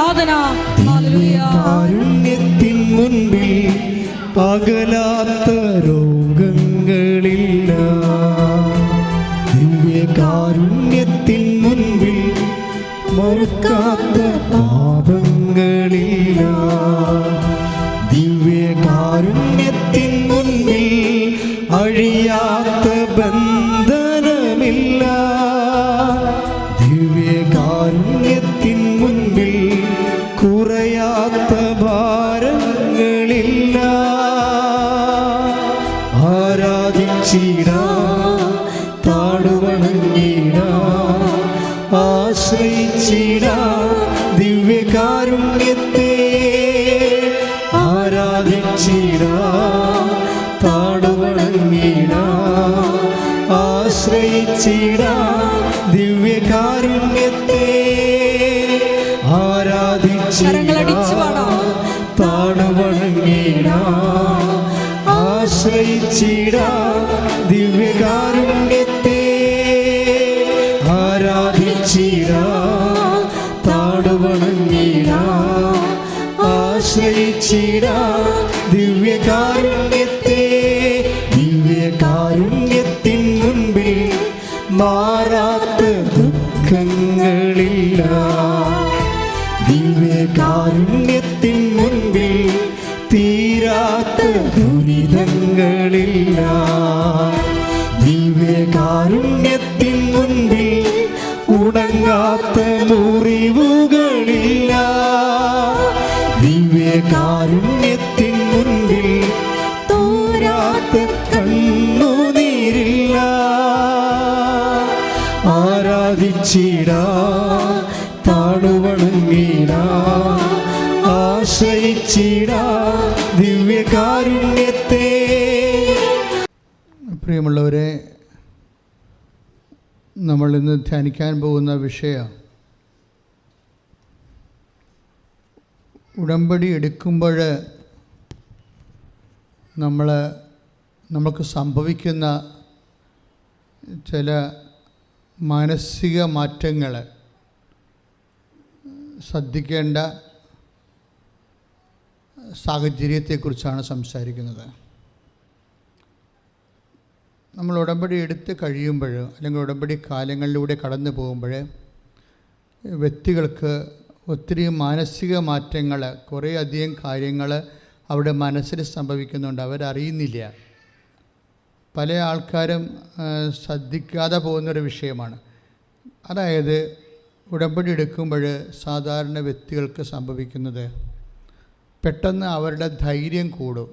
ആരാധന. കാരുണ്യത്തിൻ മുൻപിൽ പകലാത്ത രോഗങ്ങളില്ല. ദിവ്യകാരുണ്യത്തിൻ മുൻപിൽ മറക്കാത്ത പാപങ്ങളില്ല. ദിവ്യകാരുണ്യത്തിൻ മുൻപിൽ അഴിയാത്ത ബന്ധനമില്ല. ദിവ്യകാരുണ്യത്തിൻ മുൻപിൽ കുറയാത്ത ഭാരങ്ങളില്ല. ആരാധിച്ചിടാം, താടുവണങ്ങിടാം, ആശ്രയിച്ചിടാം ദിവ്യകാരുണ്യത്തെ. ആരാധിച്ചിടാം, താടുവണങ്ങിടാം, ആശ്രയിച്ചിടാം ദിവ്യകാരുണ്യത്തെ. ആരാധിച്ചിടാം, താടുവണങ്ങിടാം, ആശ്രയിച്ചിടാം ദിവ്യകാരുണ്യത്തെ. ആരാധിച്ചിടാം, താടുവണങ്ങിടാം, ആശ്രയിച്ചിടാം ദിവ്യകാരുണ്യത്തെ. ദിവ്യകാരുണ്യത്തിൻ മുൻപിൽ മാറാത്ത ദുഃഖങ്ങളില്ല. ദിവ്യകാരുണ്യത്തിൻ മുൻപിൽ തീരാത്ത ദുരിതങ്ങളില്ല. ദിവ്യകാരുണ്യത്തിൻ മുൻപിൽ ഉണങ്ങാത്ത മുറിവുകളില്ല. ദിവ്യകാരുണ്യത്തിൻ മുൻപിൽ തോരാത്ത കണ്ണുനീരില്ല. ആരാധിച്ചിടാം, താടുവണങ്ങിടാം, ആശ്രയിച്ചിടാം ദിവ്യകാരുണ്യത്തെ. പ്രിയമുള്ളവരെ, നമ്മൾ ഇന്ന് ധ്യാനിക്കാൻ പോകുന്ന വിഷയം ഉടമ്പടി എടുക്കുമ്പോൾ നമുക്ക് സംഭവിക്കുന്ന ചില മാനസിക മാറ്റങ്ങൾ, ശ്രദ്ധിക്കേണ്ട സാഹചര്യത്തെക്കുറിച്ചാണ് സംസാരിക്കുന്നത്. നമ്മൾ ഉടമ്പടി എടുത്ത് കഴിയുമ്പോൾ അല്ലെങ്കിൽ ഉടമ്പടി കാലങ്ങളിലൂടെ കടന്നു പോകുമ്പോൾ വ്യക്തികൾക്ക് ഒത്തിരി മാനസിക മാറ്റങ്ങൾ, കുറേയധികം കാര്യങ്ങൾ അവിടെ മനസ്സിൽ സംഭവിക്കുന്നുണ്ട്, അവരറിയുന്നില്ല. പല ആൾക്കാരും ശ്രദ്ധിക്കാതെ പോകുന്നൊരു വിഷയമാണ്. അതായത് ഉടമ്പടി എടുക്കുമ്പോൾ സാധാരണ വ്യക്തികൾക്ക് സംഭവിക്കുന്നത് പെട്ടെന്ന് അവരുടെ ധൈര്യം കൂടും.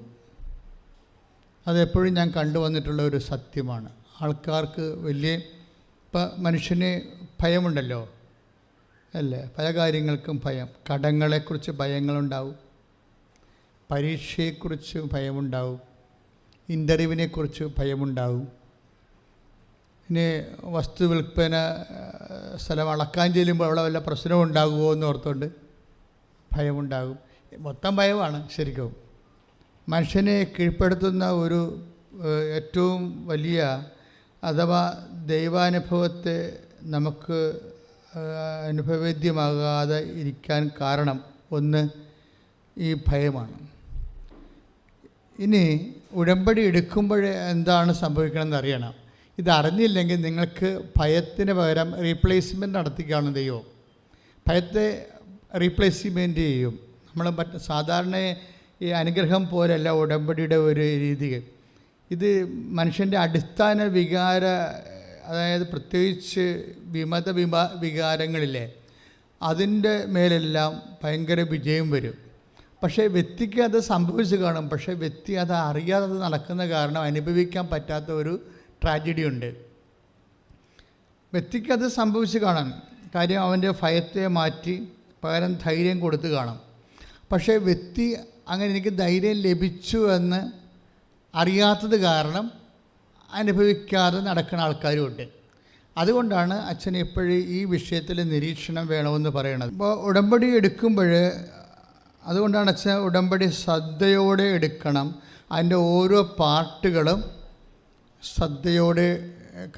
അതെപ്പോഴും ഞാൻ കണ്ടുവന്നിട്ടുള്ള ഒരു സത്യമാണ്. ആൾക്കാർക്ക് ഇപ്പം മനുഷ്യന് ഭയമുണ്ടല്ലോ അല്ലേ? പല കാര്യങ്ങൾക്കും ഭയം. കടങ്ങളെക്കുറിച്ച് ഭയങ്ങളുണ്ടാവും, പരീക്ഷയെക്കുറിച്ച് ഭയമുണ്ടാവും, ഇൻ്റർവ്യൂവിനെക്കുറിച്ച് ഭയമുണ്ടാവും. ഇനി വസ്തു വിൽപ്പന സ്ഥലം അളക്കാൻ ചെല്ലുമ്പോൾ അവിടെ വല്ല പ്രശ്നവും ഉണ്ടാകുമോ എന്ന് ഓർത്തുകൊണ്ട് ഭയമുണ്ടാകും. മൊത്തം ഭയമാണ് ശരിക്കും. മനുഷ്യനെ കീഴ്പ്പെടുത്തുന്ന ഒരു ഏറ്റവും വലിയ അഥവാ ദൈവാനുഭവത്തെ നമുക്ക് അനുഭവേദ്യമാകാതെ ഇരിക്കാൻ കാരണം ഒന്ന് ഈ ഭയമാണ്. ഇനി ഉടമ്പടി എടുക്കുമ്പോൾ എന്താണ് സംഭവിക്കണമെന്ന് അറിയണം. ഇതറിഞ്ഞില്ലെങ്കിൽ നിങ്ങൾക്ക് ഭയത്തിന് പകരം റീപ്ലേസ്മെൻറ്റ് നടത്തിക്കാണ് ദൈവം. ഭയത്തെ റീപ്ലേസ്മെൻറ്റ് ചെയ്യും. നമ്മൾ സാധാരണ ഈ അനുഗ്രഹം പോലെയല്ല ഉടമ്പടിയുടെ ഒരു രീതി. ഇത് മനുഷ്യൻ്റെ അടിസ്ഥാന വികാര, അതായത് പ്രത്യേകിച്ച് വികാരങ്ങളില്ലേ, അതിൻ്റെ മേലെല്ലാം ഭയങ്കര വിജയം വരും. പക്ഷേ വ്യക്തിക്ക് അത് സംഭവിച്ച് കാണും. പക്ഷേ വ്യക്തി അത് അറിയാതെ നടക്കുന്ന കാരണം അനുഭവിക്കാൻ പറ്റാത്ത ഒരു ട്രാജഡി ഉണ്ട്. വ്യക്തിക്കത് സംഭവിച്ച് കാണാം. കാര്യം അവൻ്റെ ഭയത്തെ മാറ്റി പകരം ധൈര്യം കൊടുത്ത് കാണാം. പക്ഷേ വ്യക്തി അങ്ങനെ എനിക്ക് ധൈര്യം ലഭിച്ചു എന്ന് അറിയാത്തത് കാരണം അനുഭവിക്കാതെ നടക്കുന്ന ആൾക്കാരുമുണ്ട്. അതുകൊണ്ടാണ് അച്ഛൻ എപ്പോഴും ഈ വിഷയത്തിൽ നിരീക്ഷണം വേണമെന്ന് പറയണത്. ഇപ്പോൾ ഉടമ്പടി എടുക്കുമ്പോൾ അതുകൊണ്ടാണ് അച്ഛൻ ഉടമ്പടി ശ്രദ്ധയോടെ എടുക്കണം. അതിൻ്റെ ഓരോ പാർട്ടുകളും ശ്രദ്ധയോടെ.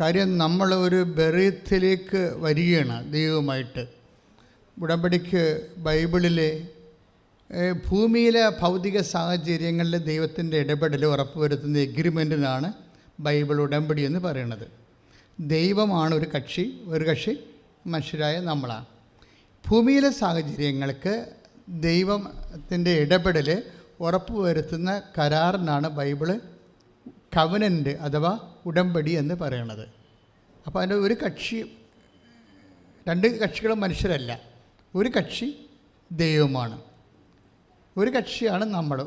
കാര്യം നമ്മൾ ഒരു ബെറീത്തിലേക്ക് വരികയാണ് ദൈവമായിട്ട്. ഉടമ്പടിക്ക് ബൈബിളിലെ ഭൂമിയിലെ ഭൗതിക സാഹചര്യങ്ങളിൽ ദൈവത്തിൻ്റെ ഇടപെടൽ ഉറപ്പുവരുത്തുന്ന എഗ്രിമെൻറ്റിനാണ് ബൈബിൾ ഉടമ്പടി എന്ന് പറയുന്നത്. ദൈവമാണ് ഒരു കക്ഷി മനുഷ്യരായ നമ്മളാണ്. ഭൂമിയിലെ സാഹചര്യങ്ങൾക്ക് ദൈവത്തിൻ്റെ ഇടപെടൽ ഉറപ്പുവരുത്തുന്ന കരാറിനാണ് ബൈബിള് കവനൻ്റ് അഥവാ ഉടമ്പടി എന്ന് പറയുന്നത്. അപ്പോൾ അതിൻ്റെ ഒരു കക്ഷി, രണ്ട് കക്ഷികളും മനുഷ്യരല്ല, ഒരു കക്ഷി ദൈവമാണ്, ഒരു കക്ഷിയാണ് നമ്മൾ.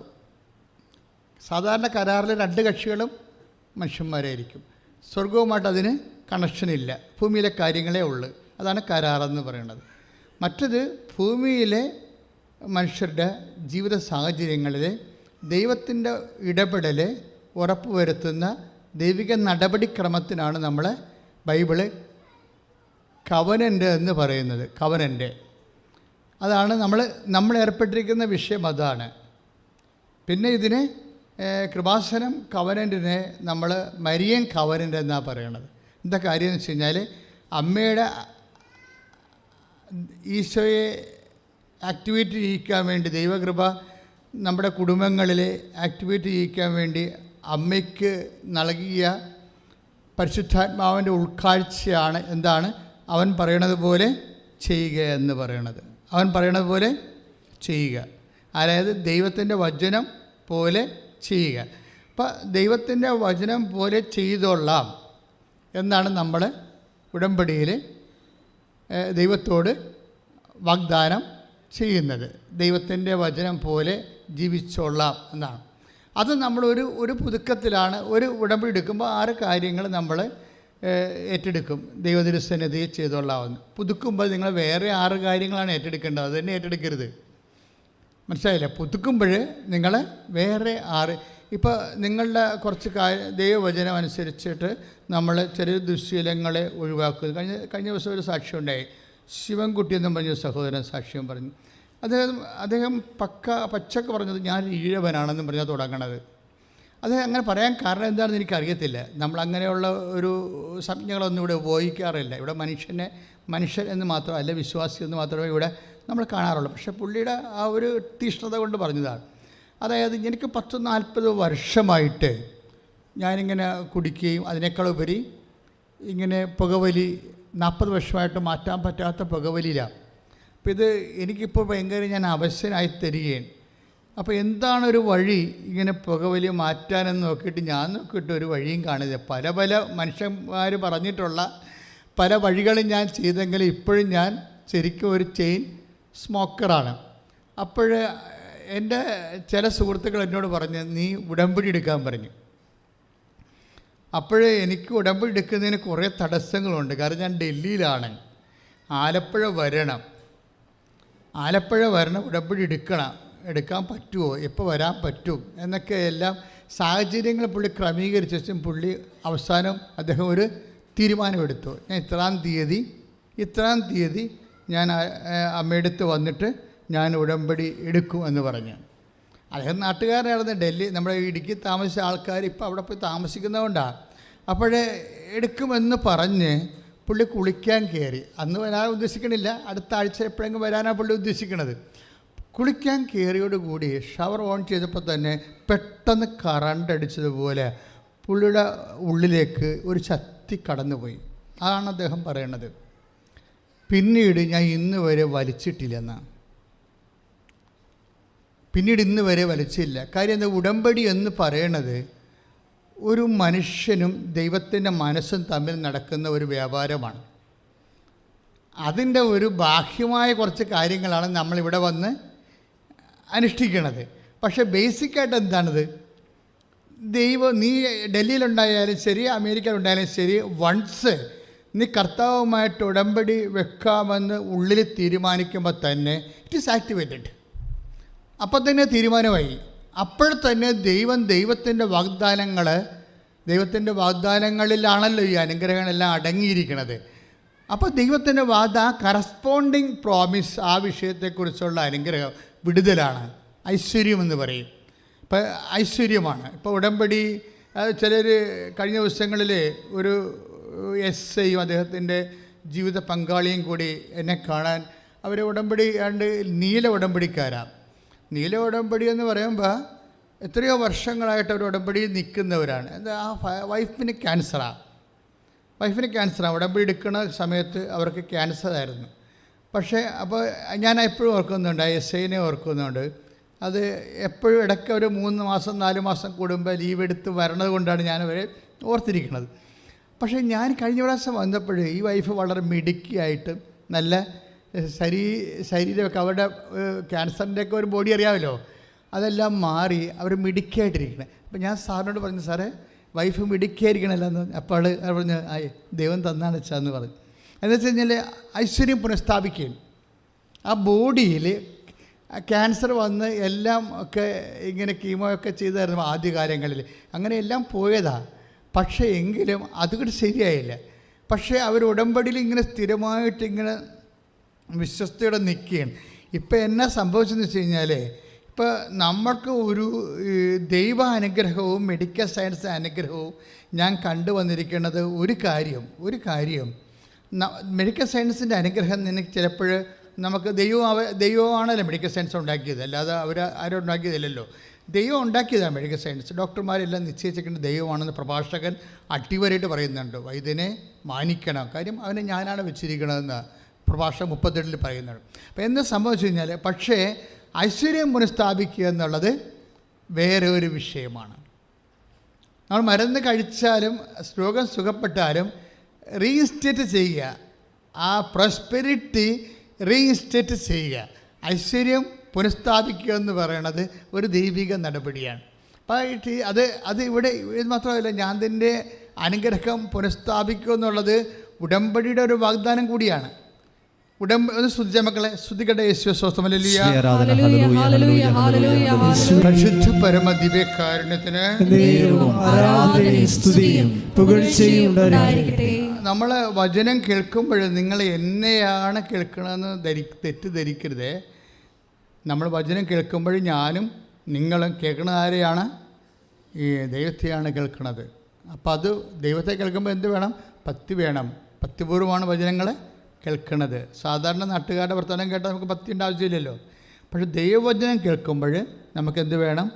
സാധാരണ കരാറിൽ രണ്ട് കക്ഷികളും മനുഷ്യന്മാരായിരിക്കും. സ്വർഗവുമായിട്ട് അതിന് കണക്ഷനില്ല, ഭൂമിയിലെ കാര്യങ്ങളേ ഉള്ളൂ. അതാണ് കരാറെന്ന് പറയുന്നത്. മറ്റത് ഭൂമിയിലെ മനുഷ്യരുടെ ജീവിത സാഹചര്യങ്ങളിൽ ദൈവത്തിൻ്റെ ഇടപെടൽ ഉറപ്പുവരുത്തുന്ന ദൈവിക നടപടിക്രമത്തിനാണ് നമ്മൾ ബൈബിള് കവനൻ്റ് എന്ന് പറയുന്നത്. കവനൻ്റ് അതാണ് നമ്മൾ ഏർപ്പെട്ടിരിക്കുന്ന വിഷയം, അതാണ്. പിന്നെ ഇതിന് കൃപാസനം കവനൻറ്റിനെ നമ്മൾ മരിയൻ കവനൻ്റ് എന്നാണ് പറയണത്. എന്താ കാര്യം എന്ന് വെച്ച് കഴിഞ്ഞാൽ, അമ്മയുടെ ഈശോയെ ആക്ടിവേറ്റ് ചെയ്യിക്കാൻ വേണ്ടി, ദൈവകൃപ നമ്മുടെ കുടുംബങ്ങളിൽ ആക്ടിവേറ്റ് ചെയ്യിക്കാൻ വേണ്ടി അമ്മയ്ക്ക് നൽകിയ പരിശുദ്ധാത്മാവിൻ്റെ ഉൾക്കാഴ്ചയാണ് എന്താണ് അവൻ പറയണത് പോലെ ചെയ്യുക എന്ന് പറയണത്. അവൻ പറയണത് പോലെ ചെയ്യുക, അതായത് ദൈവത്തിൻ്റെ വചനം പോലെ ചെയ്യുക. അപ്പം ദൈവത്തിൻ്റെ വചനം പോലെ ചെയ്തോളാം എന്നാണ് നമ്മൾ ഉടമ്പടിയിൽ ദൈവത്തോട് വാഗ്ദാനം ചെയ്യുന്നത്. ദൈവത്തിൻ്റെ വചനം പോലെ ജീവിച്ചോളാം എന്നാണ്. അത് നമ്മളൊരു പുതുക്കത്തിലാണ്. ഒരു ഉടമ്പടി എടുക്കുമ്പോൾ 6 കാര്യങ്ങൾ നമ്മൾ ഏറ്റെടുക്കും. ദൈവതിരുസന്നിധി ചെയ്തോളാമെന്ന് പുതുക്കുമ്പോൾ നിങ്ങൾ വേറെ 6 കാര്യങ്ങളാണ് ഏറ്റെടുക്കേണ്ടത്. അത് തന്നെ ഏറ്റെടുക്കരുത്, മനസ്സിലായില്ല? പുതുക്കുമ്പോൾ നിങ്ങൾ വേറെ 6, ഇപ്പോൾ നിങ്ങളുടെ കുറച്ച് ദൈവവചനം അനുസരിച്ചിട്ട് നമ്മൾ ചെറിയ ദുശ്ശീലങ്ങളെ ഒഴിവാക്കുക. കഴിഞ്ഞ ദിവസം ഒരു സാക്ഷ്യം ഉണ്ടായി. ശിവൻകുട്ടി എന്നും പറഞ്ഞ സഹോദരൻ സാക്ഷ്യം പറഞ്ഞു. അദ്ദേഹം പച്ചക്ക് പറഞ്ഞത് ഞാൻ ഈഴവനാണെന്നും പറഞ്ഞാൽ തുടങ്ങണത്. അത് അങ്ങനെ പറയാൻ കാരണം എന്താണെന്ന് എനിക്കറിയത്തില്ല. നമ്മളങ്ങനെയുള്ള ഒരു സംജ്ഞകളൊന്നും ഇവിടെ ഉപയോഗിക്കാറില്ല. ഇവിടെ മനുഷ്യൻ എന്ന് മാത്രമല്ല, വിശ്വാസി എന്ന് മാത്രമേ ഇവിടെ നമ്മൾ കാണാറുള്ളൂ. പക്ഷേ പുള്ളിയുടെ ആ ഒരു തീഷ്ണത കൊണ്ട് പറഞ്ഞതാണ്. അതായത് എനിക്ക് 40 വർഷമായിട്ട് ഞാനിങ്ങനെ കുടിക്കുകയും അതിനേക്കാളുപരി ഇങ്ങനെ പുകവലി 40 വർഷമായിട്ട് മാറ്റാൻ പറ്റാത്ത പുകവലിയിലാണ്. അപ്പോൾ ഇത് എനിക്കിപ്പോൾ ഭയങ്കര ഞാൻ അവശനായി തരികയാണ്. അപ്പോൾ എന്താണൊരു വഴി ഇങ്ങനെ പുകവലി മാറ്റാനെന്ന് നോക്കിയിട്ട് ഞാൻ നോക്കിയിട്ട് ഒരു വഴിയും കാണില്ല. പല മനുഷ്യന്മാർ പറഞ്ഞിട്ടുള്ള പല വഴികളും ഞാൻ ചെയ്തെങ്കിലും ഇപ്പോഴും ഞാൻ ശരിക്കും ഒരു ചെയിൻ സ്മോക്കറാണ്. അപ്പോൾ എൻ്റെ ചില സുഹൃത്തുക്കൾ എന്നോട് പറഞ്ഞ് നീ ഉടമ്പടി എടുക്കാൻ പറഞ്ഞു. അപ്പോൾ എനിക്ക് ഉടമ്പടി എടുക്കുന്നതിന് കുറേ തടസ്സങ്ങളുണ്ട്. കാരണം ഞാൻ ഡൽഹിയിലാണ്, ആലപ്പുഴ വരണം, ഉടമ്പടി എടുക്കാൻ പറ്റുമോ, എപ്പോൾ വരാൻ പറ്റും എന്നൊക്കെ എല്ലാം സാഹചര്യങ്ങൾ പുള്ളി ക്രമീകരിച്ച ശേഷം പുള്ളി അവസാനം അദ്ദേഹം ഒരു തീരുമാനമെടുത്തു. ഞാൻ ഇത്രാം തീയതി ഞാൻ അമ്മയെടുത്ത് വന്നിട്ട് ഞാൻ ഉടമ്പടി എടുക്കും എന്ന് പറഞ്ഞു. അദ്ദേഹം നാട്ടുകാരനായിരുന്നു. ഡൽഹി നമ്മുടെ ഇടുക്കി താമസിച്ച ആൾക്കാർ ഇപ്പോൾ അവിടെ പോയി താമസിക്കുന്നതുകൊണ്ടാണ്. അപ്പോഴേ എടുക്കുമെന്ന് പറഞ്ഞ് പുള്ളി കുളിക്കാൻ കയറി. അന്ന് വരാൻ ഉദ്ദേശിക്കണില്ല, അടുത്ത ആഴ്ച എപ്പോഴെങ്കിലും വരാനാണ് പുള്ളി ഉദ്ദേശിക്കണത്. കുളിക്കാൻ കയറിയോടുകൂടി ഷവർ ഓൺ ചെയ്തപ്പോൾ തന്നെ പെട്ടെന്ന് കറണ്ട് അടിച്ചതുപോലെ പുള്ളിയുടെ ഉള്ളിലേക്ക് ഒരു ശക്തി കടന്നുപോയി. അതാണ് അദ്ദേഹം പറയണത്. പിന്നീട് ഞാൻ ഇന്ന് വരെ വലിച്ചിട്ടില്ലെന്നാണ്. വലിച്ചില്ല. കാര്യം എന്താ, ഉടമ്പടി എന്ന് പറയണത് ഒരു മനുഷ്യനും ദൈവത്തിൻ്റെ മനസ്സും തമ്മിൽ നടക്കുന്ന ഒരു വ്യാപാരമാണ്. അതിൻ്റെ ഒരു ബാഹ്യമായ കുറച്ച് കാര്യങ്ങളാണ് നമ്മളിവിടെ വന്ന് അനുഷ്ഠിക്കണത്. പക്ഷേ ബേസിക്കായിട്ട് എന്താണിത്? നീ ഡൽഹിയിലുണ്ടായാലും ശരി, അമേരിക്കയിലുണ്ടായാലും ശരി, വൺസ് നീ കർത്താവുമായിട്ട് ഉടമ്പടി വെക്കാമെന്ന് ഉള്ളിൽ തീരുമാനിക്കുമ്പോൾ തന്നെ ഇറ്റ് ഈസ് ആക്ടിവേറ്റഡ്. അപ്പം തന്നെ തീരുമാനമായി. അപ്പോൾ തന്നെ ദൈവത്തിൻ്റെ വാഗ്ദാനങ്ങളിലാണല്ലോ ഈ അനുഗ്രഹങ്ങളെല്ലാം അടങ്ങിയിരിക്കുന്നത്. അപ്പോൾ ദൈവത്തിൻ്റെ കറസ്പോണ്ടിങ് പ്രോമിസ്, ആ വിഷയത്തെക്കുറിച്ചുള്ള അനുഗ്രഹം വിടുതലാണ്, ഐശ്വര്യമെന്ന് പറയും. ഇപ്പം ഐശ്വര്യമാണ്. ഇപ്പോൾ ഉടമ്പടി ചിലർ കഴിഞ്ഞ ദിവസങ്ങളിൽ ഒരു എസ്ഐയും അദ്ദേഹത്തിൻ്റെ ജീവിത പങ്കാളിയും കൂടി എന്നെ കാണാൻ അവർ ഉടമ്പടി ആണ്ട് നീല ഉടമ്പടിക്കാരാണ്. നീല ഉടമ്പടി എന്ന് പറയുമ്പോൾ എത്രയോ വർഷങ്ങളായിട്ട് അവർ ഉടമ്പടിയിൽ നിൽക്കുന്നവരാണ്. എന്താ, ആ വൈഫിന് ക്യാൻസറാണ്. ഉടമ്പടി എടുക്കുന്ന സമയത്ത് അവർക്ക് ക്യാൻസറായിരുന്നു. പക്ഷേ അപ്പോൾ ഞാൻ എപ്പോഴും ഓർക്കുന്നുണ്ട്, SIനെ ഓർക്കുന്നുണ്ട്. അത് എപ്പോഴും ഇടയ്ക്ക് ഒരു 3 മാസം 4 മാസം കൂടുമ്പോൾ ലീവ് എടുത്ത് വരണത് കൊണ്ടാണ് ഞാനവരെ ഓർത്തിരിക്കുന്നത്. പക്ഷേ ഞാൻ കഴിഞ്ഞ പ്രാവശ്യം വന്നപ്പോൾ ഈ വൈഫ് വളരെ മിടുക്കിയായിട്ട് നല്ല ശരീരമൊക്കെ, അവരുടെ ക്യാൻസറിൻ്റെയൊക്കെ ഒരു ബോഡി അറിയാമല്ലോ, അതെല്ലാം മാറി അവർ മിടുക്കിയായിട്ടിരിക്കണേ. അപ്പോൾ ഞാൻ സാറിനോട് പറഞ്ഞു, സാറേ വൈഫ് മിടുക്കിയായിരിക്കണമല്ലോ എന്ന്. അപ്പോൾ അവർ പറഞ്ഞു, ദൈവം തന്നാണ് വെച്ചാന്ന് പറഞ്ഞു. എന്ന് വെച്ച് കഴിഞ്ഞാൽ ഐശ്വര്യം പുനഃസ്ഥാപിക്കുകയും ആ ബോഡിയിൽ ക്യാൻസർ വന്ന് എല്ലാം ഒക്കെ ഇങ്ങനെ കീമോ ഒക്കെ ചെയ്തായിരുന്നു ആദ്യകാലങ്ങളിൽ, അങ്ങനെ എല്ലാം പോയതാണ്. പക്ഷേ എങ്കിലും അതുകൊണ്ട് ശരിയായില്ല. പക്ഷേ അവർ ഉടമ്പടിയിൽ ഇങ്ങനെ സ്ഥിരമായിട്ട് ഇങ്ങനെ വിശ്വസ്തയോടെ നിൽക്കുകയാണ്. ഇപ്പം എന്നാ സംഭവിച്ചെന്ന് വെച്ച് കഴിഞ്ഞാൽ, ഇപ്പോൾ നമ്മൾക്ക് ഒരു ദൈവ അനുഗ്രഹവും മെഡിക്കൽ സയൻസ് അനുഗ്രഹവും ഞാൻ കണ്ടുവന്നിരിക്കുന്നത് ഒരു കാര്യം മെഡിക്കൽ സയൻസിൻ്റെ അനുഗ്രഹം നിനക്ക് ചിലപ്പോൾ നമുക്ക് ദൈവമാണല്ലോ മെഡിക്കൽ സയൻസ് ഉണ്ടാക്കിയത്, അല്ലാതെ ആരും ഉണ്ടാക്കിയതില്ലല്ലോ. ദൈവം ഉണ്ടാക്കിയതാണ് മെഡിക്കൽ സയൻസ്. ഡോക്ടർമാരെല്ലാം നിശ്ചയിച്ചിരിക്കുന്ന ദൈവമാണെന്ന് പ്രഭാഷകൻ അടിവരായിട്ട് പറയുന്നുണ്ട്. വൈദ്യനെ മാനിക്കണം, കാര്യം അവനെ ഞാനാണ് വെച്ചിരിക്കണതെന്ന് പ്രഭാഷകൻ 38 പറയുന്നുണ്ട്. അപ്പോൾ എന്താ സംഭവിച്ചു കഴിഞ്ഞാൽ, പക്ഷേ ഐശ്വര്യം പുനഃസ്ഥാപിക്കുക എന്നുള്ളത് വേറെ ഒരു വിഷയമാണ്. നമ്മൾ മരുന്ന് കഴിച്ചാലും രോഗം സുഖപ്പെട്ടാലും റീഇൻസ്റ്റേറ്റ് ചെയ്യുക, ആ പ്രോസ്പെരിറ്റി റീഇൻസ്റ്റേറ്റ് ചെയ്യുക, ഐശ്വര്യം പുനഃസ്ഥാപിക്കുക എന്ന് പറയുന്നത് ഒരു ദൈവിക നടപടിയാണ്. അപ്പോൾ അത് ഇവിടെ ഇത് മാത്രമല്ല, ഞാൻ ഇതിൻ്റെ അനുഗ്രഹം പുനഃസ്ഥാപിക്കുക എന്നുള്ളത് ഉടമ്പടിയുടെ ഒരു വാഗ്ദാനം കൂടിയാണ്. ഒന്ന് സ്തുതിച്ച മക്കളെ, സ്തുതിക്കട്ടെ. യേശുവേ സ്തോത്രം. ഹല്ലേലൂയ, പരിശുദ്ധ പരമ ദിവ്യകാരുണ്യത്തിന് നമ്മൾ വചനം കേൾക്കുമ്പോൾ നിങ്ങൾ എന്നെയാണ് കേൾക്കണമെന്ന് തെറ്റിദ്ധരിക്കരുതേ. നമ്മൾ വചനം കേൾക്കുമ്പോൾ ഞാനും നിങ്ങളും കേൾക്കുന്നത് ആരെയാണ്? ഈ ദൈവത്തെയാണ് കേൾക്കുന്നത്. അപ്പോൾ അത് ദൈവത്തെ കേൾക്കുമ്പോൾ എന്ത് വേണം? ഭക്തി വേണം. ഭക്തിപൂർവ്വമാണ് വചനങ്ങളെ കേൾക്കുന്നത്. സാധാരണ നാട്ടുകാരുടെ വർത്തമാനം കേട്ടാൽ നമുക്ക് ഭക്തിൻ്റെ ആവശ്യമില്ലല്ലോ. പക്ഷെ ദൈവവചനം കേൾക്കുമ്പോൾ നമുക്ക് എന്ത് വേണം?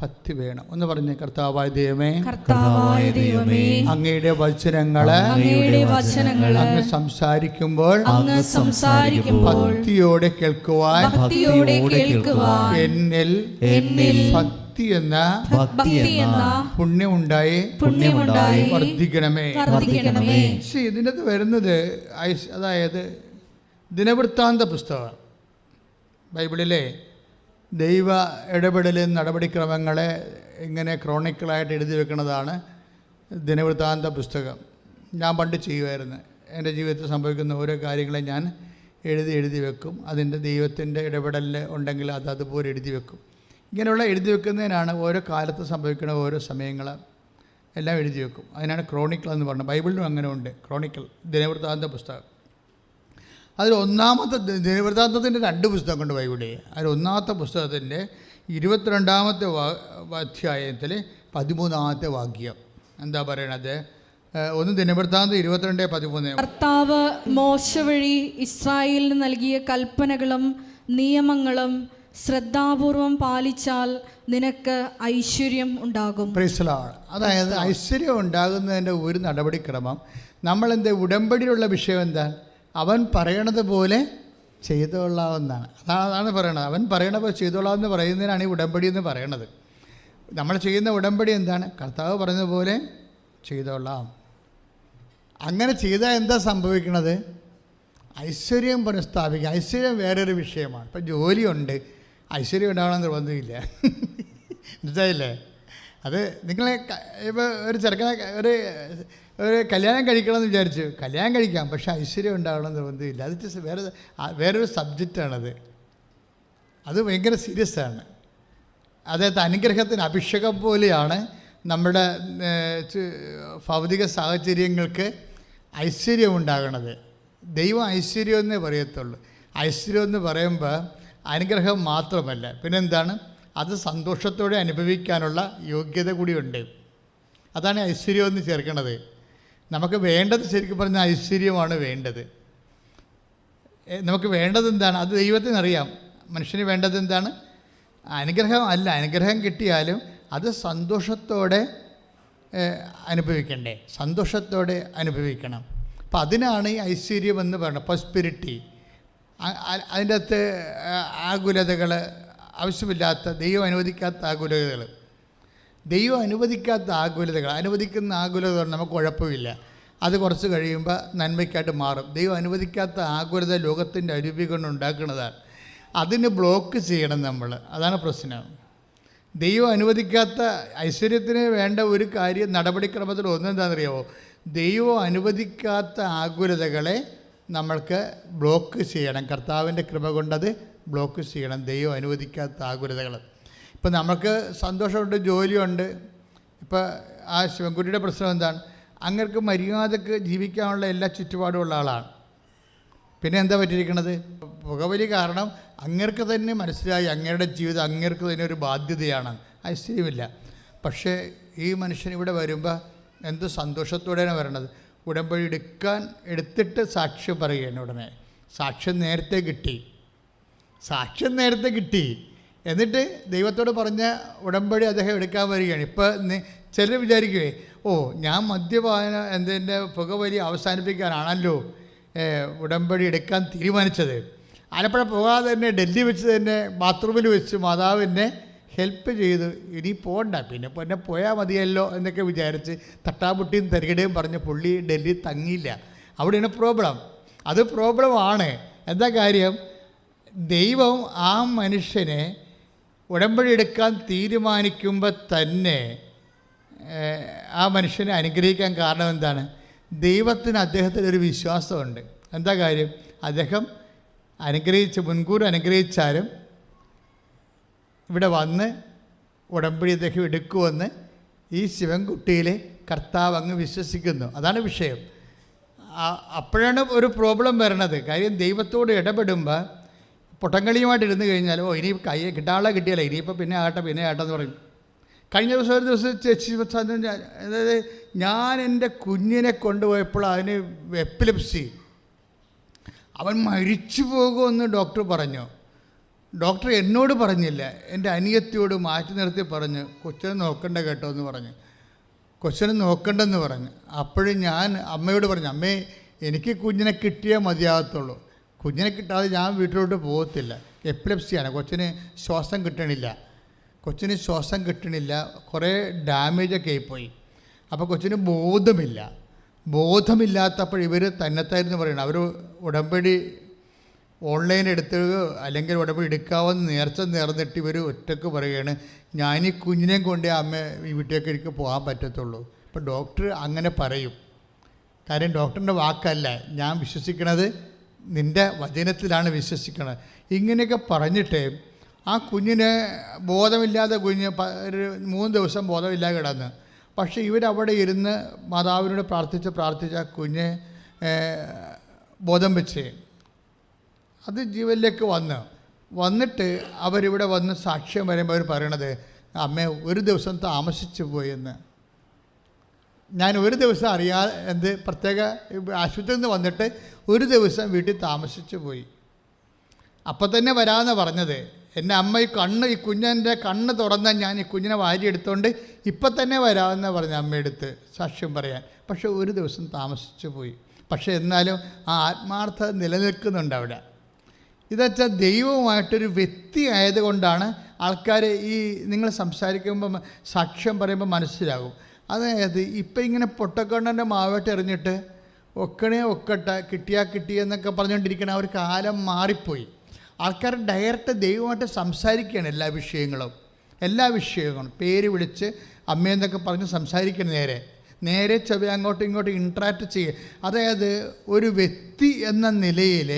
ഭക്തി വേണം. ഒന്ന് പറഞ്ഞേ, കർത്താവായ ദൈവമേ, അങ്ങയുടെ വചനങ്ങളെ അങ്ങ് സംസാരിക്കുമ്പോൾ ഭക്തിയോടെ കേൾക്കുവാൻ എന്നിൽ ഭക്തി എന്ന പുണ്യമുണ്ടായി വർദ്ധിക്കണമേ. ഇതിനകത്ത് വരുന്നത് അതായത് ദിനവൃത്താന്ത പുസ്തകം, ബൈബിളിലെ ദൈവ ഇടപെടൽ നടപടിക്രമങ്ങളെ ഇങ്ങനെ ക്രോണിക്കിളായിട്ട് എഴുതി വെക്കുന്നതാണ് ദിനവൃത്താന്ത പുസ്തകം. ഞാൻ പണ്ട് ചെയ്യുമായിരുന്നു. എൻ്റെ ജീവിതത്തിൽ സംഭവിക്കുന്ന ഓരോ കാര്യങ്ങളെ ഞാൻ എഴുതി വെക്കും. അതിൻ്റെ ദൈവത്തിൻ്റെ ഇടപെടൽ ഉണ്ടെങ്കിൽ അതുപോലെ എഴുതി വെക്കും. ഇങ്ങനെയുള്ള എഴുതി വെക്കുന്നതിനാണ് ഓരോ കാലത്ത് സംഭവിക്കുന്ന ഓരോ സമയങ്ങൾ എല്ലാം എഴുതി വെക്കും. അതിനാണ് ക്രോണിക്കിൾ എന്ന് പറഞ്ഞത്. ബൈബിളിലും അങ്ങനെ ഉണ്ട് ക്രോണിക്കിൾ, ദിനവൃത്താന്ത പുസ്തകം. അതിൽ ഒന്നാമത്തെ ദിനവൃത്താന്തത്തിൻ്റെ 2 പുസ്തകമുണ്ട് ബൈബിളിൽ. അതിൽ ഒന്നാമത്തെ പുസ്തകത്തിൻ്റെ 22-ാമത്തെ അധ്യായത്തിൽ 13-ാമത്തെ വാക്യം എന്താ പറയണത്? ഒന്ന് ദിനവൃത്താന്തം 22:13. കർത്താവ് മോശ വഴി ഇസ്രായേലിന് നൽകിയ കൽപ്പനകളും നിയമങ്ങളും ശ്രദ്ധാപൂർവം പാലിച്ചാൽ നിനക്ക് ഐശ്വര്യം ഉണ്ടാകും. Price the Lord. അതായത് ഐശ്വര്യം ഉണ്ടാകുന്നതിൻ്റെ ഒരു നടപടിക്രമം നമ്മളെന്ത് ഉടമ്പടിയിലുള്ള വിഷയം എന്താ? അവൻ പറയണത് പോലെ ചെയ്തോളാവുന്നതാണ്. അതാണ് പറയണത്. അവൻ പറയണ പോലെ ചെയ്തോളാമെന്ന് പറയുന്നതിനാണ് ഈ ഉടമ്പടി എന്ന് പറയണത്. നമ്മൾ ചെയ്യുന്ന ഉടമ്പടി എന്താണ്? കർത്താവ് പറഞ്ഞതുപോലെ ചെയ്തോളാം. അങ്ങനെ ചെയ്താൽ എന്താ സംഭവിക്കണത്? ഐശ്വര്യം പുനഃസ്ഥാപിക്കുക. ഐശ്വര്യം വേറൊരു വിഷയമാണ്. ഇപ്പം ജോലിയുണ്ട്, ഐശ്വര്യം ഉണ്ടാവണമെന്ന് നിർബന്ധമില്ല. മനസ്സിലായില്ലേ? അത് നിങ്ങളെ ഇപ്പോൾ ഒരു ചെറുക്കനെ ഒരു കല്യാണം കഴിക്കണമെന്ന് വിചാരിച്ചു, കല്യാണം കഴിക്കാം, പക്ഷേ ഐശ്വര്യം ഉണ്ടാവണമെന്ന് നിർബന്ധമില്ല. അത് വേറൊരു സബ്ജക്റ്റാണത്. അത് ഭയങ്കര സീരിയസ് ആണ്. അതായത് അനുഗ്രഹത്തിന് അഭിഷേകം പോലെയാണ് നമ്മുടെ ഭൗതിക സാഹചര്യങ്ങൾക്ക് ഐശ്വര്യം ഉണ്ടാകണത്. ദൈവം ഐശ്വര്യം എന്നേ പറയത്തുള്ളൂ. ഐശ്വര്യം എന്ന് പറയുമ്പോൾ അനുഗ്രഹം മാത്രമല്ല, പിന്നെന്താണ്? അത് സന്തോഷത്തോടെ അനുഭവിക്കാനുള്ള യോഗ്യത കൂടിയുണ്ട്. അതാണ് ഐശ്വര്യം എന്ന് ചേർക്കണത്. നമുക്ക് വേണ്ടത് ശരിക്കും പറഞ്ഞാൽ ഐശ്വര്യമാണ് വേണ്ടത്. നമുക്ക് വേണ്ടത് എന്താണ്? അത് ദൈവത്തിനറിയാം. മനുഷ്യന് വേണ്ടത് എന്താണ്? അനുഗ്രഹം അല്ല. അനുഗ്രഹം കിട്ടിയാലും അത് സന്തോഷത്തോടെ അനുഭവിക്കണ്ടേ? സന്തോഷത്തോടെ അനുഭവിക്കണം. അപ്പം അതിനാണ് ഈ ഐശ്വര്യം എന്ന് പറയുന്നത്, പ്രോസ്പെരിറ്റി. അതിൻ്റെ അകത്ത് ആകുലതകൾ, ആവശ്യമില്ലാത്ത ദൈവം അനുവദിക്കാത്ത ആകുലതകൾ, അനുവദിക്കുന്ന ആകുലതകൾ നമുക്ക് കുഴപ്പമില്ല. അത് കുറച്ച് കഴിയുമ്പോൾ നന്മയ്ക്കായിട്ട് മാറും. ദൈവം അനുവദിക്കാത്ത ആകുലത ലോകത്തിൻ്റെ അരൂപി കൊണ്ട് ഉണ്ടാക്കുന്നതാണ്. അതിന് ബ്ലോക്ക് ചെയ്യണം നമ്മൾ. അതാണ് പ്രശ്നം. ദൈവം അനുവദിക്കാത്ത ഐശ്വര്യത്തിന് വേണ്ട ഒരു കാര്യം, നടപടിക്രമത്തിൽ ഒന്നെന്താണെന്നറിയാമോ? ദൈവം അനുവദിക്കാത്ത ആകുലതകളെ നമ്മൾക്ക് ബ്ലോക്ക് ചെയ്യണം. കർത്താവിൻ്റെ കൃപ കൊണ്ടത് ബ്ലോക്ക് ചെയ്യണം, ദൈവം അനുവദിക്കാത്ത ആകുലതകൾ. ഇപ്പം നമുക്ക് സന്തോഷമുണ്ട്, ജോലിയുണ്ട്. ഇപ്പോൾ ആ ശിവൻകുട്ടിയുടെ പ്രശ്നം എന്താണ്? അങ്ങർക്ക് മര്യാദക്ക് ജീവിക്കാനുള്ള എല്ലാ ചുറ്റുപാടുമുള്ള ആളാണ്. പിന്നെ എന്താ പറ്റിയിരിക്കണത്? പുകവലി കാരണം അങ്ങർക്ക് തന്നെ മനസ്സിലായി അങ്ങയുടെ ജീവിതം അങ്ങർക്ക് തന്നെ ഒരു ബാധ്യതയാണ്, ഐശ്വര്യമില്ല. പക്ഷേ ഈ മനുഷ്യൻ ഇവിടെ വരുമ്പോൾ എന്ത് സന്തോഷത്തോടെയാണ് വരണത്. ഉടമ്പടി എടുത്തിട്ട് സാക്ഷ്യം പറയുകയാണ്. ഉടനെ സാക്ഷ്യം നേരത്തെ കിട്ടി. എന്നിട്ട് ദൈവത്തോട് പറഞ്ഞ ഉടമ്പടി അദ്ദേഹം എടുക്കാൻ വരികയാണ്. ഇപ്പോൾ ചിലർ വിചാരിക്കുവേ, ഞാൻ മദ്യപാന എൻ്റെ പുകവലി അവസാനിപ്പിക്കാനാണല്ലോ ഉടമ്പടി എടുക്കാൻ തീരുമാനിച്ചത്. ആലപ്പുഴ പോകാതെ തന്നെ ഡൽഹി വെച്ച് തന്നെ ബാത്റൂമിൽ വെച്ച് മാതാവിനെ ഹെൽപ്പ് ചെയ്തു. ഇനി പോകണ്ട, പിന്നെ പോയാൽ മതിയല്ലോ എന്നൊക്കെ വിചാരിച്ച് തട്ടാമുട്ടിയും തരികടയും പറഞ്ഞ് പുള്ളി ഡൽഹി തങ്ങിയില്ല. അവിടെയാണ് പ്രോബ്ലം. അത് പ്രോബ്ലമാണ്. എന്താ കാര്യം? ദൈവം ആ മനുഷ്യനെ ഉടമ്പടി എടുക്കാൻ തീരുമാനിക്കുമ്പോൾ തന്നെ ആ മനുഷ്യനെ അനുഗ്രഹിക്കാൻ കാരണം എന്താണ്? ദൈവത്തിന് അദ്ദേഹത്തിനൊരു വിശ്വാസമുണ്ട്. എന്താ കാര്യം? അദ്ദേഹം മുൻകൂർ അനുഗ്രഹിച്ചാലും ഇവിടെ വന്ന് ഉടമ്പടി അദ്ദേഹം എടുക്കുമെന്ന് ഈ ശിവൻകുട്ടിയിലെ കർത്താവ് അങ്ങ് വിശ്വസിക്കുന്നു. അതാണ് വിഷയം. അപ്പോഴാണ് ഒരു പ്രോബ്ലം വരണത്. കാര്യം ദൈവത്തോട് ഇടപെടുമ്പോൾ പൊട്ടങ്കളിയുമായിട്ട് ഇരുന്ന് കഴിഞ്ഞാൽ ഇനി കിട്ടാനുള്ള കിട്ടിയാലേ ഇനിയിപ്പോൾ പിന്നെ ആട്ടെ എന്ന് പറയും. കഴിഞ്ഞ ഒരു ദിവസം ചേച്ചി, അതായത് ഞാൻ എൻ്റെ കുഞ്ഞിനെ കൊണ്ടുപോയപ്പോൾ അതിന് എപ്പിലെപ്സി, അവൻ മരിച്ചു പോകുമെന്ന് ഡോക്ടർ പറഞ്ഞു. ഡോക്ടർ എന്നോട് പറഞ്ഞില്ല, എൻ്റെ അനിയത്തിയോട് മാറ്റി നിർത്തി പറഞ്ഞു, കൊച്ചിനെ നോക്കണ്ട കേട്ടോ എന്ന് പറഞ്ഞു. കൊച്ചിനെ നോക്കണ്ടെന്ന് പറഞ്ഞു. അപ്പോഴും ഞാൻ അമ്മയോട് പറഞ്ഞു, അമ്മേ എനിക്ക് കുഞ്ഞിനെ കിട്ടിയേ മതിയാകത്തുള്ളൂ, കുഞ്ഞിനെ കിട്ടാതെ ഞാൻ വീട്ടിലോട്ട് പോകത്തില്ല. എപ്പിലെപ്സിയാണ്, കൊച്ചിന് ശ്വാസം കിട്ടണില്ല, കുറേ ഡാമേജൊക്കെ ആയിപ്പോയി. അപ്പോൾ കൊച്ചിന് ബോധമില്ലാത്തപ്പോൾ ഇവർ തന്നെത്തായിരുന്നു പറയണം. അവർ ഉടമ്പടി ഓൺലൈൻ എടുത്ത് അല്ലെങ്കിൽ ഉടമ്പടി എടുക്കാമെന്ന് നേർന്നിട്ട് ഇവർ ഒറ്റക്ക് പറയുകയാണ്, ഞാൻ ഈ കുഞ്ഞിനെയും കൊണ്ട് അമ്മ ഈ വീട്ടിലേക്ക് എനിക്ക് പോകാൻ പറ്റത്തുള്ളൂ. അപ്പോൾ ഡോക്ടർ അങ്ങനെ പറയും. കാര്യം ഡോക്ടറിൻ്റെ വാക്കല്ല, ഞാൻ വിശ്വസിക്കണത് നിൻ്റെ വചനത്തിലാണ് വിശ്വസിക്കണത്. ഇങ്ങനെയൊക്കെ പറഞ്ഞിട്ട് ആ കുഞ്ഞിന് ബോധമില്ലാതെ കുഞ്ഞ് 3 ദിവസം ബോധമില്ലാതെ കിടന്ന്. പക്ഷേ ഇവരവിടെ ഇരുന്ന് മാതാവിനോട് പ്രാർത്ഥിച്ച കുഞ്ഞ് ബോധം വെച്ച് അത് ജീവനിലേക്ക് വന്നിട്ട് അവരിവിടെ വന്ന് സാക്ഷ്യം വരുമ്പോൾ അവർ പറയണത്, അമ്മ ഒരു ദിവസം താമസിച്ചു പോയെന്ന്. ഞാൻ ഒരു ദിവസം അറിയാതെ പ്രത്യേക ആശുപത്രിയിൽ നിന്ന് വന്നിട്ട് ഒരു ദിവസം വീട്ടിൽ താമസിച്ചു പോയി. അപ്പം തന്നെ വരാമെന്ന് പറഞ്ഞത്. എൻ്റെ അമ്മ ഈ കുഞ്ഞിൻ്റെ കണ്ണ് തുറന്നാൽ ഞാൻ ഈ കുഞ്ഞിനെ വാരിയെടുത്തുകൊണ്ട് ഇപ്പം തന്നെ വരാമെന്ന് പറഞ്ഞ അമ്മയെടുത്ത് സാക്ഷ്യം പറയാൻ. പക്ഷേ ഒരു ദിവസം താമസിച്ചു പോയി. പക്ഷേ എന്നാലും ആ ആത്മാർത്ഥത നിലനിൽക്കുന്നുണ്ട് അവിടെ. ഇതെച്ചാൽ ദൈവവുമായിട്ടൊരു വ്യക്തി ആയതുകൊണ്ടാണ് ആൾക്കാർ നിങ്ങൾ സംസാരിക്കുമ്പോൾ സാക്ഷ്യം പറയുമ്പോൾ മനസ്സിലാകും. അതായത് ഇപ്പം ഇങ്ങനെ പൊട്ടക്കണ്ണൻ്റെ മാവട്ട് എറിഞ്ഞിട്ട് ഒക്കട്ടെ കിട്ടിയെന്നൊക്കെ പറഞ്ഞുകൊണ്ടിരിക്കണ ഒരു കാലം മാറിപ്പോയി. ആൾക്കാർ ഡയറക്റ്റ് ദൈവമായിട്ട് സംസാരിക്കുകയാണ്. എല്ലാ വിഷയങ്ങളും പേര് വിളിച്ച് അമ്മയെന്നൊക്കെ പറഞ്ഞ് സംസാരിക്കണം. നേരെ ചെവി അങ്ങോട്ടും ഇൻട്രാക്ട് ചെയ്യുക. അതായത് ഒരു വ്യക്തി എന്ന നിലയിൽ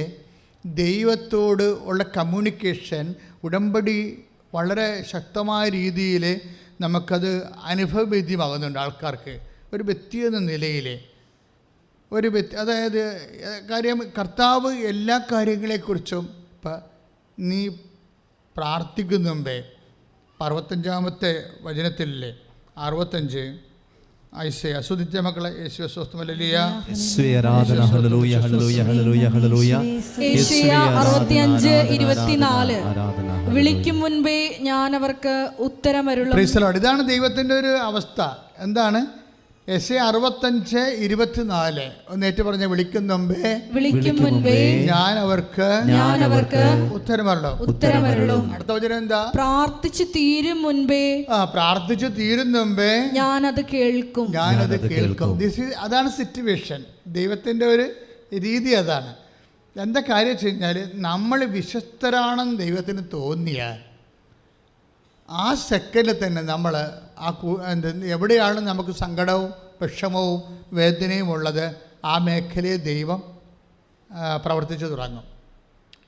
ദൈവത്തോട് ഉള്ള കമ്മ്യൂണിക്കേഷൻ ഉടമ്പടി വളരെ ശക്തമായ രീതിയിൽ നമുക്കത് അനുഭവവേദ്യമാകുന്നുണ്ട് ആൾക്കാർക്ക്. ഒരു വ്യക്തി എന്ന നിലയിൽ അതായത് കാര്യം കർത്താവ് എല്ലാ കാര്യങ്ങളെക്കുറിച്ചും ഇപ്പം നീ പ്രാർത്ഥിക്കുന്ന മുമ്പേ 65-ാമത്തെ വചനത്തിലല്ലേ 65 ഐസയ സ്തുതിച്ച മക്കളെ യേശുവേ സ്തോത്രം. ഹല്ലേലൂയ. യേശുവേ ആരാധന. ഹല്ലേലൂയ ഹല്ലേലൂയ ഹല്ലേലൂയ ഹല്ലേലൂയ. യേശയ്യ 65:24 ആരാധന. വിളിക്കും മുൻപേ ഞാൻ അവർക്ക് ഉത്തരമരുളും. Price the Lord. ഇതാണ് ദൈവത്തിൻ്റെ ഒരു അവസ്ഥ. എന്താണ്? യെശയ്യാ 65:24 ഒന്നേറ്റ് പറഞ്ഞ വിളിക്കും മുമ്പേ ഞാൻ അവർക്ക് ഉത്തരമരുളും. അടുത്ത വചനം എന്താ? പ്രാർത്ഥിച്ചു തീരും മുൻപേ പ്രാർത്ഥിച്ചു തീരും മുമ്പേ ഞാനത് കേൾക്കും. അതാണ് സിറ്റുവേഷൻ. ദൈവത്തിൻ്റെ ഒരു രീതി അതാണ്. എന്താ കാര്യം വെച്ച് കഴിഞ്ഞാൽ, നമ്മൾ വിശ്വസ്തരാണെന്ന് ദൈവത്തിന് തോന്നിയാൽ ആ സെക്കൻഡിൽ തന്നെ നമ്മൾ എവിടെയാണ് നമുക്ക് സങ്കടവും വിഷമവും വേദനയും ഉള്ളത്, ആ മേഖലയിൽ ദൈവം പ്രവർത്തിച്ചു തുടങ്ങും.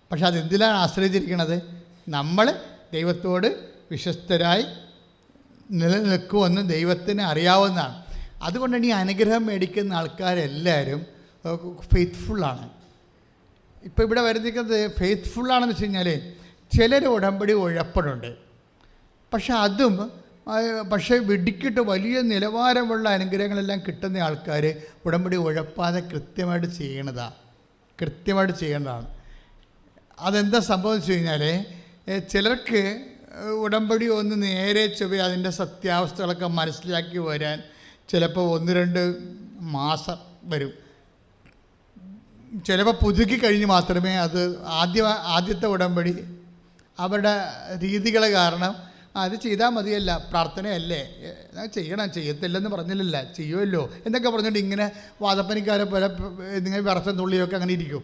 പക്ഷെ അതെന്തിലാണ് ആശ്രയിച്ചിരിക്കുന്നത്? നമ്മൾ ദൈവത്തോട് വിശ്വസ്തരായി നിലനിൽക്കുമെന്ന് ദൈവത്തിന് അറിയാവുന്നതാണ്. അതുകൊണ്ടാണ് ഈ അനുഗ്രഹം മേടിക്കുന്ന ആൾക്കാരെല്ലാവരും ഫെയ്ത്ത്ഫുള്ളാണ്. ഇപ്പോൾ ഇവിടെ വരുന്നിരിക്കുന്നത് ഫെയ്ത്ത്ഫുള്ളാണെന്ന് വെച്ച് കഴിഞ്ഞാൽ ചിലർ ഉടമ്പടി ഉഴപ്പടുണ്ട്. പക്ഷേ വെടിക്കിട്ട് വലിയ നിലവാരമുള്ള അനുഗ്രഹങ്ങളെല്ലാം കിട്ടുന്ന ആൾക്കാർ ഉടമ്പടി ഉഴപ്പാതെ കൃത്യമായിട്ട് ചെയ്യേണ്ടതാണ്. അതെന്താ സംഭവം വെച്ച് കഴിഞ്ഞാൽ, ചിലർക്ക് ഉടമ്പടി ഒന്ന് നേരെ ചൊവ്വ അതിൻ്റെ സത്യാവസ്ഥകളൊക്കെ മനസ്സിലാക്കി വരാൻ ചിലപ്പോൾ 1-2 മാസം വരും. ചിലപ്പോൾ പുതുക്കി കഴിഞ്ഞ് മാത്രമേ അത് ആദ്യത്തെ ഉടമ്പടി അവരുടെ രീതികൾ കാരണം അത് ചെയ്താൽ മതിയല്ല, പ്രാർത്ഥനയല്ലേ, ചെയ്യത്തില്ലെന്ന് പറഞ്ഞില്ലല്ല, ചെയ്യുമല്ലോ എന്നൊക്കെ പറഞ്ഞിട്ട് ഇങ്ങനെ വാദപ്പനിക്കാരെ പോലെ നിങ്ങൾ വിറച്ചും തുള്ളിയൊക്കെ അങ്ങനെ ഇരിക്കും.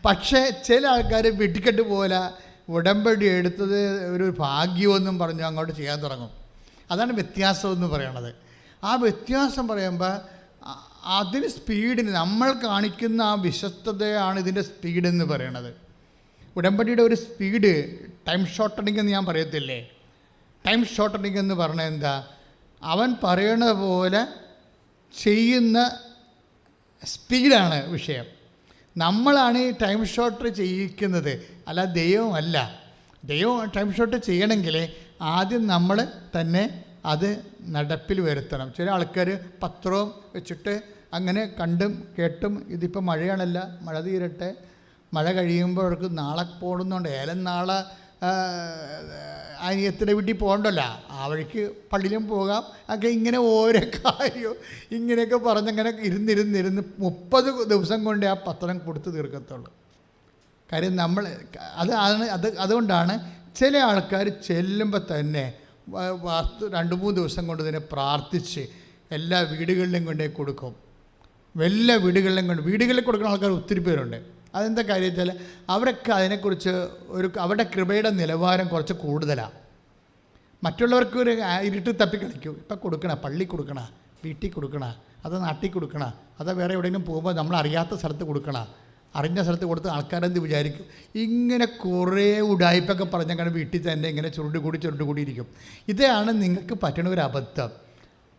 പക്ഷേ ചില ആൾക്കാർ വെടിക്കെട്ട് പോലെ ഉടമ്പടി എടുത്തത് ഒരു ഭാഗ്യമെന്നും പറഞ്ഞു അങ്ങോട്ട് ചെയ്യാൻ തുടങ്ങും. അതാണ് വ്യത്യാസം എന്ന് പറയണത്. ആ വ്യത്യാസം പറയുമ്പോൾ അതിന് സ്പീഡിന് നമ്മൾ കാണിക്കുന്ന ആ വിശ്വസ്തതയാണ് ഇതിൻ്റെ സ്പീഡെന്ന് പറയണത്. ഉടമ്പടിയുടെ ഒരു സ്പീഡ് ടൈം ഷോർട്ടണിങ് എന്ന് ഞാൻ പറയത്തില്ലേ. ടൈം ഷോർട്ടണിങ് എന്ന് പറഞ്ഞാൽ എന്താ? അവൻ പറയണ പോലെ ചെയ്യുന്ന സ്പീഡാണ് വിഷയം. നമ്മളാണ് ഈ ടൈം ഷോർട്ട് ചെയ്യിക്കുന്നത്, അല്ല ദൈവമല്ല. ദൈവം ടൈം ഷോർട്ട് ചെയ്യണമെങ്കിൽ ആദ്യം നമ്മൾ തന്നെ അത് നടപ്പിൽ വരുത്തണം. ചില ആൾക്കാർ പത്രവും വെച്ചിട്ട് അങ്ങനെ കണ്ടും കേട്ടും ഇതിപ്പോൾ മഴയാണല്ല, മഴ തീരട്ടെ, മഴ കഴിയുമ്പോൾ അവർക്ക് നാളെ പോടുന്നുണ്ട്, നാളെ അനിയത്തിൻ്റെ വീട്ടിൽ പോകണ്ടല്ലോ, ആ വഴിക്ക് പള്ളിയിലും പോകാം, ഒക്കെ ഇങ്ങനെ ഓരോ കാര്യവും ഇങ്ങനെയൊക്കെ പറഞ്ഞങ്ങനെ ഇരുന്നിരുന്ന് 30 ദിവസം കൊണ്ടേ ആ പത്രം കൊടുത്ത് തീർക്കത്തുള്ളൂ. കാര്യം നമ്മൾ അതുകൊണ്ടാണ് ചില ആൾക്കാർ ചെല്ലുമ്പോൾ തന്നെ 2-3 ദിവസം കൊണ്ട് തന്നെ പ്രാർത്ഥിച്ച് എല്ലാ വീടുകളിലും കൊണ്ടേ കൊടുക്കും. എല്ലാ വീടുകളിൽ കൊടുക്കുന്ന ആൾക്കാർ ഒത്തിരി പേരുണ്ട്. അതെന്താ കാര്യം വെച്ചാൽ അവരൊക്കെ അതിനെക്കുറിച്ച് അവരുടെ കൃപയുടെ നിലവാരം കുറച്ച് കൂടുതലാണ്. മറ്റുള്ളവർക്ക് ഒരു ഇരുട്ട് തപ്പി കളിക്കും. ഇപ്പം കൊടുക്കണ, പള്ളി കൊടുക്കണ, വീട്ടിൽ കൊടുക്കണ, അത് നാട്ടിൽ കൊടുക്കണ, അത് വേറെ എവിടെയെങ്കിലും പോകുമ്പോൾ നമ്മൾ അറിയാത്ത സ്ഥലത്ത് കൊടുക്കണ, അറിഞ്ഞ സ്ഥലത്ത് കൊടുത്ത് ആൾക്കാരെന്ത് വിചാരിക്കും, ഇങ്ങനെ കുറേ ഉടായ്പൊക്കെ പറഞ്ഞങ്ങനെ വീട്ടിൽ തന്നെ ഇങ്ങനെ ചുരുണ്ടുകൂടിയിരിക്കും. ഇതാണ് നിങ്ങൾക്ക് പറ്റണ ഒരു അബദ്ധം.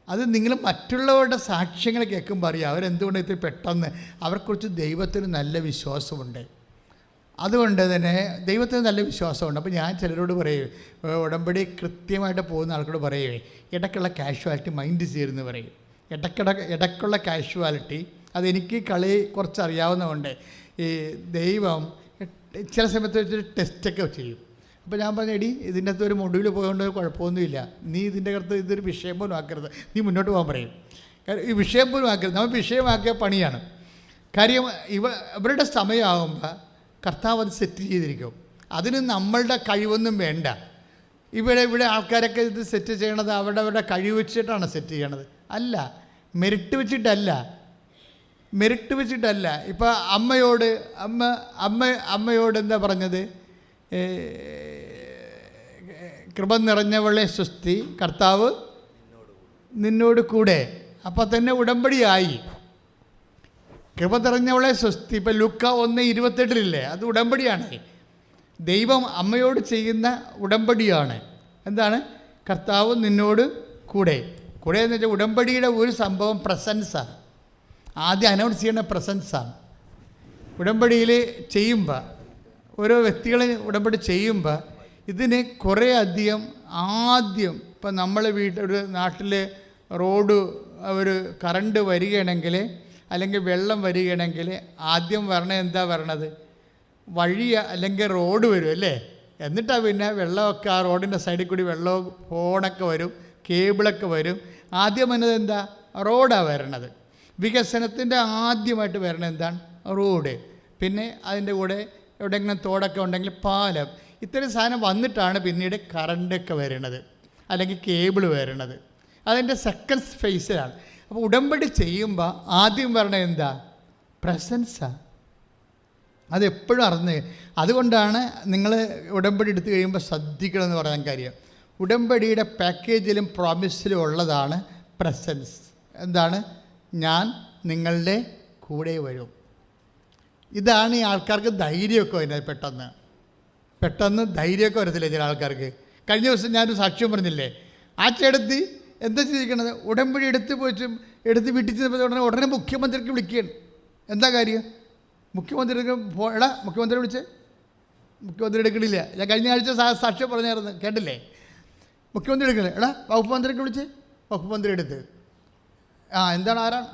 അത് നിങ്ങൾ മറ്റുള്ളവരുടെ സാക്ഷ്യങ്ങൾ കേൾക്കുമ്പോൾ അറിയാം അവരെന്തുകൊണ്ട് ഇത്ര പെട്ടെന്ന്. അവർക്കുറിച്ച് ദൈവത്തിന് നല്ല വിശ്വാസമുണ്ട്. അതുകൊണ്ട് തന്നെ ദൈവത്തിന് നല്ല വിശ്വാസമുണ്ട്. അപ്പോൾ ഞാൻ ചിലരോട് പറയും, ഉടമ്പടി കൃത്യമായിട്ട് പോകുന്ന ആൾക്കോട് പറയുവേ, ഇടയ്ക്കുള്ള കാഷ്വാലിറ്റി മൈൻഡ് ചെയ്യുമെന്ന് പറയും. ഇടയ്ക്കുള്ള കാഷ്വാലിറ്റി അതെനിക്ക് കളി കുറച്ചറിയാവുന്നതുകൊണ്ട് ഈ ദൈവം ചില സമയത്ത് വെച്ചൊരു ടെസ്റ്റൊക്കെ ചെയ്യും. അപ്പോൾ ഞാൻ പറഞ്ഞു, എടി ഇതിൻ്റെ അകത്ത് ഒരു മൊഡ്യൂൾ പോയതുകൊണ്ട് കുഴപ്പമൊന്നുമില്ല, നീ ഇതിൻ്റെ അകത്ത് ഇതൊരു വിഷയം പോലും ആക്കരുത്, നീ മുന്നോട്ട് പോകാൻ പറയും. കാരണം ഈ വിഷയം പോലും ആക്കരുത്, നമ്മൾ വിഷയമാക്കിയ പണിയാണ്. കാര്യം ഇവരുടെ സമയമാകുമ്പോൾ കർത്താവ് അത് സെറ്റ് ചെയ്തിരിക്കും. അതിന് നമ്മളുടെ കഴിവൊന്നും വേണ്ട. ഇവിടെ ആൾക്കാരൊക്കെ ഇത് സെറ്റ് ചെയ്യണത് അവരുടെ കഴിവ് വെച്ചിട്ടാണ് സെറ്റ് ചെയ്യണത്. അല്ല, മെറിറ്റ് വെച്ചിട്ടല്ല. ഇപ്പോൾ അമ്മയോട് എന്താ പറഞ്ഞത്? കൃപ നിറഞ്ഞവളെ സ്വസ്തി, കർത്താവ് നിന്നോട് കൂടെ. അപ്പം തന്നെ ഉടമ്പടിയായി. കൃപ നിറഞ്ഞവളെ സ്വസ്തി. ഇപ്പം ലൂക്ക 1:28 അത് ഉടമ്പടിയാണ്. ദൈവം അമ്മയോട് ചെയ്യുന്ന ഉടമ്പടിയാണ്. എന്താണ്? കർത്താവ് നിന്നോട് കൂടെ എന്ന് വെച്ചാൽ ഉടമ്പടിയുടെ ഒരു സംഭവം പ്രസൻസാണ്. ആദ്യം അനൗൺസ് ചെയ്യുന്ന പ്രസൻസാണ്. ഉടമ്പടിയിൽ ചെയ്യുമ്പോൾ ഓരോ വ്യക്തികൾ ഉടമ്പടി ചെയ്യുമ്പോൾ ഇതിന് കുറേ അധികം ആദ്യം ഇപ്പം നമ്മൾ ഒരു നാട്ടിൽ റോഡ് ഒരു കറണ്ട് വരികയാണെങ്കിൽ അല്ലെങ്കിൽ വെള്ളം വരികയാണെങ്കിൽ ആദ്യം എന്താ വരണത്? വഴി അല്ലെങ്കിൽ റോഡ് വരും അല്ലേ? എന്നിട്ടാണ് പിന്നെ വെള്ളമൊക്കെ ആ റോഡിൻ്റെ സൈഡിൽ കൂടി വെള്ളവും ഫോണൊക്കെ വരും, കേബിളൊക്കെ വരും. ആദ്യം വന്നത് എന്താ? റോഡാണ് വരണത്. വികസനത്തിൻ്റെ ആദ്യമായിട്ട് വരണത് എന്താണ്? റോഡ്. പിന്നെ അതിൻ്റെ കൂടെ എവിടെയെങ്കിലും തോടൊക്കെ ഉണ്ടെങ്കിൽ പാലം. ഇത്തരം സാധനം വന്നിട്ടാണ് പിന്നീട് കറണ്ടൊക്കെ വരണത് അല്ലെങ്കിൽ കേബിൾ വരണത്. അതിൻ്റെ സെക്കൻഡ് ഫേസിലാണ്. അപ്പോൾ ഉടമ്പടി ചെയ്യുമ്പോൾ ആദ്യം വരണത് എന്താ? പ്രസൻസാണ്. അതെപ്പോഴും അറിഞ്ഞ്. അതുകൊണ്ടാണ് നിങ്ങൾ ഉടമ്പടി എടുത്തു കഴിയുമ്പോൾ ശ്രദ്ധിക്കണമെന്ന് പറയാൻ കാര്യം. ഉടമ്പടിയുടെ പാക്കേജിലും പ്രോമിസിലും ഉള്ളതാണ് പ്രസൻസ്. എന്താണ്? ഞാൻ നിങ്ങളുടെ കൂടെ വരും. ഇതാണ് ഈ ആൾക്കാർക്ക് ധൈര്യമൊക്കെ വരുന്നത്. പെട്ടെന്ന് ധൈര്യമൊക്കെ വരത്തില്ലേ ചില ആൾക്കാർക്ക്. കഴിഞ്ഞ ദിവസം ഞാനൊരു സാക്ഷ്യം പറഞ്ഞില്ലേ, ആ ചേട്ടത്തി എന്താ ചെയ്തിരിക്കണത്? ഉടമ്പടി എടുത്ത് വീട്ടിൽ ചെന്നപ്പോൾ ഉടനെ മുഖ്യമന്ത്രിക്ക് വിളിക്കുകയാണ്. എന്താ കാര്യം? മുഖ്യമന്ത്രിക്ക് മുഖ്യമന്ത്രി വിളിച്ചേ? മുഖ്യമന്ത്രി എടുക്കണില്ല. ഞാൻ കഴിഞ്ഞ ആഴ്ച സാക്ഷ്യം പറഞ്ഞായിരുന്നു, കേട്ടില്ലേ? മുഖ്യമന്ത്രി എടുക്കണില്ല. വകുപ്പ് മന്ത്രിക്ക് വിളിച്ചേ? വകുപ്പ് മന്ത്രി എടുത്ത്. എന്താണ്? ആരാണ്?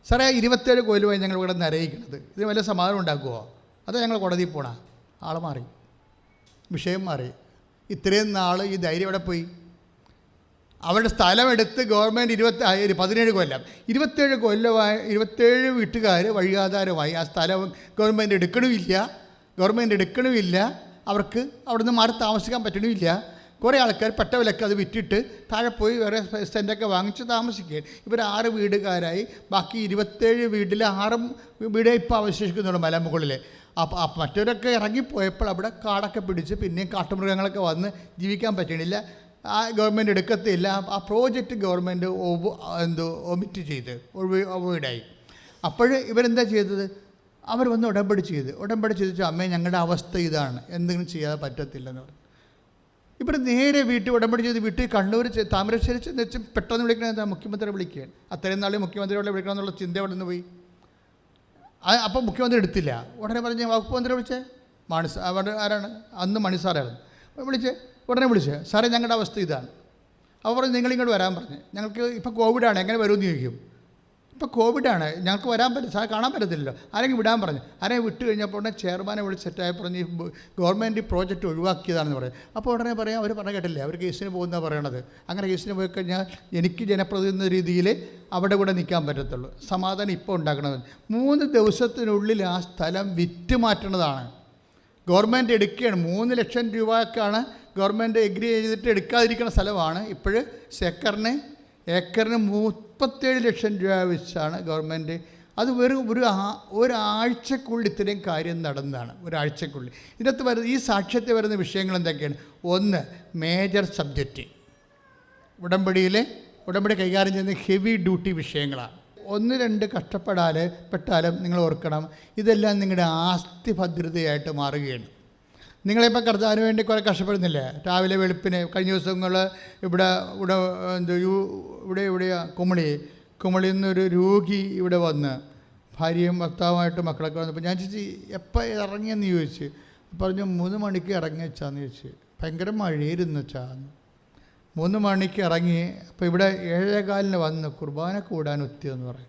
സാറേ 27 കൊല്ലമായി ഞങ്ങൾ ഇവിടെ നിന്ന് അറിയിക്കുന്നത്. ഇത് വല്ല സമാധാനം ഉണ്ടാക്കുമോ? അതോ ഞങ്ങൾ കോടതിയിൽ പോണ? ആൾ മാറി, വിഷയം മാറി. ഇത്രയും നാൾ ഈ ധൈര്യം എവിടെ പോയി? അവരുടെ സ്ഥലമെടുത്ത് ഗവൺമെൻറ് 17 കൊല്ലം 27 കൊല്ലമായി 27 വീട്ടുകാർ വഴിയാധാരമായി. ആ സ്ഥലം ഗവൺമെൻറ് എടുക്കണമില്ല. അവർക്ക് അവിടെ നിന്ന് മാറി താമസിക്കാൻ പറ്റണമില്ല. കുറേ ആൾക്കാർ പെട്ട വിലക്ക് അത് വിറ്റിട്ട് താഴെ പോയി വേറെ സെൻറ്റൊക്കെ വാങ്ങിച്ച് താമസിക്കുകയാണ്. ഇവർ 6 വീടുകാരായി. ബാക്കി 27 വീട്ടിൽ 6 വീടേ ഇപ്പോൾ അവശേഷിക്കുന്നുള്ളൂ മലമുകളിൽ. അപ്പോൾ മറ്റവരൊക്കെ ഇറങ്ങിപ്പോയപ്പോൾ അവിടെ കാടൊക്കെ പിടിച്ച് പിന്നെയും കാട്ടുമൃഗങ്ങളൊക്കെ വന്ന് ജീവിക്കാൻ പറ്റണില്ല. ആ ഗവൺമെൻറ് എടുക്കത്തില്ല. ആ പ്രോജക്റ്റ് ഗവൺമെൻറ് ഒമിറ്റ് ചെയ്ത് അവോയ്ഡായി. അപ്പോൾ ഇവരെന്താ ചെയ്തത്? അവർ വന്ന് ഉടമ്പടി ചെയ്തു അമ്മേ ഞങ്ങളുടെ അവസ്ഥ ഇതാണ്, എന്തെങ്കിലും ചെയ്യാതെ പറ്റത്തില്ലെന്ന് പറഞ്ഞു. ഇവർ നേരെ ഉടമ്പടി ചെയ്ത് വീട്ടിൽ കണ്ണൂർ താമരശ്ശേരി ചെന്ന് വെച്ച് പെട്ടെന്ന് വിളിക്കണത് മുഖ്യമന്ത്രിയെ വിളിക്കുകയാണ്. അത്രയും നാൾ മുഖ്യമന്ത്രിയോടെ വിളിക്കണമെന്നുള്ള ചിന്ത അവിടെ നിന്ന് പോയി. അപ്പം മുഖ്യമന്ത്രി എടുത്തില്ല. ഉടനെ പറഞ്ഞ് വകുപ്പ് മന്ത്രി വിളിച്ചേ? അവിടെ ആരാണ്? അന്ന് മണിസാറായിരുന്നു. ഉടനെ വിളിച്ചേ, സാറേ ഞങ്ങളുടെ അവസ്ഥ ഇതാണ്. അപ്പോൾ പറഞ്ഞ് നിങ്ങളിങ്ങോട്ട് വരാൻ പറഞ്ഞ്. ഞങ്ങൾക്ക് ഇപ്പോൾ കോവിഡാണ്, എങ്ങനെ വരുമെന്ന് ചോദിക്കും. ഇപ്പോൾ കോവിഡാണ്, ഞങ്ങൾക്ക് വരാൻ പറ്റും, സാർ കാണാൻ പറ്റത്തില്ലല്ലോ, ആരെങ്കിലും വിടാൻ പറഞ്ഞു. ആരെയും വിട്ട് കഴിഞ്ഞപ്പോൾ ഉടനെ ചെയർമാനെ വിളിച്ച് സെറ്റായി പറഞ്ഞ് ഗവൺമെൻറ് പ്രോജക്റ്റ് ഒഴിവാക്കിയതാണെന്ന് പറയും. അപ്പോൾ ഉടനെ പറയാം, അവർ പറഞ്ഞ കേട്ടില്ലേ, അവർ കേസിന് പോകുന്നതാണ് പറയണത്. അങ്ങനെ കേസിന് പോയി കഴിഞ്ഞാൽ എനിക്ക് ജനപ്രതിനിധി രീതിയിൽ അവിടെ കൂടെ നിൽക്കാൻ പറ്റത്തുള്ളൂ. സമാധാനം ഇപ്പോൾ ഉണ്ടാക്കണത് 3 ദിവസത്തിനുള്ളിൽ ആ സ്ഥലം വിറ്റ് മാറ്റണതാണ്. ഗവൺമെൻറ് എടുക്കുകയാണ്. 3 ലക്ഷം രൂപക്കാണ് ഗവൺമെൻറ് എഗ്രി ചെയ്തിട്ട് എടുക്കാതിരിക്കുന്ന സ്ഥലമാണ്. ഇപ്പോൾ ഏക്കറിന് 37 ലക്ഷം രൂപ വെച്ചാണ് ഗവൺമെൻറ്. അത് വെറും ഒരാഴ്ചക്കുള്ളിൽ ഇത്രയും കാര്യം നടന്നതാണ്. ഒരാഴ്ചക്കുള്ളിൽ ഇതിനകത്ത് ഈ സാക്ഷ്യത്തിൽ വരുന്ന വിഷയങ്ങൾ എന്തൊക്കെയാണ്? 1, മേജർ സബ്ജക്റ്റ്. ഉടമ്പടി കൈകാര്യം ചെയ്യുന്ന ഹെവി ഡ്യൂട്ടി വിഷയങ്ങളാണ്. 1-2 പെട്ടാലും നിങ്ങൾ ഓർക്കണം, ഇതെല്ലാം നിങ്ങളുടെ ആസ്തി ഭദ്രതയായിട്ട് മാറുകയാണ്. നിങ്ങളിപ്പോൾ കർത്താവിന് വേണ്ടി കുറേ കഷ്ടപ്പെടുന്നില്ലേ? രാവിലെ വെളുപ്പിന് കഴിഞ്ഞ ദിവസങ്ങൾ കുമളിയിൽ നിന്നൊരു രോഗി ഇവിടെ വന്ന് ഭാര്യയും ഭർത്താവുമായിട്ട് മക്കളൊക്കെ വന്നപ്പോൾ ഞാൻ ചോദിച്ചു എപ്പോൾ ഇറങ്ങിയെന്ന് ചോദിച്ചു. പറഞ്ഞു 3 മണിക്ക് ഇറങ്ങി വെച്ചാന്ന് ചോദിച്ചു. ഭയങ്കര മഴയായിരുന്നു വെച്ചാന്ന്. 3 മണിക്ക് ഇറങ്ങി. അപ്പോൾ ഇവിടെ 7:15 വന്ന് കുർബാന കൂടാൻ ഒത്തിയെന്ന് പറയും.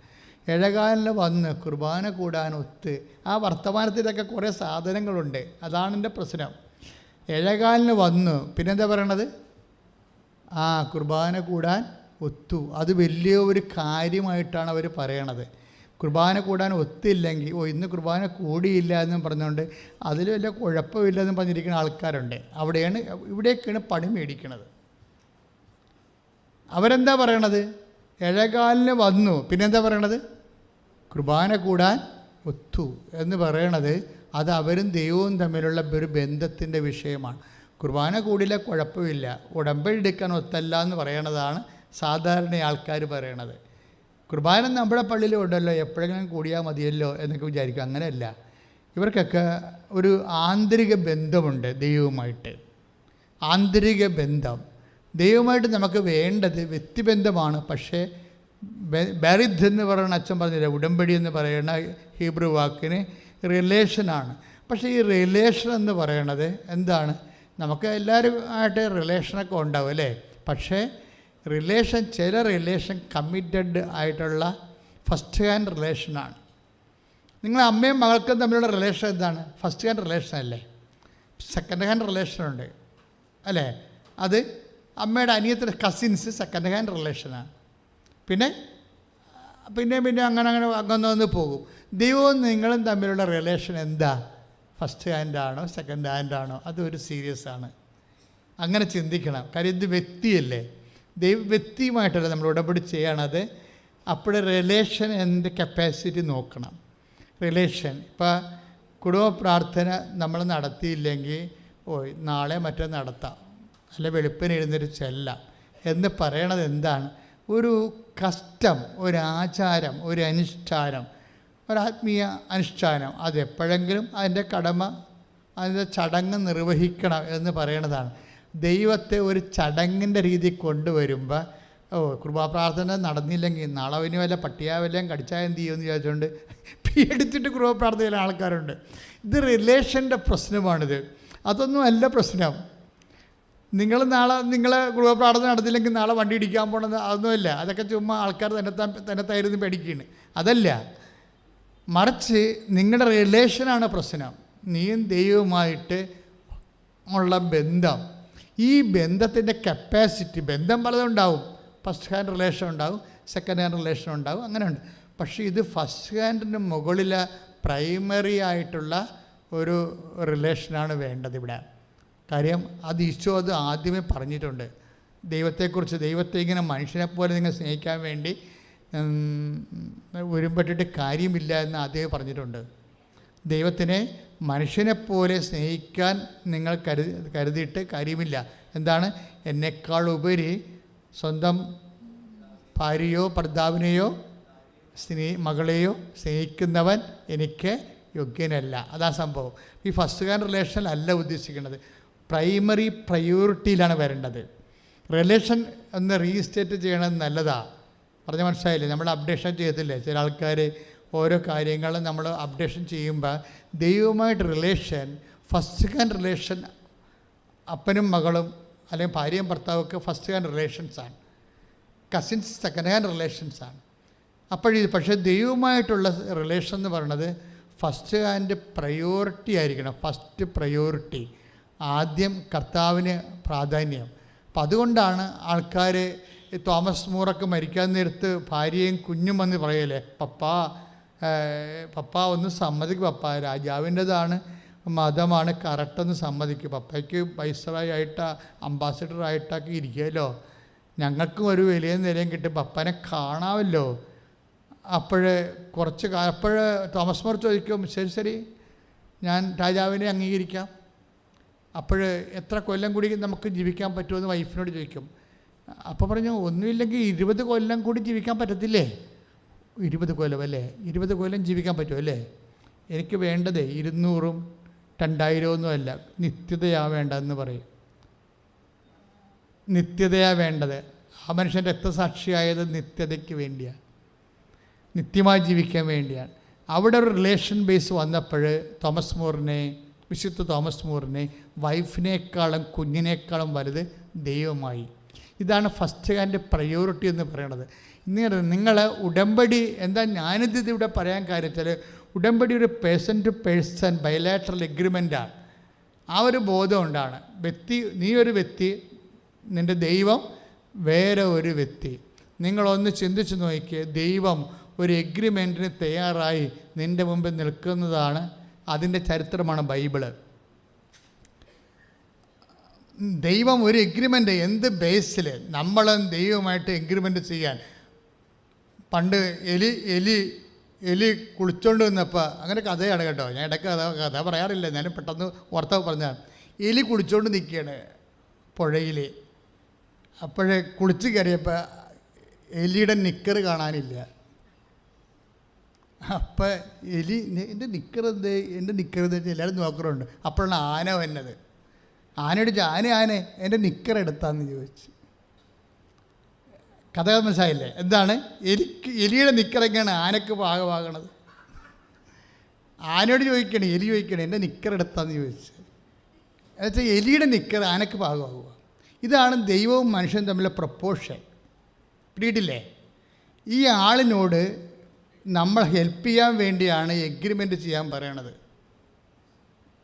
7:15 വന്ന് കുർബാന കൂടാനൊത്ത്. ആ വർത്തമാനത്തിലൊക്കെ കുറേ സാധനങ്ങളുണ്ട്. അതാണ് എൻ്റെ പ്രശ്നം. 7:15 വന്നു. പിന്നെന്താ പറയണത്? കുർബാന കൂടാൻ ഒത്തു. അത് വലിയ ഒരു കാര്യമായിട്ടാണ് അവർ പറയണത്. കുർബാന കൂടാൻ ഒത്തില്ലെങ്കിൽ ഇന്ന് കുർബാന കൂടിയില്ല എന്നും പറഞ്ഞുകൊണ്ട് അതിൽ വല്ല കുഴപ്പമില്ലെന്നും പറഞ്ഞിരിക്കുന്ന ആൾക്കാരുണ്ട്. ഇവിടേക്കാണ് പണി മേടിക്കണത്. അവരെന്താ പറയണത്? 7:15 വന്നു. പിന്നെന്താ പറയണത്? കുർബാന കൂടാൻ ഒത്തു എന്ന് പറയണത് അത് അവരും ദൈവവും തമ്മിലുള്ള ഒരു ബന്ധത്തിൻ്റെ വിഷയമാണ്. കുർബാന കൂടില്ല, കുഴപ്പമില്ല, ഉടമ്പടി എടുക്കാൻ ഒത്തല്ല എന്ന് പറയണതാണ് സാധാരണ ആൾക്കാർ പറയണത്. കുർബാന നമ്മുടെ പള്ളിയിലും ഉണ്ടല്ലോ, എപ്പോഴെങ്കിലും കൂടിയാൽ മതിയല്ലോ എന്നൊക്കെ വിചാരിക്കും. അങ്ങനെയല്ല. ഇവർക്കൊക്കെ ഒരു ആന്തരിക ബന്ധമുണ്ട് ദൈവവുമായിട്ട്. ആന്തരിക ബന്ധം ദൈവമായിട്ട് നമുക്ക് വേണ്ടത് വ്യക്തിബന്ധമാണ്. പക്ഷേ ബരിദ് എന്ന് പറയുന്ന അച്ഛൻ പറഞ്ഞില്ല, ഉടമ്പടി എന്ന് പറയുന്ന ഹീബ്രു വാക്കിന് റിലേഷനാണ്. പക്ഷേ ഈ റിലേഷൻ എന്ന് പറയണത് എന്താണ്? നമുക്ക് എല്ലാവരും ആയിട്ട് റിലേഷനൊക്കെ ഉണ്ടാവും അല്ലേ? പക്ഷേ ചില റിലേഷൻ കമ്മിറ്റഡ് ആയിട്ടുള്ള ഫസ്റ്റ് ഹാൻഡ് റിലേഷനാണ്. നിങ്ങൾ അമ്മയും മകൾക്കും തമ്മിലുള്ള റിലേഷൻ എന്താണ്? ഫസ്റ്റ് ഹാൻഡ് റിലേഷൻ അല്ലേ? സെക്കൻഡ് ഹാൻഡ് റിലേഷനുണ്ട് അല്ലേ? അത് അമ്മയുടെ അനിയത്തിൻ്റെ കസിൻസ് സെക്കൻഡ് ഹാൻഡ് റിലേഷനാണ്. പിന്നെ അങ്ങനെ പോകും. ദൈവവും നിങ്ങളും തമ്മിലുള്ള റിലേഷൻ എന്താ? ഫസ്റ്റ് ഹാൻഡാണോ സെക്കൻഡ് ഹാൻഡാണോ? അതൊരു സീരിയസ് ആണ്. അങ്ങനെ ചിന്തിക്കണം. കാര്യം ഇത് വ്യക്തിയല്ലേ, വ്യക്തിയുമായിട്ടല്ല നമ്മൾ ഉടമ്പടി ചെയ്യണത്. അപ്പോൾ റിലേഷൻ എൻ്റെ കപ്പാസിറ്റി നോക്കണം. റിലേഷൻ ഇപ്പോൾ കുടുംബ പ്രാർത്ഥന നമ്മൾ നടത്തിയില്ലെങ്കിൽ നാളെ മറ്റോ നടത്താം, അല്ലെ വെളുപ്പിന് എഴുന്നേറ്റ് ചെല്ലാം എന്ന് പറയണത് എന്താണ്? ഒരു കസ്റ്റം, ഒരു ആചാരം, ഒരു അനുഷ്ഠാനം, ഒരാത്മീയ അനുഷ്ഠാനം. അതെപ്പോഴെങ്കിലും അതിൻ്റെ കടമ, അതിൻ്റെ ചടങ്ങ് നിർവഹിക്കണം എന്ന് പറയണതാണ്. ദൈവത്തെ ഒരു ചടങ്ങിൻ്റെ രീതി കൊണ്ടുവരുമ്പോൾ കൃപാപ്രാർത്ഥന നടന്നില്ലെങ്കിൽ നാളെ ഇനി വല്ല പട്ടിയാവെല്ലാം കടിച്ചാൽ എന്ത് ചെയ്യുമെന്ന് ചോദിച്ചുകൊണ്ട് പേടിച്ചിട്ട് കൃപാപ്രാർത്ഥന ചെയ്യുന്ന ആൾക്കാരുണ്ട്. ഇത് റിലേഷൻ്റെ പ്രശ്നമാണിത്, അതൊന്നും അല്ല പ്രശ്നം. നിങ്ങളെ കൃപാപ്രാർത്ഥന നടത്തില്ലെങ്കിൽ നാളെ വണ്ടി ഇടിക്കാൻ പോകണമെന്ന് അതൊന്നുമില്ല. അതൊക്കെ ചുമ്മാ ആൾക്കാർ തന്നെത്തായിരുന്നു പേടിക്കുകയാണ്. അതല്ല, മറിച്ച് നിങ്ങളുടെ റിലേഷനാണ് പ്രശ്നം. നീയും ദൈവവുമായിട്ട് ഉള്ള ബന്ധം, ഈ ബന്ധത്തിൻ്റെ കപ്പാസിറ്റി. ബന്ധം പലതും ഉണ്ടാവും. ഫസ്റ്റ് ഹാൻഡ് റിലേഷൻ ഉണ്ടാവും, സെക്കൻഡ് ഹാൻഡ് റിലേഷൻ ഉണ്ടാവും, അങ്ങനെ ഉണ്ട്. പക്ഷേ ഇത് ഫസ്റ്റ് ഹാൻഡിന് മുകളിലെ പ്രൈമറി ആയിട്ടുള്ള ഒരു റിലേഷനാണ് വേണ്ടത് ഇവിടെ. കാര്യം അത് ഈശോ അത് ആദ്യമേ പറഞ്ഞിട്ടുണ്ട്. ദൈവത്തെക്കുറിച്ച്, ദൈവത്തെ ഇങ്ങനെ മനുഷ്യനെപ്പോലെ നിങ്ങൾ സ്നേഹിക്കാൻ വേണ്ടി ഒരുമ്പെട്ടിട്ട് കാര്യമില്ല എന്ന് ആദ്യമേ പറഞ്ഞിട്ടുണ്ട്. ദൈവത്തിനെ മനുഷ്യനെപ്പോലെ സ്നേഹിക്കാൻ നിങ്ങൾ കരുതിയിട്ട് കാര്യമില്ല. എന്താണ്? എന്നെക്കാൾ ഉപരി സ്വന്തം ഭാര്യയോ ഭർത്താവിനെയോ മകളെയോ സ്നേഹിക്കുന്നവൻ എനിക്ക് യോഗ്യനല്ല. അതാ സംഭവം. ഈ ഫസ്റ്റ് ഹാൻഡ് റിലേഷൻ അല്ല ഉദ്ദേശിക്കുന്നത്, പ്രൈമറി പ്രയോറിറ്റിയിലാണ് വരേണ്ടത്. റിലേഷൻ ഒന്ന് റീസ്റ്റേറ്റ് ചെയ്യണത് നല്ലതാണ്. പറഞ്ഞ മനസ്സിലായില്ലേ? നമ്മൾ അപ്ഡേഷൻ ചെയ്യത്തില്ലേ ചില ആൾക്കാർ? ഓരോ കാര്യങ്ങളും നമ്മൾ അപ്ഡേഷൻ ചെയ്യുമ്പോൾ ദൈവവുമായിട്ട് റിലേഷൻ, ഫസ്റ്റ് ഹാൻഡ് റിലേഷൻ, അപ്പനും മകളും അല്ലെങ്കിൽ ഭാര്യയും ഭർത്താവൊക്കെ ഫസ്റ്റ് ഹാൻഡ് റിലേഷൻസാണ്. കസിൻസ് സെക്കൻഡ് ഹാൻഡ് റിലേഷൻസാണ്. പക്ഷേ ദൈവവുമായിട്ടുള്ള റിലേഷൻ എന്ന് പറയുന്നത് ഫസ്റ്റ് ഹാൻഡ് പ്രയോറിറ്റി ആയിരിക്കണം. ഫസ്റ്റ് പ്രയോറിറ്റി, ആദ്യം കർത്താവിന് പ്രാധാന്യം. അപ്പം അതുകൊണ്ടാണ് ആൾക്കാർ തോമസ് മൂറൊക്കെ മരിക്കാൻ നേരത്ത് ഭാര്യയും കുഞ്ഞും വന്ന് പറയല്ലേ, പപ്പ ഒന്ന് സമ്മതിക്കും, പപ്പ രാജാവിൻ്റെതാണ്, മതമാണ്, കറക്റ്റൊന്ന് സമ്മതിക്കും, പപ്പയ്ക്ക് വൈസ്രോയായിട്ട് അംബാസിഡറായിട്ടൊക്കെ ഇരിക്കുമല്ലോ, ഞങ്ങൾക്കും ഒരു വലിയ നിലയും കിട്ടും, പപ്പനെ കാണാമല്ലോ. അപ്പോൾ തോമസ് മോർ ചോദിക്കും, ശരി ഞാൻ രാജാവിനെ അംഗീകരിക്കാം. എത്ര കൊല്ലം കൂടി നമുക്ക് ജീവിക്കാൻ പറ്റുമെന്ന് വൈഫിനോട് ചോദിക്കും. അപ്പോൾ പറഞ്ഞു, ഒന്നുമില്ലെങ്കിൽ 20 കൊല്ലം കൂടി ജീവിക്കാൻ പറ്റത്തില്ലേ? 20 കൊല്ലം അല്ലേ? 20 കൊല്ലം ജീവിക്കാൻ പറ്റുമല്ലേ? എനിക്ക് വേണ്ടത് 200ഉം 2000 അല്ല, നിത്യതയാ വേണ്ടതെന്ന് പറയും. നിത്യതയാ വേണ്ടത്. ആ മനുഷ്യൻ രക്തസാക്ഷിയായത് നിത്യതയ്ക്ക് വേണ്ടിയാണ്, നിത്യമായി ജീവിക്കാൻ വേണ്ടിയാണ്. അവിടെ ഒരു റിലേഷൻ ബേസ് വന്നപ്പോൾ വിശുദ്ധ തോമസ് മൂറിനെ വൈഫിനേക്കാളും കുഞ്ഞിനേക്കാളും വലുത് ദൈവമായി. ഇതാണ് ഫസ്റ്റ് ഹാൻഡ് പ്രയോറിറ്റി എന്ന് പറയുന്നത്. നിങ്ങൾ ഉടമ്പടി എന്താ, ഞാനിത് ഇവിടെ പറയാൻ കാര്യം വെച്ചാൽ ഉടമ്പടി ഒരു പേഴ്സൺ ടു പേഴ്സൺ ബൈലാറ്ററൽ എഗ്രിമെൻ്റാണ്. ആ ഒരു ബോധം ഉണ്ടാണ്. നീ ഒരു വ്യക്തി, നിൻ്റെ ദൈവം വേറെ ഒരു വ്യക്തി. നിങ്ങളൊന്ന് ചിന്തിച്ച് നോക്കിയേ, ദൈവം ഒരു എഗ്രിമെൻറ്റിന് തയ്യാറായി നിൻ്റെ മുമ്പിൽ നിൽക്കുന്നതാണ്. അതിൻ്റെ ചരിത്രമാണ് ബൈബിള്. ദൈവം ഒരു എഗ്രിമെൻ്റ്, എന്ത് ബേസിൽ നമ്മളും ദൈവമായിട്ട് എഗ്രിമെൻ്റ് ചെയ്യാൻ? പണ്ട് എലി കുളിച്ചോണ്ട് നിന്നപ്പോൾ, അങ്ങനെ കഥയാണ് കേട്ടോ, ഞാൻ ഇടയ്ക്ക് കഥ പറയാറില്ല, ഞാനും പെട്ടെന്ന് ഓർത്ത പറഞ്ഞാൽ, എലി കുളിച്ചോണ്ട് നിൽക്കുകയാണ് പുഴയിൽ. കുളിച്ച് കയറിയപ്പോൾ എലിയുടെ നിക്കർ കാണാനില്ല. അപ്പം എൻ്റെ നിക്കറെന്ത് എല്ലാവരും നോക്കറുണ്ട്. അപ്പോഴാണ് ആന വന്നത്. ആനയോട് ആന എൻ്റെ നിക്കർ എടുത്താന്ന് ചോദിച്ചു. കഥ മനസ്സിലായില്ലേ? എന്താണ്? എലിയുടെ നിക്കറൊക്കെയാണ് ആനക്ക് പാകമാകണത്. ആനയോട് എലി ചോദിക്കണേ എൻ്റെ നിക്കർ എടുത്താന്ന് ചോദിച്ചു. എന്നുവെച്ചാൽ എലിയുടെ നിക്കർ ആനക്ക് പാകമാകുക. ഇതാണ് ദൈവവും മനുഷ്യനും തമ്മിലുള്ള പ്രപ്പോർഷൻ. പിടിയിട്ടില്ലേ? ഈ ആളിനോട് നമ്മൾ ഹെൽപ്പ് ചെയ്യാൻ വേണ്ടിയാണ് എഗ്രിമെൻ്റ് ചെയ്യാൻ പറയണത്.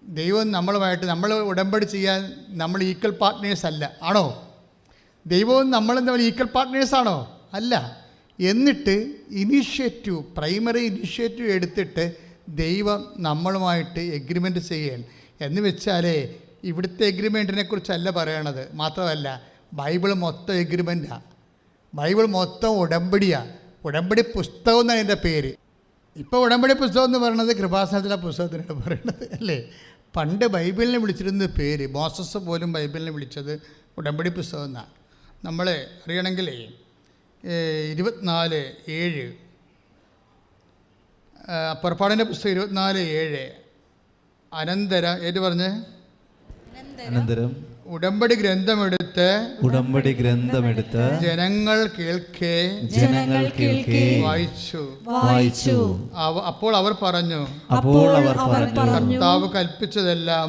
ദൈവം നമ്മളുമായിട്ട് നമ്മൾ ഉടമ്പടി ചെയ്യാൻ നമ്മൾ ഈക്വൽ പാർട്ട്നേഴ്സ് അല്ല. ആണോ? ദൈവവും നമ്മളും തമ്മിൽ ഈക്വൽ പാർട്ട്നേഴ്സാണോ? അല്ല. എന്നിട്ട് ഇനിഷ്യേറ്റീവ്, പ്രൈമറി ഇനിഷ്യേറ്റീവ് എടുത്തിട്ട് ദൈവം നമ്മളുമായിട്ട് എഗ്രിമെൻ്റ് ചെയ്യണം. എന്ന് വെച്ചാലേ ഇവിടുത്തെ എഗ്രിമെൻറ്റിനെ കുറിച്ചല്ല പറയണത്. മാത്രമല്ല ബൈബിൾ മൊത്തം എഗ്രിമെൻറ്റാണ്. ബൈബിൾ മൊത്തം ഉടമ്പടിയാണ്. ഉടമ്പടി പുസ്തകം എന്നാണ് എൻ്റെ പേര്. ഇപ്പോൾ ഉടമ്പടി പുസ്തകം എന്ന് പറയുന്നത് കൃപാസനത്തിലെ പുസ്തകത്തിനാണ് പറയുന്നത്, അല്ലേ? പണ്ട് ബൈബിളിനെ വിളിച്ചിരുന്ന പേര്, മോസസ് പോലും ബൈബിളിനെ വിളിച്ചത് ഉടമ്പടി പുസ്തകം എന്നാണ്. നമ്മൾ അറിയണമെങ്കിൽ 24:7 പുറപ്പാടിൻ്റെ പുസ്തകം 24:7 അനന്തരം ഏത് പറഞ്ഞ് അനന്തരം ഉടമ്പടി ഗ്രന്ഥമെടുത്ത് ജനങ്ങൾ കേൾക്കേ വായിച്ചു. അപ്പോൾ അവർ പറഞ്ഞു, കർത്താവ് കൽപ്പിച്ചതെല്ലാം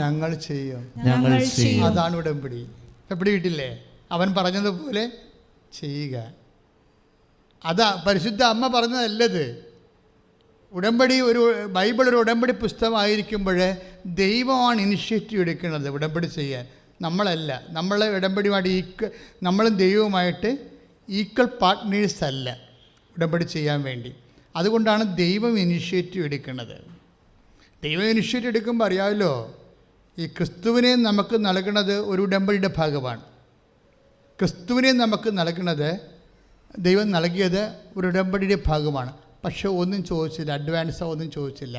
ഞങ്ങൾ ചെയ്യും. അതാണ് ഉടമ്പടി. എപ്പടി കിട്ടില്ലേ? അവൻ പറഞ്ഞതുപോലെ ചെയ്യുക. അതാ പരിശുദ്ധ അമ്മ പറഞ്ഞതല്ലത്. ഉടമ്പടി ബൈബിൾ ഒരു ഉടമ്പടി പുസ്തകമായിരിക്കുമ്പോൾ ദൈവമാണ് ഇനിഷ്യേറ്റീവ് എടുക്കുന്നത് ഉടമ്പടി ചെയ്യാൻ, നമ്മളല്ല. നമ്മളെ ഉടമ്പടിയുമായിട്ട് നമ്മളും ദൈവവുമായിട്ട് ഈക്വൽ പാർട്ട്നേഴ്സ് അല്ല ഉടമ്പടി ചെയ്യാൻ വേണ്ടി. അതുകൊണ്ടാണ് ദൈവം ഇനിഷ്യേറ്റീവ് എടുക്കുന്നത്. ദൈവം ഇനിഷ്യേറ്റീവ് എടുക്കുമ്പോൾ അറിയാമല്ലോ, ഈ ക്രിസ്തുവിനെ നമുക്ക് നൽകുന്നത് ഒരു ഉടമ്പടിയുടെ ഭാഗമാണ്. ക്രിസ്തുവിനെ നമുക്ക് നൽകുന്നത് ദൈവം നൽകിയത് ഒരു ഉടമ്പടിയുടെ ഭാഗമാണ്. പക്ഷെ ഒന്നും ചോദിച്ചില്ല, അഡ്വാൻസോ ഒന്നും ചോദിച്ചില്ല.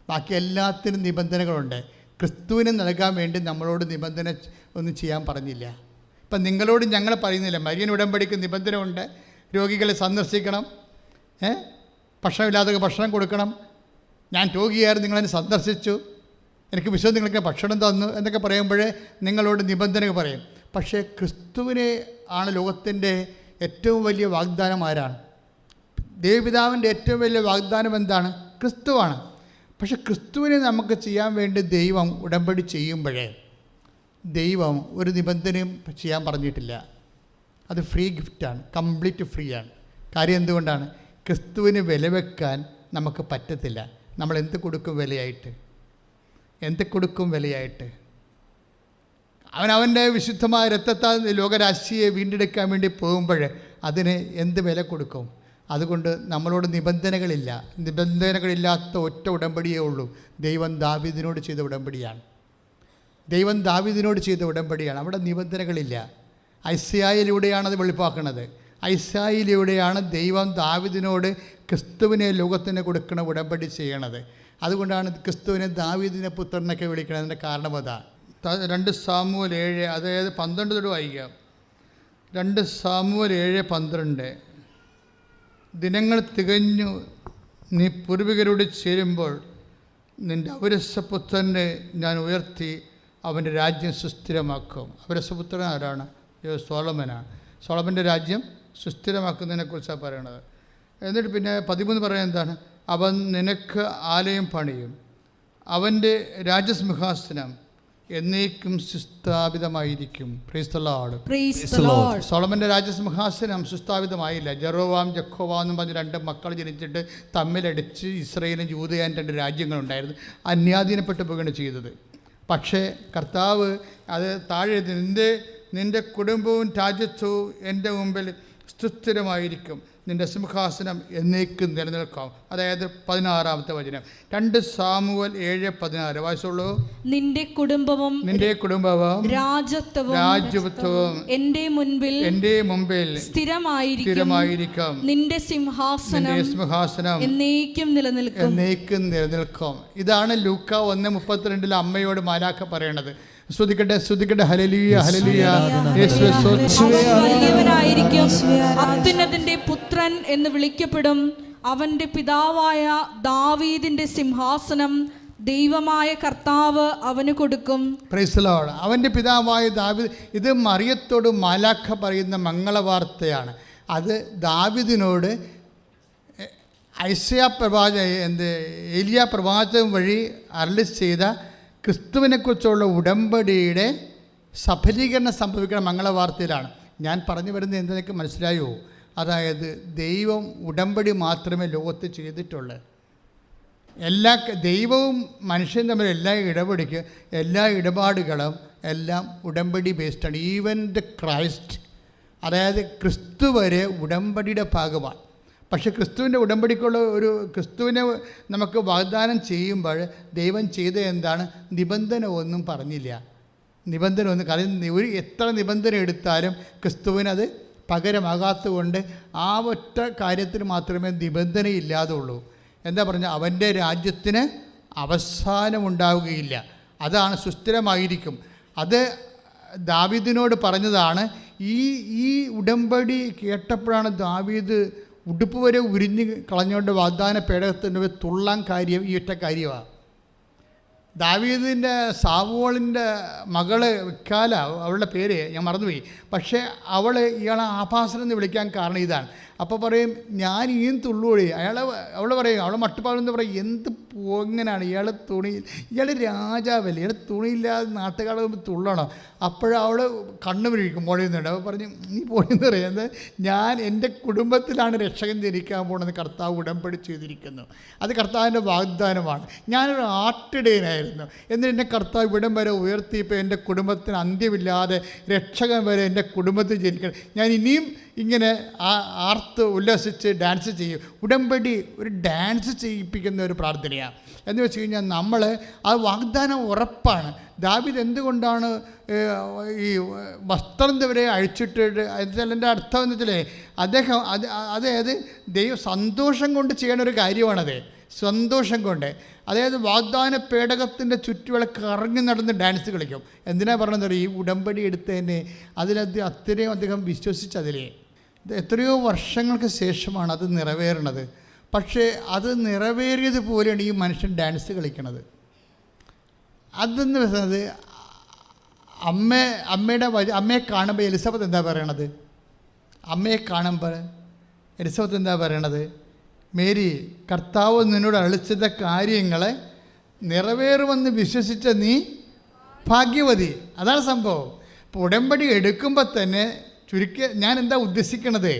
ബാക്കി എല്ലാത്തിനും നിബന്ധനകളുണ്ട്. ക്രിസ്തുവിനെ നൽകാൻ വേണ്ടി നമ്മളോട് നിബന്ധന ഒന്നും ചെയ്യാൻ പറഞ്ഞില്ല. ഇപ്പം നിങ്ങളോട് ഞങ്ങൾ പറയുന്നില്ല, മരിയൻ ഉടമ്പടിക്ക് നിബന്ധന ഉണ്ട്. രോഗികളെ സന്ദർശിക്കണം, ഭക്ഷണമില്ലാതെ ഭക്ഷണം കൊടുക്കണം. ഞാൻ രോഗിയായിരുന്നു, നിങ്ങളെന്നെ സന്ദർശിച്ചു, എനിക്ക് വിശ്വം നിങ്ങൾക്ക് ഭക്ഷണം തന്നു എന്നൊക്കെ പറയുമ്പോൾ നിങ്ങളോട് നിബന്ധനകൾ പറയും. പക്ഷേ ക്രിസ്തുവിനെ ആണ് ലോകത്തിൻ്റെ ഏറ്റവും വലിയ വാഗ്ദാനം. ആരാണ്? ദൈവപിതാവിൻ്റെ ഏറ്റവും വലിയ വാഗ്ദാനം എന്താണ്? ക്രിസ്തുവാണ്. പക്ഷെ ക്രിസ്തുവിനെ നമുക്ക് ചെയ്യാൻ വേണ്ടി ദൈവം ഉടമ്പടി ചെയ്യുമ്പോഴേ ദൈവം ഒരു നിബന്ധനയും ചെയ്യാൻ പറഞ്ഞിട്ടില്ല. അത് ഫ്രീ ഗിഫ്റ്റാണ്, കംപ്ലീറ്റ് ഫ്രീ ആണ്. കാര്യം എന്തുകൊണ്ടാണ്? ക്രിസ്തുവിന് വില വെക്കാൻ നമുക്ക് പറ്റത്തില്ല. നമ്മൾ എന്ത് കൊടുക്കും വിലയായിട്ട്? അവൻ്റെ വിശുദ്ധമായ രക്തത്താൽ ലോകരാശിയെ വീണ്ടെടുക്കാൻ വേണ്ടി പോകുമ്പോൾ അതിന് എന്ത് വില കൊടുക്കും? അതുകൊണ്ട് നമ്മളോട് നിബന്ധനകളില്ല. നിബന്ധനകളില്ലാത്ത ഒറ്റ ഉടമ്പടിയേ ഉള്ളൂ. ദൈവം ദാവീദിനോട് ചെയ്ത ഉടമ്പടിയാണ്. അവിടെ നിബന്ധനകളില്ല. ഐസായിലൂടെയാണ് അത് വെളിപ്പാക്കുന്നത്. ഐസായിലൂടെയാണ് ദൈവം ദാവീദിനോട് ക്രിസ്തുവിനെ ലോകത്തിന് കൊടുക്കുന്ന ഉടമ്പടി ചെയ്യണത്. അതുകൊണ്ടാണ് ക്രിസ്തുവിനെ ദാവീദിനെ പുത്രനൊക്കെ വിളിക്കുന്നത്. അതിൻ്റെ കാരണം അതാ. 2 സാമുവേൽ 7, അതായത് 12 തൊട്ട് വായിക്കാം. 2 സാമുവേൽ 7:12 ദിനങ്ങൾ തികഞ്ഞു, നീ പൂർവികരോട് ചേരുമ്പോൾ നിൻ്റെ ഔരസപുത്രനെ ഞാൻ ഉയർത്തി അവൻ്റെ രാജ്യം സുസ്ഥിരമാക്കും. ഔരസപുത്രൻ ആരാണ്? സോളമനാണ്. സോളമൻ്റെ രാജ്യം സുസ്ഥിരമാക്കുന്നതിനെക്കുറിച്ചാണ് പറയണത്. എന്നിട്ട് പിന്നെ 13 പറയുന്നത് എന്താണ്? അവൻ നിനക്ക് ആലയം പണിയും, അവൻ്റെ രാജസിംഹാസനം എന്നേക്കും സുസ്ഥാപിതമായിരിക്കും. Praise the lord. സോളമൻ്റെ രാജസിംഹാസനം സുസ്ഥാപിതമായില്ല. ജെറോവാം ജക്കോവാം എന്നും പറഞ്ഞ് 2 മക്കൾ ജനിച്ചിട്ട് തമ്മിലടിച്ച് ഇസ്രായേലും യൂദയാൻ 2 രാജ്യങ്ങളുണ്ടായിരുന്നു. അന്യാധീനപ്പെട്ടു പോവുകയാണ് ചെയ്തത്. പക്ഷേ കർത്താവ് അത് താഴെ നിൻ്റെ കുടുംബവും രാജ്യത്വവും എൻ്റെ മുമ്പിൽ സുസ്ഥിരമായിരിക്കും, നിൻ്റെ സിംഹാസനം എന്നേക്കും നിലനിൽക്കാം. അതായത് 16-ാമത്തെ വചനം 2 സാമുവേൽ 7:16 വായിച്ചോളൂ. നിന്റെ കുടുംബവും രാജ്യത്വവും എൻ്റെ മുമ്പിൽ സ്ഥിരമായിരിക്കും, നിന്റെ സിംഹാസനം എന്നേക്കും നിലനിൽക്കും. ഇതാണ് ലൂക്ക 1:32 അമ്മയോട് മാലാഖ പറയണത്. സ്തുതിക്കട്ടെ ഹല്ലേലൂയ ഹല്ലേലൂയ. അത്യുന്നതന്റെ പുത്രൻ എന്ന് വിളിക്കപ്പെടും. അവന്റെ പിതാവായ ദാവീദിന്റെ സിംഹാസനം ദൈവമായ കർത്താവ് അവന് കൊടുക്കും. Price the Lord. അവന്റെ പിതാവായ ദാവീദ്. ഇത് മറിയത്തോട് മാലാഖ പറയുന്ന മംഗളവാർത്തയാണ്. അത് ദാവീദിനോട് ഏലിയ പ്രവാചകൻ വഴി അരുളി ചെയ്ത ക്രിസ്തുവിനെക്കുറിച്ചുള്ള ഉടമ്പടിയുടെ സഫലീകരണം സംഭവിക്കുന്ന മംഗളവാർത്തയിലാണ്. ഞാൻ പറഞ്ഞു വരുന്നത് എന്തെന്നൊക്കെ മനസ്സിലായോ? അതായത് ദൈവം ഉടമ്പടി മാത്രമേ ലോകത്ത് ചെയ്തിട്ടുള്ളൂ. ദൈവവും മനുഷ്യൻ തമ്മിൽ എല്ലാ ഇടപാടുകളും എല്ലാം ഉടമ്പടി ബേസ്ഡാണ്. ഈവൻ ദ ക്രൈസ്റ്റ്, അതായത് ക്രിസ്തു വരെ ഉടമ്പടിയുടെ ഭാഗമാണ്. പക്ഷേ ക്രിസ്തുവിൻ്റെ ഉടമ്പടിക്കുള്ള ക്രിസ്തുവിനെ നമുക്ക് വാഗ്ദാനം ചെയ്യുമ്പോൾ ദൈവം ചെയ്ത എന്താണ്? നിബന്ധന ഒന്നും പറഞ്ഞില്ല. കാരണം എത്ര നിബന്ധന എടുത്താലും ക്രിസ്തുവിനത് പകരമാകാത്തതുകൊണ്ട് ആ ഒറ്റ കാര്യത്തിന് മാത്രമേ നിബന്ധനയില്ലാതെ ഉള്ളൂ. എന്താ പറഞ്ഞാൽ അവൻ്റെ രാജ്യത്തിന് അവസാനമുണ്ടാവുകയില്ല, അതാണ് സുസ്ഥിരമായിരിക്കും. അത് ദാവീദിനോട് പറഞ്ഞതാണ്. ഈ ഉടമ്പടി കേട്ടപ്പോഴാണ് ദാവീദ് ഉടുപ്പ് വരെ ഉരിഞ്ഞ് കളഞ്ഞുകൊണ്ട് വാഗ്ദാന പേടകത്തിൻ്റെ തുള്ളാൻ കാര്യം ഈ ഒറ്റ കാര്യമാണ്. ദാവീദിൻ്റെ സാവോളിൻ്റെ മകള് മിക്കാല, അവളുടെ പേര് ഞാൻ മറന്നുപോയി. പക്ഷേ ഇയാളെ ആഭാസനം എന്ന് വിളിക്കാൻ കാരണം ഇതാണ്. അപ്പോൾ പറയും ഞാൻ ഈ തുള്ളൂടി. അവൾ പറയും, അവളെ മട്ടുപ്പാടെന്ന് പറയും, എന്ത് പോങ്ങനാണ് ഇയാൾ രാജാവല്ലേ, ഇയാൾ തുണിയില്ലാതെ നാട്ടുകാരുടെ മുമ്പ് തുള്ളണോ? അപ്പോഴവൾ കണ്ണു പിടിക്കും മോളിൽ നിന്നുണ്ട്. അപ്പോൾ പറഞ്ഞു നീ പോയെന്ന് പറയുന്നത് ഞാൻ എൻ്റെ കുടുംബത്തിലാണ് രക്ഷകൻ ജനിക്കാൻ പോകുന്നത് കർത്താവ് ഉടമ്പടി ചെയ്തിരിക്കുന്നു. അത് കർത്താവിൻ്റെ വാഗ്ദാനമാണ്. ഞാനൊരു ആട്ടിടയനായിരുന്നു, എന്നിട്ട് എന്നെ കർത്താവ് ഇവിടം വരെ ഉയർത്തിയപ്പോൾ എൻ്റെ കുടുംബത്തിന് അന്ത്യമില്ലാതെ രക്ഷകൻ വരെ എൻ്റെ കുടുംബത്തിൽ ജനിക്കണം. ഞാൻ ഇനിയും ഇങ്ങനെ ആർത്ത് ഉല്ലസിച്ച് ഡാൻസ് ചെയ്യും. ഉടമ്പടി ഒരു ഡാൻസ് ചെയ്യിപ്പിക്കുന്ന ഒരു പ്രാർത്ഥനയാണ്. എന്ന് വെച്ച് കഴിഞ്ഞാൽ നമ്മൾ ആ വാഗ്ദാനം ഉറപ്പാണ്. ദാവീദ് എന്തുകൊണ്ടാണ് ഈ വസ്ത്രം വരെ അഴിച്ചിട്ടിട്ട്, അതിൻ്റെ അർത്ഥം എന്ന് വെച്ചാൽ അദ്ദേഹം അതായത് ദൈവം സന്തോഷം കൊണ്ട് ചെയ്യണ ഒരു കാര്യമാണത്. സന്തോഷം കൊണ്ട്, അതായത് വാഗ്ദാന പേടകത്തിൻ്റെ ചുറ്റുവിള കറങ്ങി നടന്ന് ഡാൻസ് കളിക്കും. എന്തിനാണ് പറഞ്ഞത്? ഈ ഉടമ്പടി എടുത്തതിനെ അത്രയും അദ്ദേഹം വിശ്വസിച്ചതിലേ. എത്രയോ വർഷങ്ങൾക്ക് ശേഷമാണ് അത് നിറവേറണത്. പക്ഷേ അത് നിറവേറിയതുപോലെയാണ് ഈ മനുഷ്യൻ ഡാൻസ് കളിക്കണത്. അതെന്ന് പറയുന്നത് അമ്മയെ കാണുമ്പോൾ എലിസബത്ത് എന്താ പറയണത്? അമ്മയെ കാണുമ്പോൾ എലിസബത്ത് എന്താ പറയണത്? മേരി, കർത്താവ് നിന്നോട് അളിച്ചത കാര്യങ്ങളെ നിറവേറുമെന്ന് വിശ്വസിച്ച നീ ഭാഗ്യവതി. അതാണ് സംഭവം. ഇപ്പോൾ ഉടമ്പടി എടുക്കുമ്പോൾ തന്നെ ഞാൻ എന്താ ഉദ്ദേശിക്കണത്?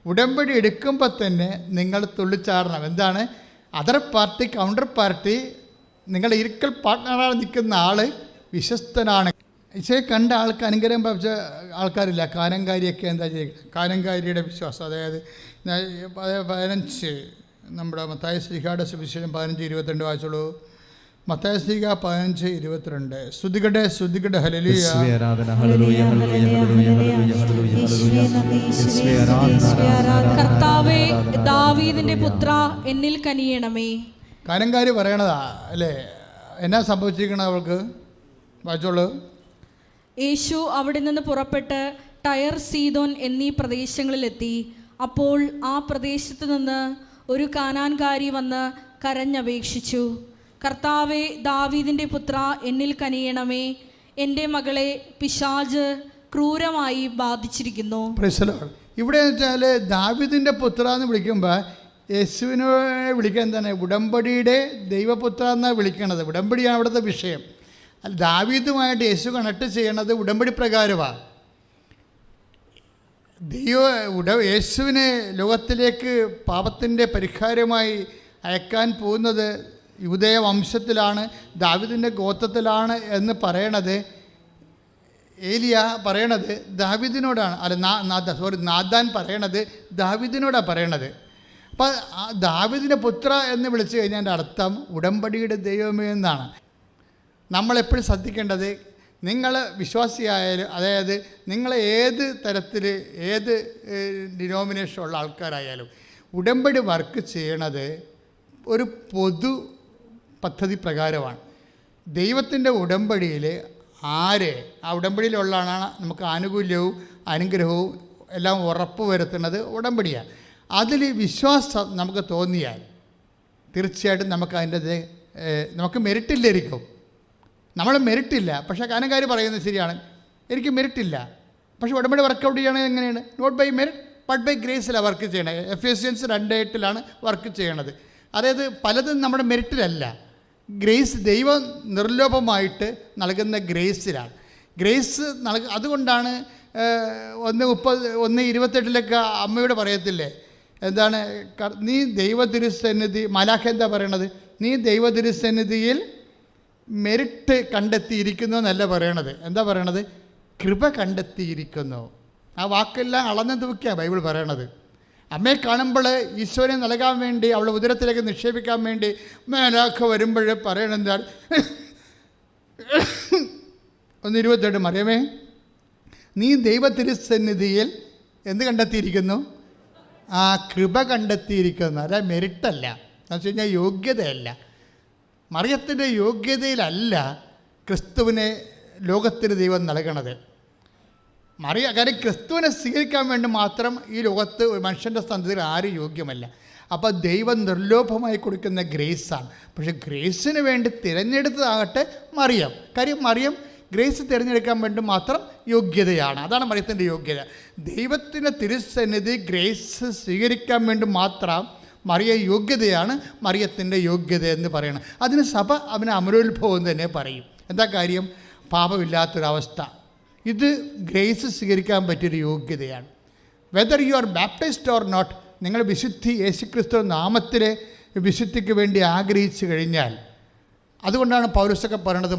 ഉടമ്പടി എടുക്കുമ്പോൾ തന്നെ നിങ്ങൾ തുള്ളിച്ചാടണം. എന്താണ്? അതർ പാർട്ടി, കൗണ്ടർ പാർട്ടി, നിങ്ങളുടെ ഈക്വൽ പാർട്ട്ണറാണ് നിൽക്കുന്ന ആൾ വിശ്വസ്തനാണ്. പക്ഷേ കണ്ട ആൾക്ക് അനുഗ്രഹം പ്രാപിച്ച ആൾക്കാരില്ല. കാനങ്കാരിയൊക്കെ എന്താ ചെയ്യുക? കാനങ്കാരിയുടെ വിശ്വാസം, അതായത് 15 നമ്മുടെ മത്തായി ശ്ലീഹായുടെ സുവിശേഷം 15:22 വായിച്ചോളൂ. മത്തായി ശ്ലീഹ 15:22. സ്തുതികട്ടെ ഹല്ലേലൂയ. കർത്താവേ, ദാവീദിന്റെ പുത്ര എന്നിൽ കനിയണമേ. കാനങ്കാരി പറയണതാ അല്ലേ? എന്നാ സംഭവിച്ചിരിക്കണത് അവൾക്ക്? വായിച്ചോളൂ. യേശു അവിടെ നിന്ന് പുറപ്പെട്ട് ടയർ, സീദോൻ എന്നീ പ്രദേശങ്ങളിലെത്തി. അപ്പോൾ ആ പ്രദേശത്തു നിന്ന് ഒരു കാനാൻകാരി വന്ന് കരഞ്ഞപേക്ഷിച്ചു, കർത്താവേ, ദാവീദിന്റെ പുത്ര എന്നിൽ കനിയണമേ, എൻ്റെ മകളെ പിശാച് ക്രൂരമായി ബാധിച്ചിരിക്കുന്നു. ഇവിടെ വെച്ചാൽ ദാവീദിന്റെ പുത്ര എന്ന് വിളിക്കുമ്പോൾ യേശുവിനെ വിളിക്കാൻ എന്താണ്? ഉടമ്പടിയുടെ ദൈവപുത്ര എന്നാണ് വിളിക്കണത്. ഉടമ്പടിയാണ് അവിടുത്തെ വിഷയം. ദാവീദുമായിട്ട് യേശു കണക്ട് ചെയ്യണത് ഉടമ്പടി പ്രകാരമാണ്. യേശുവിനെ ലോകത്തിലേക്ക് പാപത്തിൻ്റെ പരിഹാരമായി അയക്കാൻ പോകുന്നത് യൂദയ വംശത്തിലാണ്, ദാവീദിൻ്റെ ഗോത്രത്തിലാണ് എന്ന് പറയണത് ഏലിയ പറയണത് ദാവീദിനോടാണ്. നാഥാൻ പറയണത് ദാവീദിനോടാണ് പറയണത്. അപ്പോൾ ദാവീദിൻ്റെ പുത്ര എന്ന് വിളിച്ചു കഴിഞ്ഞാൽ എൻ്റെ അർത്ഥം ഉടമ്പടിയുടെ ദൈവമേ എന്നാണ്. നമ്മളെപ്പോഴും ശ്രദ്ധിക്കേണ്ടത്, നിങ്ങൾ വിശ്വാസിയായാലും, അതായത് നിങ്ങൾ ഏത് തരത്തിൽ ഏത് ഡിനോമിനേഷനുള്ള ആൾക്കാരായാലും ഉടമ്പടി വർക്ക് ചെയ്യണത് ഒരു പൊതു പദ്ധതി പ്രകാരമാണ്. ദൈവത്തിൻ്റെ ഉടമ്പടിയിൽ ആ ഉടമ്പടിയിലുള്ളതാണ് നമുക്ക് ആനുകൂല്യവും അനുഗ്രഹവും എല്ലാം ഉറപ്പ് വരുത്തുന്നത് ഉടമ്പടിയാണ്. അതിൽ വിശ്വാസം നമുക്ക് തോന്നിയാൽ തീർച്ചയായിട്ടും നമുക്ക് മെറിറ്റില്ലായിരിക്കും. നമ്മൾ മെറിറ്റില്ല. പക്ഷേ കാനങ്കാരി പറയുന്നത് ശരിയാണ്, എനിക്ക് മെറിറ്റില്ല. പക്ഷേ ഉടമ്പടി വർക്കൗട്ട് ചെയ്യണത് എങ്ങനെയാണ്? Not by merit but by ഗ്രേസിലാണ് വർക്ക് ചെയ്യണത്. എഫേസ്യൻസ് 2:8 വർക്ക് ചെയ്യണത്. അതായത് പലതും നമ്മുടെ മെറിറ്റിലല്ല, ഗ്രേസ് ദൈവം നിർലോഭമായിട്ട് നൽകുന്ന ഗ്രേസിലാണ്. അതുകൊണ്ടാണ് 1:28 അമ്മയോട് പറയത്തില്ലേ, എന്താണ്, നീ ദൈവതിരുസന്നിധി, മാലാഖ എന്താ പറയണത്, നീ ദൈവതിരുസന്നിധിയിൽ മെരിറ്റ് കണ്ടെത്തിയിരിക്കുന്നു എന്നല്ല പറയണത്. എന്താ പറയണത്? കൃപ കണ്ടെത്തിയിരിക്കുന്നു. ആ വാക്കെല്ലാം അളന്ന് തൂക്കിയാണ് ബൈബിൾ പറയണത്. അമ്മയെ കാണുമ്പോൾ ഈശോനെ നൽകാൻ വേണ്ടി, അവളുടെ ഉദരത്തിലേക്ക് നിക്ഷേപിക്കാൻ വേണ്ടി മാലാഖ വരുമ്പോൾ പറയണെന്താണ്, 1:28 മറിയമേ നീ ദൈവതിരുസന്നിധിയിൽ എന്ത് കണ്ടെത്തിയിരിക്കുന്നു? ആ കൃപ കണ്ടെത്തിയിരിക്കുന്നു. അല്ല മെരിറ്റല്ല, എന്ന് വെച്ച് കഴിഞ്ഞാൽ യോഗ്യതയല്ല. മറിയത്തിൻ്റെ യോഗ്യതയിലല്ല ക്രിസ്തുവിനെ ലോകത്തിന് ദൈവം നൽകണത്. കാര്യം ക്രിസ്തുവിനെ സ്വീകരിക്കാൻ വേണ്ടി മാത്രം ഈ ലോകത്ത് മനുഷ്യൻ്റെ സന്തതിയിൽ ആരും യോഗ്യമല്ല. അപ്പോൾ ദൈവം നിർലോഭമായി കൊടുക്കുന്ന ഗ്രേസാണ്. പക്ഷേ ഗ്രേസിന് വേണ്ടി തിരഞ്ഞെടുത്തതാകട്ടെ മറിയം. കാര്യം മറിയം ഗ്രേസ് തിരഞ്ഞെടുക്കാൻ വേണ്ടി മാത്രം യോഗ്യതയാണ്. അതാണ് മറിയത്തിൻ്റെ യോഗ്യത. ദൈവത്തിൻ്റെ തിരുസന്നിധി ഗ്രേസ് സ്വീകരിക്കാൻ വേണ്ടി മാത്രം മറിയ യോഗ്യതയാണ് മറിയത്തിൻ്റെ യോഗ്യത എന്ന് പറയണം. അതിന് സഭ അവന് അമരോത്ഭവം തന്നെ പറയും. എന്താ കാര്യം? പാപമില്ലാത്തൊരവസ്ഥ. ഇത് ഗ്രേസ് സ്വീകരിക്കാൻ പറ്റിയൊരു യോഗ്യതയാണ്. Whether you are baptised or not, നിങ്ങൾ വിശുദ്ധി യേശുക്രിസ്തു നാമത്തിലെ വിശുദ്ധിക്ക് വേണ്ടി ആഗ്രഹിച്ചു കഴിഞ്ഞാൽ, അതുകൊണ്ടാണ് പൗലോസൊക്കെ പറയണത്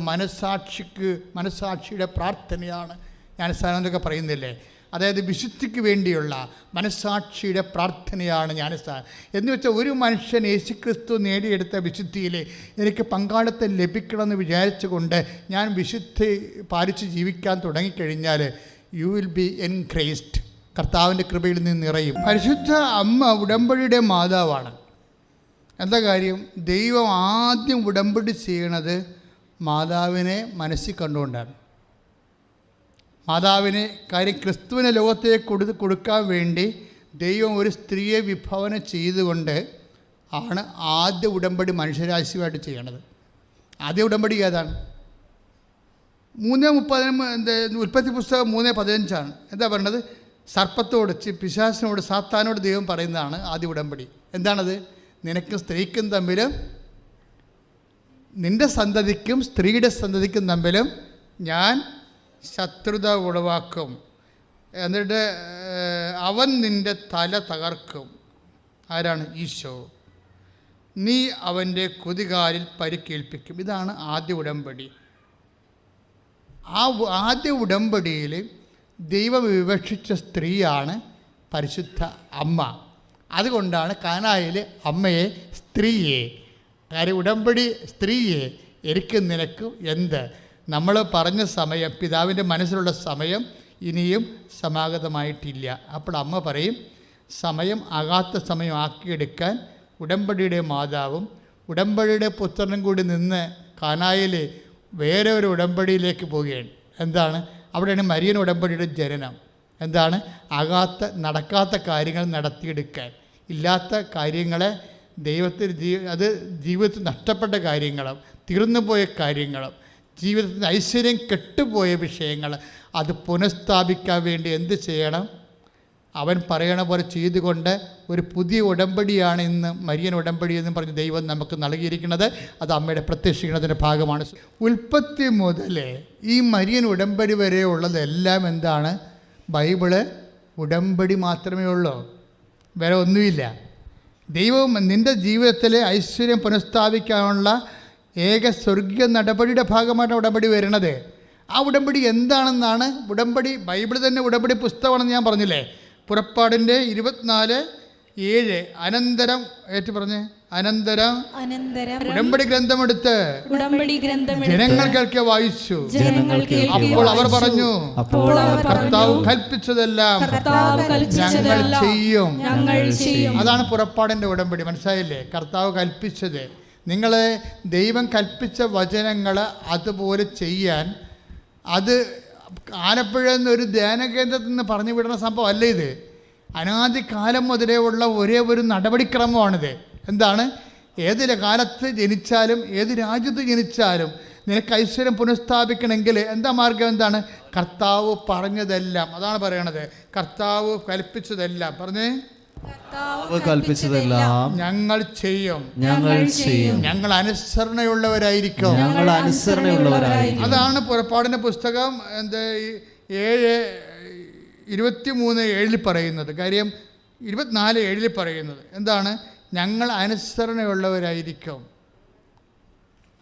മനസ്സാക്ഷിയുടെ പ്രാർത്ഥനയാണ് ജ്ഞാനസ്നാനം എന്നൊക്കെ പറയുന്നില്ലേ. അതായത് വിശുദ്ധിക്ക് വേണ്ടിയുള്ള മനസ്സാക്ഷിയുടെ പ്രാർത്ഥനയാണ് ജ്ഞാനസ്നാനം എന്ന് വെച്ചാൽ, ഒരു മനുഷ്യൻ യേശുക്രിസ്തു നേടിയെടുത്ത വിശുദ്ധിയിൽ എനിക്ക് പങ്കാളിത്തം ലഭിക്കണമെന്ന് വിചാരിച്ചുകൊണ്ട് ഞാൻ വിശുദ്ധി പാലിച്ച് ജീവിക്കാൻ തുടങ്ങിക്കഴിഞ്ഞാൽ യു വിൽ ബി എൻഗ്രേസ്ഡ്. കർത്താവിൻ്റെ കൃപയിൽ നിന്ന് നിറയും. പരിശുദ്ധ അമ്മ ഉടമ്പടിയുടെ മാതാവാണ്. എന്താ കാര്യം? ദൈവം ആദ്യം ഉടമ്പടി ചെയ്യണത് മാതാവിനെ മനസ്സിൽ കണ്ടുകൊണ്ടാണ്. മാതാവിനെ, കാര്യം ക്രിസ്തുവിനെ ലോകത്തേക്ക് കൊടുക്കാൻ വേണ്ടി ദൈവം ഒരു സ്ത്രീയെ വിഭാവന ചെയ്തുകൊണ്ട് ആണ് ആദ്യ ഉടമ്പടി മനുഷ്യരാശിയുമായിട്ട് ചെയ്യണത്. ആദ്യ ഉടമ്പടി ഏതാണ്? 3:30 ഉൽപ്പത്തി പുസ്തകം 3:15 എന്താ പറയണത്? സർപ്പത്തോട്, പിശാചിനോട്, സാത്താനോട് ദൈവം പറയുന്നതാണ് ആദ്യ ഉടമ്പടി. എന്താണത്? നിനക്കും സ്ത്രീക്കും തമ്മിലും നിൻ്റെ സന്തതിക്കും സ്ത്രീയുടെ സന്തതിക്കും തമ്മിലും ഞാൻ ശത്രുത ഉളവാക്കും, എന്നിട്ട് അവൻ നിൻ്റെ തല തകർക്കും. ആരാണ്? ഈശോ. നീ അവൻ്റെ കുതികാലിൽ പരിക്കേൽപ്പിക്കും. ഇതാണ് ആദ്യ ഉടമ്പടി. ആ ആദ്യ ഉടമ്പടിയിൽ ദൈവം വിവക്ഷിച്ച സ്ത്രീയാണ് പരിശുദ്ധ അമ്മ. അതുകൊണ്ടാണ് കാനായിൽ അമ്മയെ സ്ത്രീയെ, കാര്യം ഉടമ്പടി സ്ത്രീയെ, എനിക്കും നിനക്കും എന്ത്, നമ്മൾ പറഞ്ഞ സമയം, പിതാവിൻ്റെ മനസ്സിലുള്ള സമയം ഇനിയും സമാഗതമായിട്ടില്ല. അപ്പോൾ അമ്മ പറയും, സമയം ആകാത്ത സമയം ആക്കിയെടുക്കാൻ ഉടമ്പടിയുടെ മാതാവും ഉടമ്പടിയുടെ പുത്രനും കൂടി നിന്ന് കാനായിൽ വേറെ ഒരു ഉടമ്പടിയിലേക്ക് പോവുകയാണ്. എന്താണ്? അവിടെയാണ് മരിയൻ ഉടമ്പടിയുടെ ജനനം. എന്താണ്? നടക്കാത്ത കാര്യങ്ങൾ നടത്തിയെടുക്കാൻ, ഇല്ലാത്ത കാര്യങ്ങളെ അത് ജീവിതത്തിൽ നഷ്ടപ്പെട്ട കാര്യങ്ങളും തീർന്നുപോയ കാര്യങ്ങളും ജീവിതത്തിൽ ഐശ്വര്യം കെട്ടുപോയ വിഷയങ്ങൾ അത് പുനഃസ്ഥാപിക്കാൻ വേണ്ടി എന്ത് ചെയ്യണം? അവൻ പറയണ പോലെ ചെയ്തുകൊണ്ട് ഒരു പുതിയ ഉടമ്പടിയാണ് ഇന്ന് മരിയൻ ഉടമ്പടി എന്ന് പറഞ്ഞ് ദൈവം നമുക്ക് നൽകിയിരിക്കുന്നത്. അത് അമ്മയുടെ പ്രത്യക്ഷീകരണത്തിൻ്റെ ഭാഗമാണ്. ഉൽപ്പത്തി മുതൽ ഈ മരിയൻ ഉടമ്പടി വരെ ഉള്ളതെല്ലാം എന്താണ്? ബൈബിള് ഉടമ്പടി മാത്രമേ ഉള്ളൂ, വേറെ ഒന്നുമില്ല. ദൈവം നിൻ്റെ ജീവിതത്തിലെ ഐശ്വര്യം പുനഃസ്ഥാപിക്കാനുള്ള ഏക സ്വർഗീയ നടപടിയുടെ ഭാഗമാണ് ഉടമ്പടി വരുന്നത്. ആ ഉടമ്പടി എന്താണെന്നാണ് ഉടമ്പടി, ബൈബിൾ തന്നെ ഉടമ്പടി പുസ്തകമാണെന്ന് ഞാൻ പറഞ്ഞില്ലേ. പുറപ്പാടിൻ്റെ 24:7 അനന്തരം അനന്തരം ഉടമ്പടി ഗ്രന്ഥമെടുത്ത് ജനങ്ങൾ കേൾക്കെ വായിച്ചു. അപ്പോൾ അവർ പറഞ്ഞു, കർത്താവ് കൽപ്പിച്ചതെല്ലാം ഞങ്ങൾ ചെയ്യും. അതാണ് പുറപ്പാടിൻ്റെ ഉടമ്പടി. മനസ്സിലായില്ലേ? കർത്താവ് കൽപ്പിച്ചത്, നിങ്ങളെ ദൈവം കൽപ്പിച്ച വചനങ്ങൾ അതുപോലെ ചെയ്യാൻ, അത് ആലപ്പുഴ എന്നൊരു ധ്യാനകേന്ദ്രത്തിൽ നിന്ന് പറഞ്ഞു വിടുന്ന സംഭവം അല്ല ഇത്. അനാദികാലം മുതലേ ഉള്ള ഒരേ ഒരു നടപടിക്രമമാണിത്. എന്താണ്? ഏത് കാലത്ത് ജനിച്ചാലും ഏത് രാജ്യത്ത് ജനിച്ചാലും നിനക്ക് ഐശ്വര്യം പുനഃസ്ഥാപിക്കണമെങ്കിൽ എന്താ മാർഗം? എന്താണ്? കർത്താവ് പറഞ്ഞതെല്ലാം, അതാണ് പറയണത്, കർത്താവ് കൽപ്പിച്ചതെല്ലാം പറഞ്ഞേ, കൽപ്പിച്ചതെല്ലാം ഞങ്ങൾ ചെയ്യും, ഞങ്ങൾ അനുസരണയുള്ളവരായിരിക്കും. അതാണ് പുറപ്പാടിൻ്റെ പുസ്തകം 7 23:7 പറയുന്നത്. കാര്യം 24:7 പറയുന്നത് എന്താണ്? ഞങ്ങൾ അനുസരണയുള്ളവരായിരിക്കും.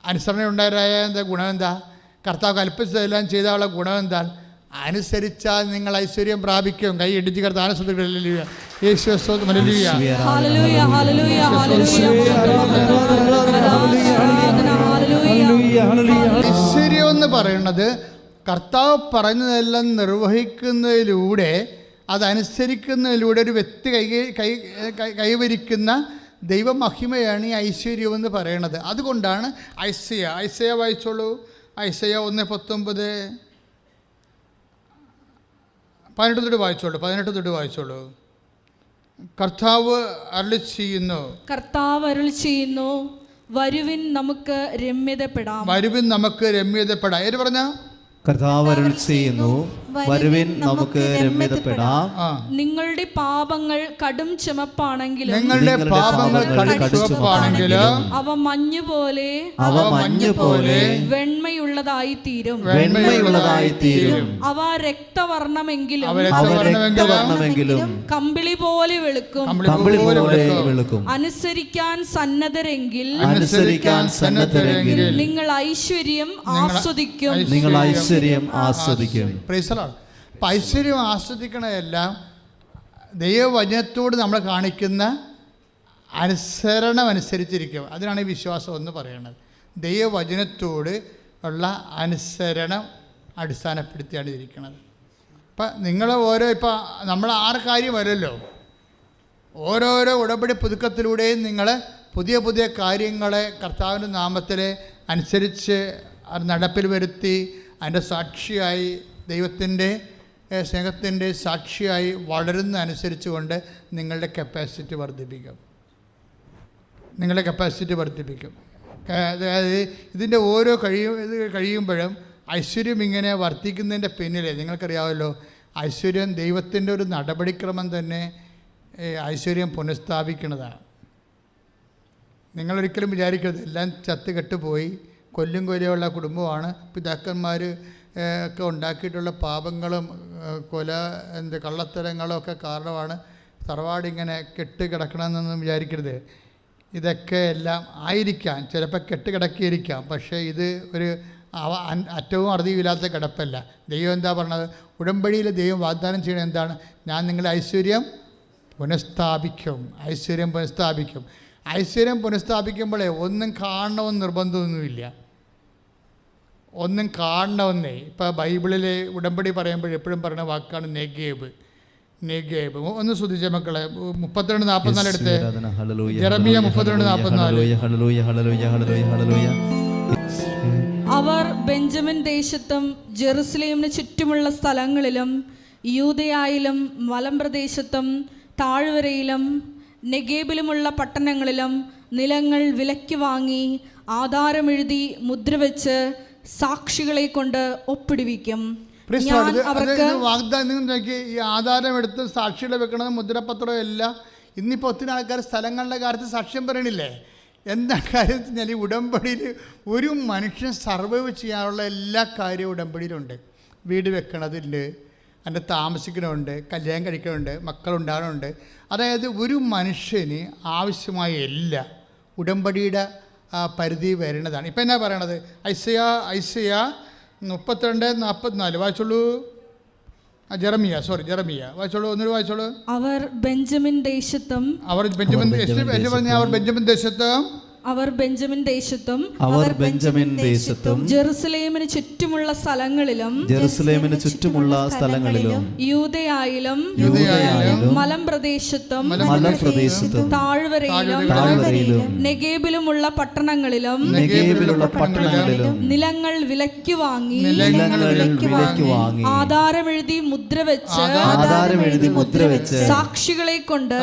അനുസരണയുള്ളവരായ എന്താ ഗുണം? എന്താ? കർത്താവ് കൽപ്പിച്ചതെല്ലാം ചെയ്താലുള്ള ഗുണം എന്താ? അനുസരിച്ചാൽ നിങ്ങൾ ഐശ്വര്യം പ്രാപിക്കും. കൈ ഇടിച്ച് കർത്താവ് ഐശ്വര്യം എന്ന് പറയുന്നത് കർത്താവ് പറഞ്ഞതെല്ലാം നിർവഹിക്കുന്നതിലൂടെ, അതനുസരിക്കുന്നതിലൂടെ ഒരു വ്യക്തി കൈവരിക്കുന്ന ദൈവമഹിമയാണ് ഈ ഐശ്വര്യം എന്ന് പറയുന്നത്. അതുകൊണ്ടാണ് ഐസയ വായിച്ചോളൂ. ഐസയ 1:19 18 വായിച്ചോളൂ. കർത്താവ് അരുളി ചെയ്യുന്നു, വരുവിൻ നമുക്ക് രമ്യതപ്പെടാം. ഏത് പറഞ്ഞ? കർത്താവ് അരുളി ചെയ്യുന്നു, വരുവിൻ നമുക്ക് രമ്യതപ്പെടാം. നിങ്ങളുടെ പാപങ്ങൾ കടും ചുമപ്പാണെങ്കിലും അവ മഞ്ഞുപോലെ വെണ്മയുള്ളതായി തീരും. അവ രക്തവർണ്ണമെങ്കിലും കമ്പിളി പോലെ വെളുക്കും. അനുസരിക്കാൻ സന്നദ്ധരെങ്കിൽ നിങ്ങൾ ഐശ്വര്യം ആസ്വദിക്കും. അപ്പം ഐശ്വര്യം ആസ്വദിക്കണതെല്ലാം ദൈവവചനത്തോട് നമ്മൾ കാണിക്കുന്ന അനുസരണം അനുസരിച്ചിരിക്കും. അതിനാണ് ഈ വിശ്വാസം എന്ന് പറയുന്നത്. ദൈവവചനത്തോട് ഉള്ള അനുസരണം അടിസ്ഥാനപ്പെടുത്തിയാണ് ഇരിക്കുന്നത്. ഇപ്പം നിങ്ങൾ ഇപ്പം നമ്മൾ 6 കാര്യം വരല്ലോ, ഓരോരോ ഉടമ്പടി പുതുക്കത്തിലൂടെയും നിങ്ങൾ പുതിയ കാര്യങ്ങളെ കർത്താവിൻ്റെ നാമത്തിൽ അനുസരിച്ച് നടപ്പിൽ വരുത്തി അതിൻ്റെ സാക്ഷിയായി, ദൈവത്തിൻ്റെ സ്നേഹത്തിൻ്റെ സാക്ഷിയായി വളരുന്ന അനുസരിച്ചുകൊണ്ട് നിങ്ങളുടെ കപ്പാസിറ്റി വർദ്ധിപ്പിക്കും. അതായത് ഇതിൻ്റെ ഓരോ കഴിയുമ്പോഴും ഐശ്വര്യം ഇങ്ങനെ വർദ്ധിക്കുന്നതിൻ്റെ പിന്നിൽ നിങ്ങൾക്കറിയാമല്ലോ, ഐശ്വര്യം ദൈവത്തിൻ്റെ ഒരു നടപടിക്രമം തന്നെ ഐശ്വര്യം പുനഃസ്ഥാപിക്കുന്നതാണ്. നിങ്ങളൊരിക്കലും വിചാരിക്കരുത് എല്ലാം ചത്തുകെട്ടുപോയി കൊല്ലും കൊലയുള്ള കുടുംബമാണ്, പിതാക്കന്മാർ ഒക്കെ ഉണ്ടാക്കിയിട്ടുള്ള പാപങ്ങളും കള്ളത്തരങ്ങളും ഒക്കെ കാരണമാണ് തറവാടിങ്ങനെ കെട്ടുകിടക്കണമെന്നൊന്നും വിചാരിക്കരുത്. ഇതൊക്കെ എല്ലാം ആയിരിക്കാം, ചിലപ്പോൾ കെട്ടുകിടക്കിയിരിക്കാം. പക്ഷേ ഇത് ഒരു അറ്റവും അറുതിയില്ലാത്ത കിടപ്പല്ല. ദൈവം എന്താ പറഞ്ഞത്? ഉടമ്പടിയിൽ ദൈവം വാഗ്ദാനം ചെയ്യണത് എന്താണ്? ഞാൻ നിങ്ങളെ ഐശ്വര്യം പുനഃസ്ഥാപിക്കും. ഐശ്വര്യം പുനഃസ്ഥാപിക്കുമ്പോഴേ ഒന്നും കാണണമെന്ന് നിർബന്ധമൊന്നുമില്ല. ഒന്നും കാണണമെന്നേ. ഇപ്പോൾ ബൈബിളിലെ ഉടമ്പടി പറയുമ്പോൾ എപ്പോഴും പറയുന്ന വാക്കാണ് നെഗേബ്. ഒന്ന് ശ്രദ്ധിച്ച മക്കളെ, 32:44 എടുത്ത്. ജെറമിയ 32:44. അവർ ബെഞ്ചമിൻ ദേശത്തും ജെറുസലേമിന് ചുറ്റുമുള്ള സ്ഥലങ്ങളിലും യൂദയായിലും മലമ്പ്രദേശത്തും താഴ്വരയിലും നെഗേബിലുമുള്ള പട്ടണങ്ങളിലും നിലങ്ങൾ വിലയ്ക്ക് വാങ്ങി ആധാരമെഴുതി മുദ്രവെച്ച് സാക്ഷികളെ കൊണ്ട് ഒപ്പിടുവിക്കും. വാഗ്ദാനം നോക്കി, ഈ ആധാരം എടുത്ത് സാക്ഷികളെ വെക്കണത് മുദ്രപത്രം എല്ലാം. ഇന്നിപ്പോൾ ഒത്തിരി ആൾക്കാർ സ്ഥലങ്ങളുടെ കാര്യത്തിൽ സാക്ഷ്യം പറയണില്ലേ? എന്താ കാര്യം എന്ന് വെച്ചാൽ ഈ ഉടമ്പടിയിൽ ഒരു മനുഷ്യൻ സർവൈവ് ചെയ്യാനുള്ള എല്ലാ കാര്യവും ഉടമ്പടിയിലുണ്ട്. വീട് വെക്കണതുണ്ട്, അതിൻ്റെ താമസിക്കണമുണ്ട്, കല്യാണം കഴിക്കണമുണ്ട്, മക്കളുണ്ടാകണമുണ്ട്. അതായത് ഒരു മനുഷ്യന് ആവശ്യമായ എല്ലാ ഉടമ്പടിയുടെ പരിധി വരുന്നതാണ്. ഇപ്പം എന്നാ പറയണത്? ഐസയ 32:44 വായിച്ചോളൂ. ജെറമിയ വായിച്ചോളൂ, ഒന്നൊരു വായിച്ചോളൂ. അവർ ബെഞ്ചമിൻ ദേശത്തും അവർ ബെഞ്ചമിൻ ദേശത്തും ജെറുസലേമിന് ചുറ്റുമുള്ള സ്ഥലങ്ങളിലും യൂദയായിലും മലമ്പ്രദേശത്തും താഴ്വരയിലും നെഗേബിലുമുള്ള പട്ടണങ്ങളിലും നിലങ്ങൾ വിലയ്ക്ക് വാങ്ങി ആധാരമെഴുതി മുദ്രവെച്ച് സാക്ഷികളെ കൊണ്ട്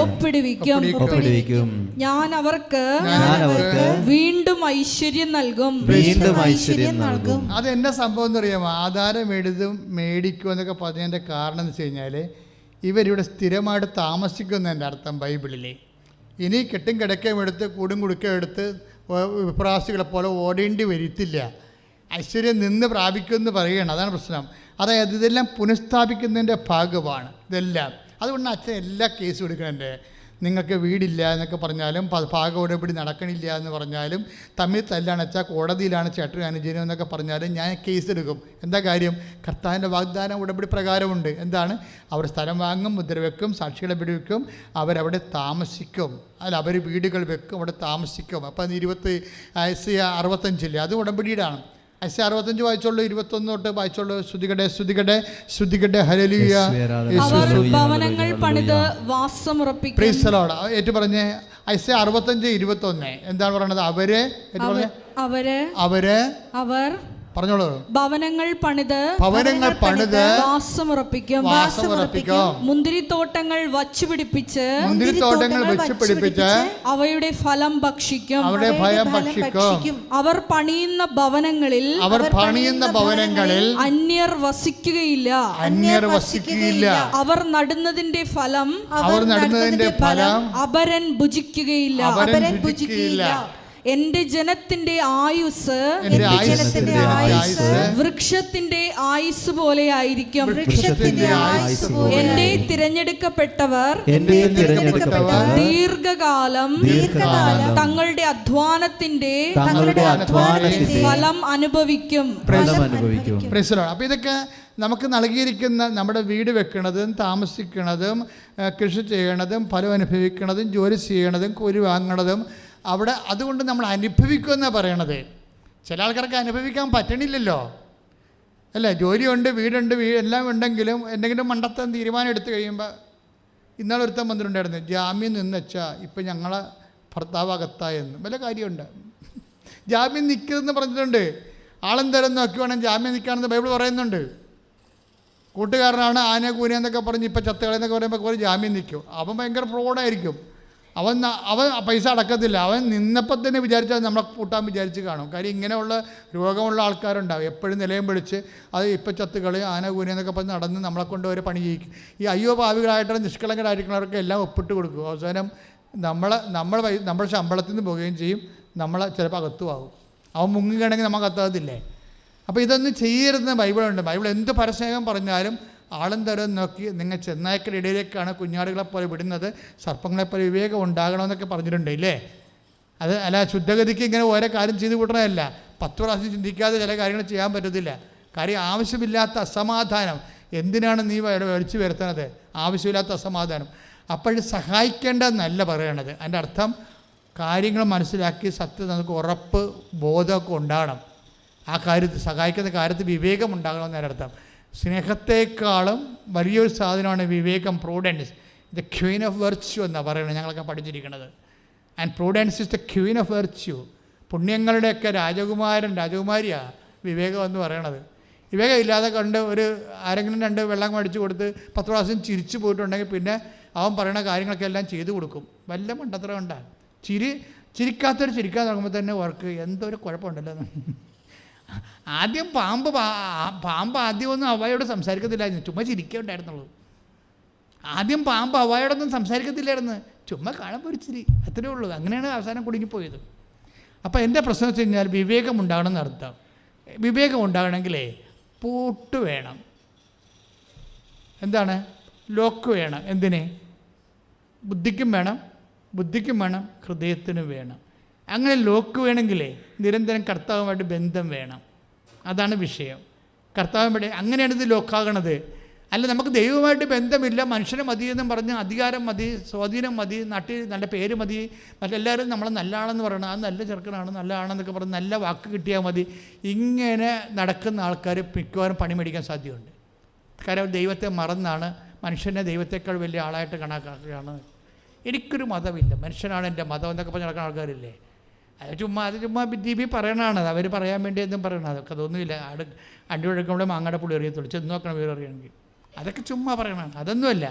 ഒപ്പിടുവിക്കും. ഞാൻ അവർക്ക് വീണ്ടും ഐശ്വര്യം നൽകും. അത് എന്നാ സംഭവം എന്ന് അറിയാമോ? ആധാരം മേടിക്കും എന്നൊക്കെ പറഞ്ഞതിൻ്റെ കാരണം എന്ന് വെച്ച് കഴിഞ്ഞാൽ ഇവരിവിടെ സ്ഥിരമായിട്ട് താമസിക്കുന്നതിൻ്റെ അർത്ഥം ബൈബിളിലെ. ഇനി കെട്ടും കിടക്കയും എടുത്ത് കൂടും കുടുക്കയും എടുത്ത് വിപ്രാസികളെ പോലെ ഓടേണ്ടി വരത്തില്ല. ഐശ്വര്യം നിന്ന് പ്രാപിക്കുമെന്ന് പറയുകയാണ്. അതാണ് പ്രശ്നം. അതായത് ഇതെല്ലാം പുനഃസ്ഥാപിക്കുന്നതിൻ്റെ ഭാഗമാണ് ഇതെല്ലാം. അതുകൊണ്ട് അച്ഛൻ എല്ലാ കേസും എടുക്കണേ. നിങ്ങൾക്ക് വീടില്ല എന്നൊക്കെ പറഞ്ഞാലും ഭാഗ ഉടമ്പടി നടക്കണില്ല എന്ന് പറഞ്ഞാലും തമ്മിൽ തല്ലാണ് വെച്ചാൽ കോടതിയിലാണ് ചേട്ടനും അനുജനും എന്നൊക്കെ പറഞ്ഞാലും ഞാൻ കേസ് എടുക്കും. എന്താ കാര്യം? കർത്താവിൻ്റെ വാഗ്ദാനം ഉടമ്പടി പ്രകാരമുണ്ട്. എന്താണ്? അവർ സ്ഥലം വാങ്ങും, മുദ്ര വെക്കും, സാക്ഷികളെ പിടിവെക്കും, അവരവിടെ താമസിക്കും. അല്ല, അവർ വീടുകൾ വെക്കും, അവിടെ താമസിക്കും. അപ്പം 65 അത് ഉടമ്പടിയിലാണ്. 65 വായിച്ചോളൂ, 21 തൊട്ട് വായിച്ചോളൂ. ശ്രുതികടെ ഹല്ലേലൂയ. അവർ ഭവനങ്ങൾ പണിത് വാസമുറപ്പിക്കും. Price the Lord. ഏറ്റു പറഞ്ഞേ 65:21 എന്താണ് പറയണത്? അവർ പറഞ്ഞോളൂ. ഭവനങ്ങൾ പണിത് വാസമുറപ്പിക്കും. മുന്തിരിത്തോട്ടങ്ങൾ വച്ചുപിടിപ്പിച്ച് അവയുടെ ഫലം ഭക്ഷിക്കും. അവർ പണിയുന്ന ഭവനങ്ങളിൽ അന്യർ വസിക്കുകയില്ല. അവർ നടുന്നതിന്റെ ഫലം അപരൻ ഭുജിക്കുകയില്ല. എന്റെ ജനത്തിന്റെ ആയുസ് വൃക്ഷത്തിന്റെ ആയുസ് പോലെ ആയിരിക്കും. എന്റെ തിരഞ്ഞെടുക്കപ്പെട്ടവർ ദീർഘകാലം തങ്ങളുടെ അധ്വാനത്തിന്റെ ഫലം അനുഭവിക്കും. അപ്പോൾ ഇതൊക്കെ നമുക്ക് നൽകിയിരിക്കുന്ന നമ്മുടെ വീട് വെക്കണതും താമസിക്കണതും കൃഷി ചെയ്യണതും ഫലം അനുഭവിക്കണതും ജോലി ചെയ്യണതും കൂലി വാങ്ങണതും അവിടെ അതുകൊണ്ട് നമ്മൾ അനുഭവിക്കുമെന്നാണ് പറയണത്. ചില ആൾക്കാർക്ക് അനുഭവിക്കാൻ പറ്റണില്ലല്ലോ, അല്ലേ? ജോലിയുണ്ട്, വീടുണ്ട്, എല്ലാം ഉണ്ടെങ്കിലും എന്തെങ്കിലും മണ്ടത്തം തീരുമാനം എടുത്തു കഴിയുമ്പോൾ ഇന്നാളെ ഒരുത്തം വന്നിട്ടുണ്ടായിരുന്നു, ജാമ്യം നിന്ന് വെച്ചാൽ ഇപ്പം ഞങ്ങളെ ഭർത്താവ് അകത്തായെന്ന്. വല്ല കാര്യമുണ്ട്? ജാമ്യം നിൽക്കരുതെന്ന് പറഞ്ഞിട്ടുണ്ട്. ആളെന്തരം നോക്കി വേണം ജാമ്യം നിൽക്കുകയാണെന്ന് ബൈബിൾ പറയുന്നുണ്ട്. കൂട്ടുകാരനാണ് ആന കൂന എന്നൊക്കെ പറഞ്ഞ് ഇപ്പം ചത്തകളെന്നൊക്കെ പറയുമ്പോൾ കുറേ ജാമ്യം നിൽക്കും. അവൻ ഭയങ്കര ഫ്രോഡായിരിക്കും. അവൻ പൈസ അടക്കത്തില്ല. അവൻ നിന്നപ്പോൾ തന്നെ വിചാരിച്ചാൽ നമ്മളെ കൂട്ടാൻ വിചാരിച്ച് കാണും. കാര്യം ഇങ്ങനെയുള്ള രോഗമുള്ള ആൾക്കാരുണ്ടാവും. എപ്പോഴും നിലയം പിടിച്ച് അത് ഇപ്പം ചത്തുകളി ആന കൂന എന്നൊക്കെ പറഞ്ഞ് നടന്ന് നമ്മളെ കൊണ്ട് ഒരു പണി ചെയ്യിക്കും. ഈ അയ്യോ ഭാവികളായിട്ടുള്ള നിഷ്കളങ്കരായിരിക്കുന്നവർക്ക് എല്ലാം ഒപ്പിട്ട് കൊടുക്കും. അവസാനം നമ്മൾ ശമ്പളത്തിൽ നിന്ന് പോവുകയും ചെയ്യും. നമ്മളെ ചിലപ്പോൾ അകത്തുമാകും. അവൻ മുങ്ങുകയാണെങ്കിൽ നമുക്ക് അകത്താകത്തില്ലേ? അപ്പോൾ ഇതൊന്നും ചെയ്യരുതെന്ന് ബൈബിളുണ്ട്. ബൈബിൾ എന്ത് പരസ്നേഹം പറഞ്ഞാലും ആളും തരം നോക്കി നിങ്ങൾ ചെന്നായ്ക്കളുടെ ഇടയിലേക്കാണ് കുഞ്ഞാടുകളെപ്പോലെ വിടുന്നത്, സർപ്പങ്ങളെപ്പോലെ വിവേകം ഉണ്ടാകണമെന്നൊക്കെ പറഞ്ഞിട്ടുണ്ട് ഇല്ലേ? അത് അല്ല, ശുദ്ധഗതിക്ക് ഇങ്ങനെ ഓരോ കാര്യം ചെയ്ത് കൂട്ടണമല്ല. 10 പ്രാവശ്യം ചിന്തിക്കാതെ ചില കാര്യങ്ങൾ ചെയ്യാൻ പറ്റത്തില്ല. കാര്യം ആവശ്യമില്ലാത്ത അസമാധാനം എന്തിനാണ് നീ വലിച്ചു വരുത്തുന്നത്? ആവശ്യമില്ലാത്ത അസമാധാനം. അപ്പോഴും സഹായിക്കേണ്ടതെന്നല്ല പറയണത്. അതിൻ്റെ അർത്ഥം കാര്യങ്ങൾ മനസ്സിലാക്കി സത്യം നമുക്ക് ഉറപ്പ് ബോധമൊക്കെ ഉണ്ടാകണം. ആ കാര്യത്തിൽ സഹായിക്കുന്ന കാര്യത്തിൽ വിവേകം ഉണ്ടാകണമെന്നതിൻ്റെ അർത്ഥം. സ്നേഹത്തെക്കാളും വലിയൊരു സാധനമാണ് വിവേകം. Prudence the queen of virtue എന്നാണ് പറയുന്നത്. ഞങ്ങളൊക്കെ പഠിച്ചിരിക്കുന്നത്. And prudence is the queen of virtue. പുണ്യങ്ങളുടെയൊക്കെ രാജകുമാരിയാണ് വിവേകം എന്ന് പറയണത്. വിവേകം ഇല്ലാതെ കണ്ട് ആരെങ്കിലും 2 വെള്ളം മേടിച്ച് കൊടുത്ത് 10 പ്രാവശ്യം ചിരിച്ചു പോയിട്ടുണ്ടെങ്കിൽ പിന്നെ അവൻ പറയുന്ന കാര്യങ്ങളൊക്കെ എല്ലാം ചെയ്തു കൊടുക്കും. വല്ല മണ്ടത്തരം ഉണ്ടാകും. ചിരിക്കാത്തൊരു ചിരിക്കാൻ തുടങ്ങുമ്പോൾ തന്നെ ഓർക്ക് എന്തൊരു കുഴപ്പമുണ്ടല്ലോ. ആദ്യം പാമ്പ് ആദ്യമൊന്നും അവയോട് സംസാരിക്കത്തില്ലായിരുന്നു, ചുമ്മാ ചിരിക്കുണ്ടായിരുന്നുള്ളൂ. ആദ്യം പാമ്പ് അവയോടൊന്നും സംസാരിക്കത്തില്ലായിരുന്നു, ചുമ്മാ കാണുമ്പോൾ ഒരു ചിരി, അത്രയേ ഉള്ളൂ. അങ്ങനെയാണ് അവസാനം കുടുങ്ങിപ്പോയത്. അപ്പോൾ എൻ്റെ പ്രശ്നം വെച്ച് കഴിഞ്ഞാൽ വിവേകം ഉണ്ടാകണം എന്നർത്ഥം. വിവേകം ഉണ്ടാകണമെങ്കിലേ പൂട്ട് വേണം. എന്താണ്? ലോക്ക് വേണം. എന്തിന്? ബുദ്ധിക്കും വേണം, ഹൃദയത്തിനും വേണം. അങ്ങനെ ലോക്ക് വേണമെങ്കിലേ നിരന്തരം കർത്താവുമായിട്ട് ബന്ധം വേണം. അതാണ് വിഷയം. കർത്താവുമായിട്ട് അങ്ങനെയാണ് ഇത് ലോക്കാകണത്. അല്ല, നമുക്ക് ദൈവമായിട്ട് ബന്ധമില്ല, മനുഷ്യനെ മതി എന്നും പറഞ്ഞ് അധികാരം മതി, സ്വാധീനം മതി, നാട്ടിൽ നല്ല പേര് മതി, മറ്റെല്ലാവരും നമ്മളെ നല്ല ആളെന്ന് പറയണം, അത് നല്ല ചെറുക്കനാണ്, നല്ല ആണെന്നൊക്കെ പറഞ്ഞ് നല്ല വാക്ക് കിട്ടിയാൽ മതി. ഇങ്ങനെ നടക്കുന്ന ആൾക്കാർ മിക്കവാറും പണി മേടിക്കാൻ സാധ്യതയുണ്ട്. കാരണം ദൈവത്തെ മറന്നാണ് മനുഷ്യനെ ദൈവത്തെക്കാൾ വലിയ ആളായിട്ട് കണക്കാക്കുകയാണ്. എനിക്കൊരു മതമില്ല, മനുഷ്യനാണ് എൻ്റെ മതം എന്നൊക്കെ പറഞ്ഞ് നടക്കുന്ന ആൾക്കാരില്ലേ. അത് ചുമ്മാ ബി പറയണതാണ്. അവർ പറയാൻ വേണ്ടി എന്തും പറയണം. അതൊക്കെ അതൊന്നുമില്ല. അടിയൊഴുക്കുമ്പോൾ മാങ്ങയുടെ പുളി അറിയത്തുള്ളൂ, ചെന്ന് നോക്കണം വേറെ അറിയണമെങ്കിൽ. അതൊക്കെ ചുമ്മാ പറയണം. അതൊന്നുമല്ല,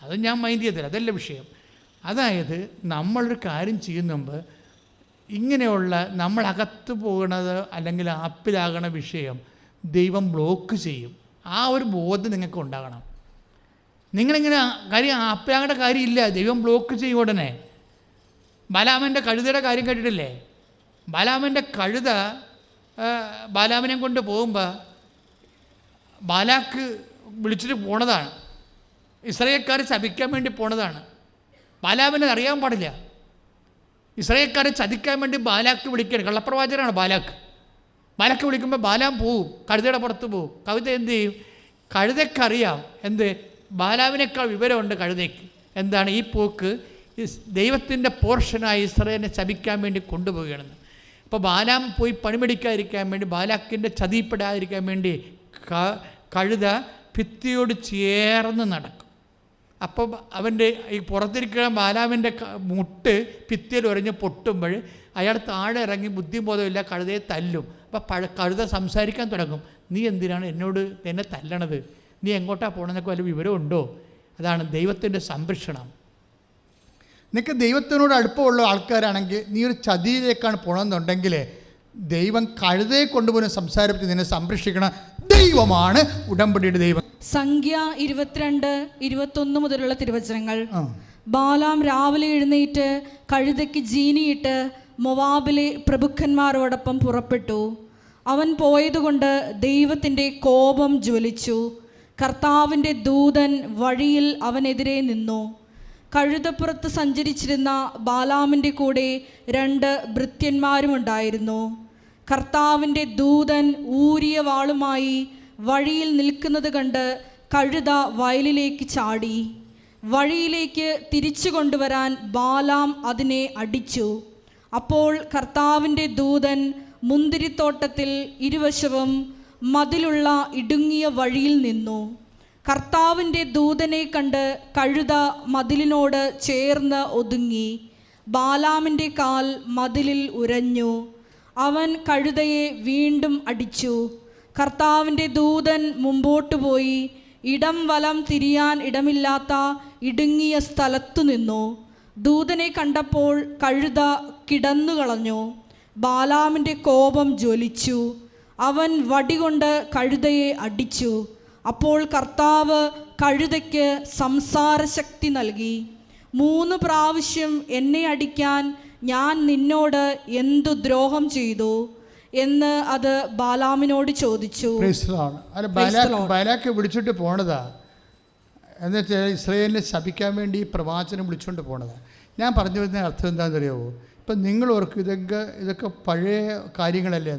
അത് ഞാൻ മൈൻഡ് ചെയ്തില്ല. അതല്ല വിഷയം. അതായത് നമ്മളൊരു കാര്യം ചെയ്യുന്ന മുമ്പ് ഇങ്ങനെയുള്ള നമ്മളകത്ത് പോകുന്നത് അല്ലെങ്കിൽ ആപ്പിലാകണ വിഷയം ദൈവം ബ്ലോക്ക് ചെയ്യും. ആ ഒരു ബോധം നിങ്ങൾക്ക് ഉണ്ടാകണം. നിങ്ങളിങ്ങനെ കാര്യം ആപ്പിലാകേണ്ട കാര്യമില്ല, ദൈവം ബ്ലോക്ക് ചെയ്യും ഉടനെ. ബലാമൻ്റെ കഴുതയുടെ കാര്യം കേട്ടിട്ടില്ലേ? ബലാമൻ്റെ കഴുത ബാലാമിനെ കൊണ്ട് പോകുമ്പോൾ ബാലാക്ക് വിളിച്ചിട്ട് പോണതാണ്. ഇസ്രായേൽക്കാരെ ശപിക്കാൻ വേണ്ടി പോണതാണ്. ബാലാമിനെ അറിയാൻ പാടില്ല. ഇസ്രായേൽക്കാരെ ചതിക്കാൻ വേണ്ടി ബാലാക്ക് വിളിക്കുകയാണ്. കള്ളപ്രവാചകനാണ് ബാലാക്ക്. ബാലാക്ക് വിളിക്കുമ്പോൾ ബാലാം പോവും, കഴുതയുടെ പുറത്ത് പോവും. കവിത എന്ത് ചെയ്യും? കഴുതയ്ക്കറിയാം എന്ത്, ബാലാമിനേക്കാൾ വിവരമുണ്ട് കഴുതയ്ക്ക്. എന്താണ് ഈ പോക്ക്? ദൈവത്തിൻ്റെ പോർഷനായി ഇസ്രായേലിനെ ശപിക്കാൻ വേണ്ടി കൊണ്ടുപോവുകയാണെന്ന്. അപ്പോൾ ബാലാം പോയി പണിമെടിക്കാതിരിക്കാൻ വേണ്ടി, ബാലാക്കിൻ്റെ ചതിപ്പെടാതിരിക്കാൻ വേണ്ടി കഴുത ഭിത്തിയോട് ചേർന്ന് നടക്കും. അപ്പോൾ അവൻ്റെ ഈ പുറത്തിരിക്കുന്ന ബാലാമിൻ്റെ മുട്ട് ഭിത്തിയിൽ ഉരഞ്ഞ് പൊട്ടുമ്പോൾ അയാൾ താഴെ ഇറങ്ങി ബുദ്ധിബോധമില്ല കഴുതയെ തല്ലും. അപ്പോൾ കഴുത സംസാരിക്കാൻ തുടങ്ങും. നീ എന്തിനാണ് എന്നെ തല്ലണത്? നീ എങ്ങോട്ടാണ് പോകണമെന്നൊക്കെ വല്ല വിവരമുണ്ടോ? അതാണ് ദൈവത്തിൻ്റെ സംരക്ഷണം. നിനക്ക് ദൈവത്തിനോട് അടുപ്പമുള്ള ആൾക്കാരാണെങ്കിൽ നീ ഒരു ചതിയിലേക്കാണ് പോകണമെന്നുണ്ടെങ്കിൽ ദൈവം കഴുതയെ കൊണ്ടുപോയി സംസാരിച്ച് നിന്നെ സംരക്ഷിക്കണം. ദൈവമാണ് ഉടമ്പടിയുടെ ദൈവം. സംഖ്യ 22-21 മുതലുള്ള തിരുവചനങ്ങൾ. ബാലാം രാവിലെ എഴുന്നേറ്റ് കഴുതയ്ക്ക് ജീനിയിട്ട് മൊവാബിലെ പ്രഭുക്കന്മാരോടൊപ്പം പുറപ്പെട്ടു. അവൻ പോയതുകൊണ്ട് ദൈവത്തിൻ്റെ കോപം ജ്വലിച്ചു. കർത്താവിൻ്റെ ദൂതൻ വഴിയിൽ അവനെതിരെ നിന്നു. കഴുതപ്പുറത്ത് സഞ്ചരിച്ചിരുന്ന ബാലാമിൻ്റെ കൂടെ 2 ഭൃത്യന്മാരുമുണ്ടായിരുന്നു. കർത്താവിൻ്റെ ദൂതൻ ഊരിയ വാളുമായി വഴിയിൽ നിൽക്കുന്നത് കണ്ട് കഴുത വയലിലേക്ക് ചാടി. വഴിയിലേക്ക് തിരിച്ചു കൊണ്ടുവരാൻ ബാലാം അതിനെ അടിച്ചു. അപ്പോൾ കർത്താവിൻ്റെ ദൂതൻ മുന്തിരിത്തോട്ടത്തിൽ ഇരുവശവും മതിലുള്ള ഇടുങ്ങിയ വഴിയിൽ നിന്നു. കർത്താവിൻ്റെ ദൂതനെ കണ്ട് കഴുത മതിലിനോട് ചേർന്ന് ഒതുങ്ങി. ബാലാമിൻ്റെ കാൽ മതിലിൽ ഉരഞ്ഞു. അവൻ കഴുതയെ വീണ്ടും അടിച്ചു. കർത്താവിൻ്റെ ദൂതൻ മുമ്പോട്ട് പോയി ഇടം വലം തിരിയാൻ ഇടമില്ലാത്ത ഇടുങ്ങിയ സ്ഥലത്തു നിന്നു. ദൂതനെ കണ്ടപ്പോൾ കഴുത കിടന്നുകളഞ്ഞു. ബാലാമിൻ്റെ കോപം ജ്വലിച്ചു. അവൻ വടികൊണ്ട് കഴുതയെ അടിച്ചു. അപ്പോൾ കർത്താവ് കഴുതയ്ക്ക് സംസാരശക്തി നൽകി. 3 പ്രാവശ്യം എന്നെ അടിക്കാൻ ഞാൻ നിന്നോട് എന്തു ദ്രോഹം ചെയ്തു എന്ന് അത് ബാലാമിനോട് ചോദിച്ചു. ബാലാക്ക് വിളിച്ചിട്ട് പോണതാ. എന്നുവെച്ചാൽ ഇസ്രായേലിനെ ശപിക്കാൻ വേണ്ടി ഈ പ്രവാചനം വിളിച്ചുകൊണ്ട് പോണതാ. ഞാൻ പറഞ്ഞു വരുന്ന അർത്ഥം എന്താണെന്ന് അറിയാമോ? ഇപ്പം നിങ്ങൾ ഓർക്കും ഇതൊക്കെ പഴയ കാര്യങ്ങളല്ലേ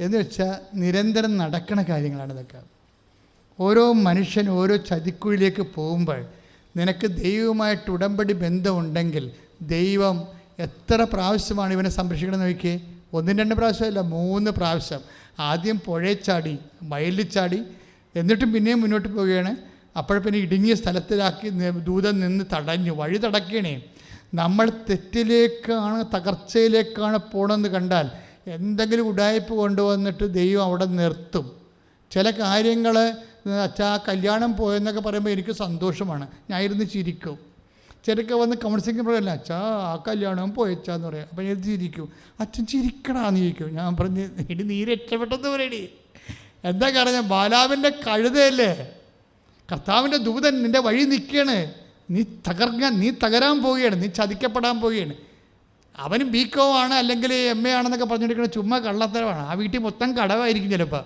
എന്ന് വെച്ചാൽ നിരന്തരം നടക്കണ കാര്യങ്ങളാണ് ഇതൊക്കെ. ഓരോ മനുഷ്യൻ ഓരോ ചതിക്കുഴിയിലേക്ക് പോകുമ്പോൾ നിനക്ക് ദൈവവുമായിട്ട് ഉടമ്പടി ബന്ധമുണ്ടെങ്കിൽ ദൈവം എത്ര പ്രാവശ്യമാണ് ഇവനെ സംരക്ഷിക്കണമെന്ന് നോക്കിയേ. 1-2 പ്രാവശ്യമല്ല, 3 പ്രാവശ്യം. ആദ്യം പുഴയിൽ ചാടി, വയലിൽ ചാടി, എന്നിട്ടും പിന്നെയും മുന്നോട്ട് പോവുകയാണ്. പിന്നെ ഇടുങ്ങിയ സ്ഥലത്തിലാക്കി ദൂതൻ നിന്ന് തടഞ്ഞു, വഴി തടക്കണേ. നമ്മൾ തെറ്റിലേക്കാണ്, തകർച്ചയിലേക്കാണ് പോകണമെന്ന് കണ്ടാൽ എന്തെങ്കിലും ഉടായ്പ കൊണ്ടുവന്നിട്ട് ദൈവം അവിടെ നിർത്തും. ചില കാര്യങ്ങൾ അച്ഛാ കല്യാണം പോയെന്നൊക്കെ പറയുമ്പോൾ എനിക്ക് സന്തോഷമാണ്, ഞാൻ ഇരുന്ന് ചിരിക്കും. ചിലക്ക് വന്ന് കൗൺസിലിംഗ് പറയല്ല, അച്ഛാ ആ കല്യാണം പോയച്ചാന്ന് പറയാം. അപ്പം ഞാൻ ചിരിക്കും. അച്ഛൻ ചിരിക്കടാന്ന് ചോദിക്കും. ഞാൻ പറഞ്ഞ് ഇനി നീ രക്ഷപ്പെട്ടെന്ന് പറയടി. എന്താ കാരണം? ബാലാവിൻ്റെ കഴുതയല്ലേ, കർത്താവിൻ്റെ ദൂതൻ നിൻ്റെ വഴി നിൽക്കുകയാണ്. നീ തകരാൻ പോവുകയാണ്, നീ ചതിക്കപ്പെടാൻ പോവുകയാണ്. അവനും BCom ആണ് അല്ലെങ്കിൽ MA ആണെന്നൊക്കെ പറഞ്ഞിരിക്കുന്നത് ചുമ്മാ കള്ളത്തരമാണ്. ആ വീട്ടിൽ മൊത്തം കടവായിരിക്കും ചിലപ്പോൾ.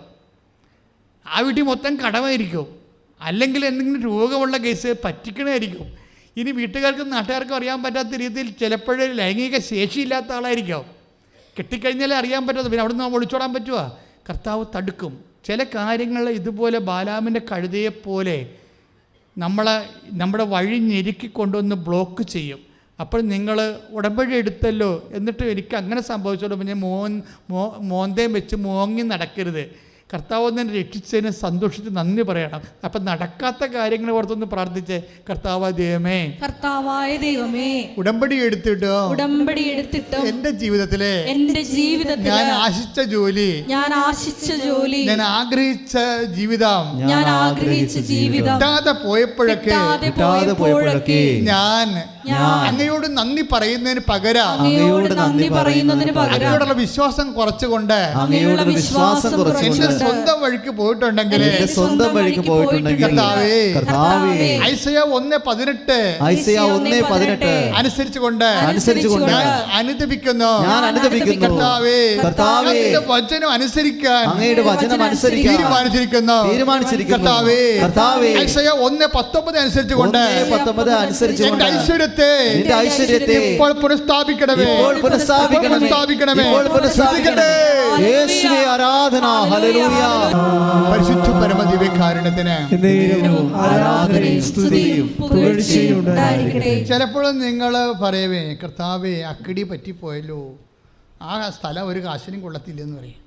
അല്ലെങ്കിൽ എന്തെങ്കിലും രോഗമുള്ള കേസ് പറ്റിക്കണമായിരിക്കും. ഇനി വീട്ടുകാർക്കും നാട്ടുകാർക്കും അറിയാൻ പറ്റാത്ത രീതിയിൽ ചിലപ്പോഴേ ലൈംഗിക ശേഷിയില്ലാത്ത ആളായിരിക്കും. കെട്ടിക്കഴിഞ്ഞാലേ അറിയാൻ പറ്റാത്ത, പിന്നെ അവിടെ നിന്ന് ഒളിച്ചോടാൻ പറ്റുമോ? കർത്താവ് തടുക്കും. ചില കാര്യങ്ങൾ ഇതുപോലെ ബാലാമിൻ്റെ കഴുതയെപ്പോലെ നമ്മുടെ വഴി ഞെരുക്കിക്കൊണ്ടുവന്ന് ബ്ലോക്ക് ചെയ്യും. അപ്പോൾ നിങ്ങൾ ഉടമ്പടി എടുത്തല്ലോ എന്നിട്ട് എനിക്ക് അങ്ങനെ സംഭവിച്ചോളൂ, പിന്നെ മോന്തയും വെച്ച് മോങ്ങി നടക്കരുത്. കർത്താവ് ഒന്നെ രക്ഷിച്ചതിന് സന്തോഷിച്ച് നന്ദി പറയണം. അപ്പം നടക്കാത്ത കാര്യങ്ങൾ ഓർത്തൊന്ന് പ്രാർത്ഥിച്ചേ. കർത്താവായ ദൈവമേ ഉടമ്പടി എടുത്തിട്ട് എൻ്റെ ജീവിതത്തിലെ ഞാൻ ആശിച്ച ജോലി, ഞാൻ ആഗ്രഹിച്ച ജീവിതം കിട്ടാതെ പോയപ്പോഴൊക്കെ ഞാൻ അങ്ങയോട് നന്ദി പറയുന്നതിന് പകരം അങ്ങയോടുള്ള വിശ്വാസം കുറച്ചുകൊണ്ട് എന്നെ സ്വന്തം വഴിക്ക് പോയിട്ടുണ്ടെങ്കിൽ എന്റെ സ്വന്തം വഴിക്ക് പോയിട്ടുണ്ടെങ്കിൽ കർത്താവേ, കർത്താവേ, ഐസയ 1:18 ഐസയ 1:18 അനുസരിച്ചുകൊണ്ട് അനുസരിച്ചുകൊണ്ട് ഞാൻ അനുദപിക്കുന്നു. കർത്താവേ, കർത്താവേ, അങ്ങയുടെ വചനം അനുസരിക്കാൻ അങ്ങയുടെ വചനം അനുസരിക്കാൻ തീരുമാനിച്ചിരിക്കുന്നു. കർത്താവേ, കർത്താവേ, ഐസയ 1:19 അനുസരിച്ചുകൊണ്ട് 1:19 അനുസരിച്ചുകൊണ്ട് എന്റെ ഐശ്വര്യത്തെ ഇപ്പോൾ പുനഃസ്ഥാപിക്കണമേ, യേശുവേ ആരാധന. ഹല്ലേലൂയ. പരിശുദ്ധ പരമദിവ്യകാരുണ്യത്തിന് ആരാധനയും സ്തുതിയും പുകഴ്ചയും ഉണ്ടായിരിക്കട്ടെ. ചിലപ്പോഴും നിങ്ങൾ പറയവേ, കർത്താവേ അക്കിടി പറ്റിപ്പോയല്ലോ, ആ സ്ഥലം ഒരു കാശിനും കൊള്ളത്തില്ലെന്ന് പറയും.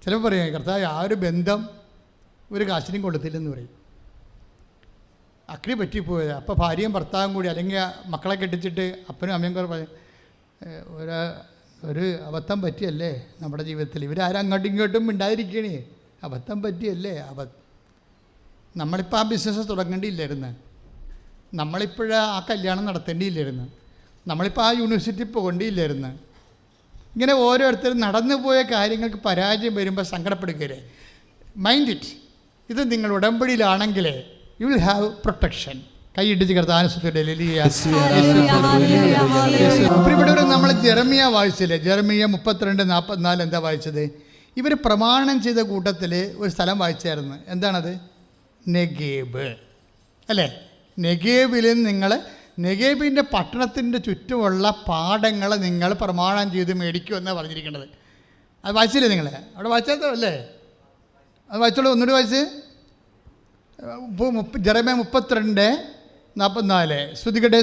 ചിലപ്പോൾ പറയാം, കർത്താവ് ആ ഒരു ബന്ധം ഒരു കാശിനും കൊള്ളത്തില്ലെന്ന് പറയും. അക്കിടി പറ്റിപ്പോയത്. അപ്പോൾ ഭാര്യയും ഭർത്താവും കൂടി, അല്ലെങ്കിൽ മക്കളെ കെട്ടിച്ചിട്ട് അപ്പനും അമ്മയും കൂടെ പറയും, ഒരു അബദ്ധം പറ്റിയല്ലേ നമ്മുടെ ജീവിതത്തിൽ. ഇവരാരും അങ്ങോട്ടും ഇങ്ങോട്ടും മിണ്ടാതിരിക്കണേ, അബദ്ധം പറ്റിയല്ലേ. നമ്മളിപ്പോൾ ആ ബിസിനസ് തുടങ്ങേണ്ടിയില്ലായിരുന്നു, നമ്മളിപ്പോഴാ ആ കല്യാണം നടത്തേണ്ടിയില്ലായിരുന്നു, നമ്മളിപ്പോൾ ആ യൂണിവേഴ്സിറ്റി പോകേണ്ടിയില്ലായിരുന്നു. ഇങ്ങനെ ഓരോരുത്തരും നടന്നു പോയ കാര്യങ്ങൾക്ക് പരാജയം വരുമ്പോൾ സങ്കടപ്പെടുകയല്ലേ. Mind it. ഇത് നിങ്ങൾ ഉടമ്പടിയിലാണെങ്കിൽ യു വിൽ ഹാവ് പ്രൊട്ടക്ഷൻ. കൈയിടിച്ച് കർത്താനുസൃതിയുടെ ഇവിടെ നമ്മൾ ജെറമിയ വായിച്ചില്ലേ? ജെറമിയ 32:44 എന്താ വായിച്ചത്? ഇവർ പ്രമാണം ചെയ്ത കൂട്ടത്തിൽ ഒരു സ്ഥലം വായിച്ചായിരുന്നു. എന്താണത്? നെഗേബ് അല്ലേ? നെഗേബിൽ നിങ്ങൾ നെഗേബിൻ്റെ പട്ടണത്തിൻ്റെ ചുറ്റുമുള്ള പാടങ്ങൾ നിങ്ങൾ പ്രമാണം ചെയ്ത് മേടിക്കുമെന്നാണ് പറഞ്ഞിരിക്കുന്നത്. അത് വായിച്ചില്ലേ നിങ്ങൾ? അവിടെ വായിച്ചാൽ അല്ലേ? അത് വായിച്ചോളൂ, ഒന്നുകൂടി വായിച്ച്. ജെറമിയ 32:44. ശ്രുതികട്ടെ.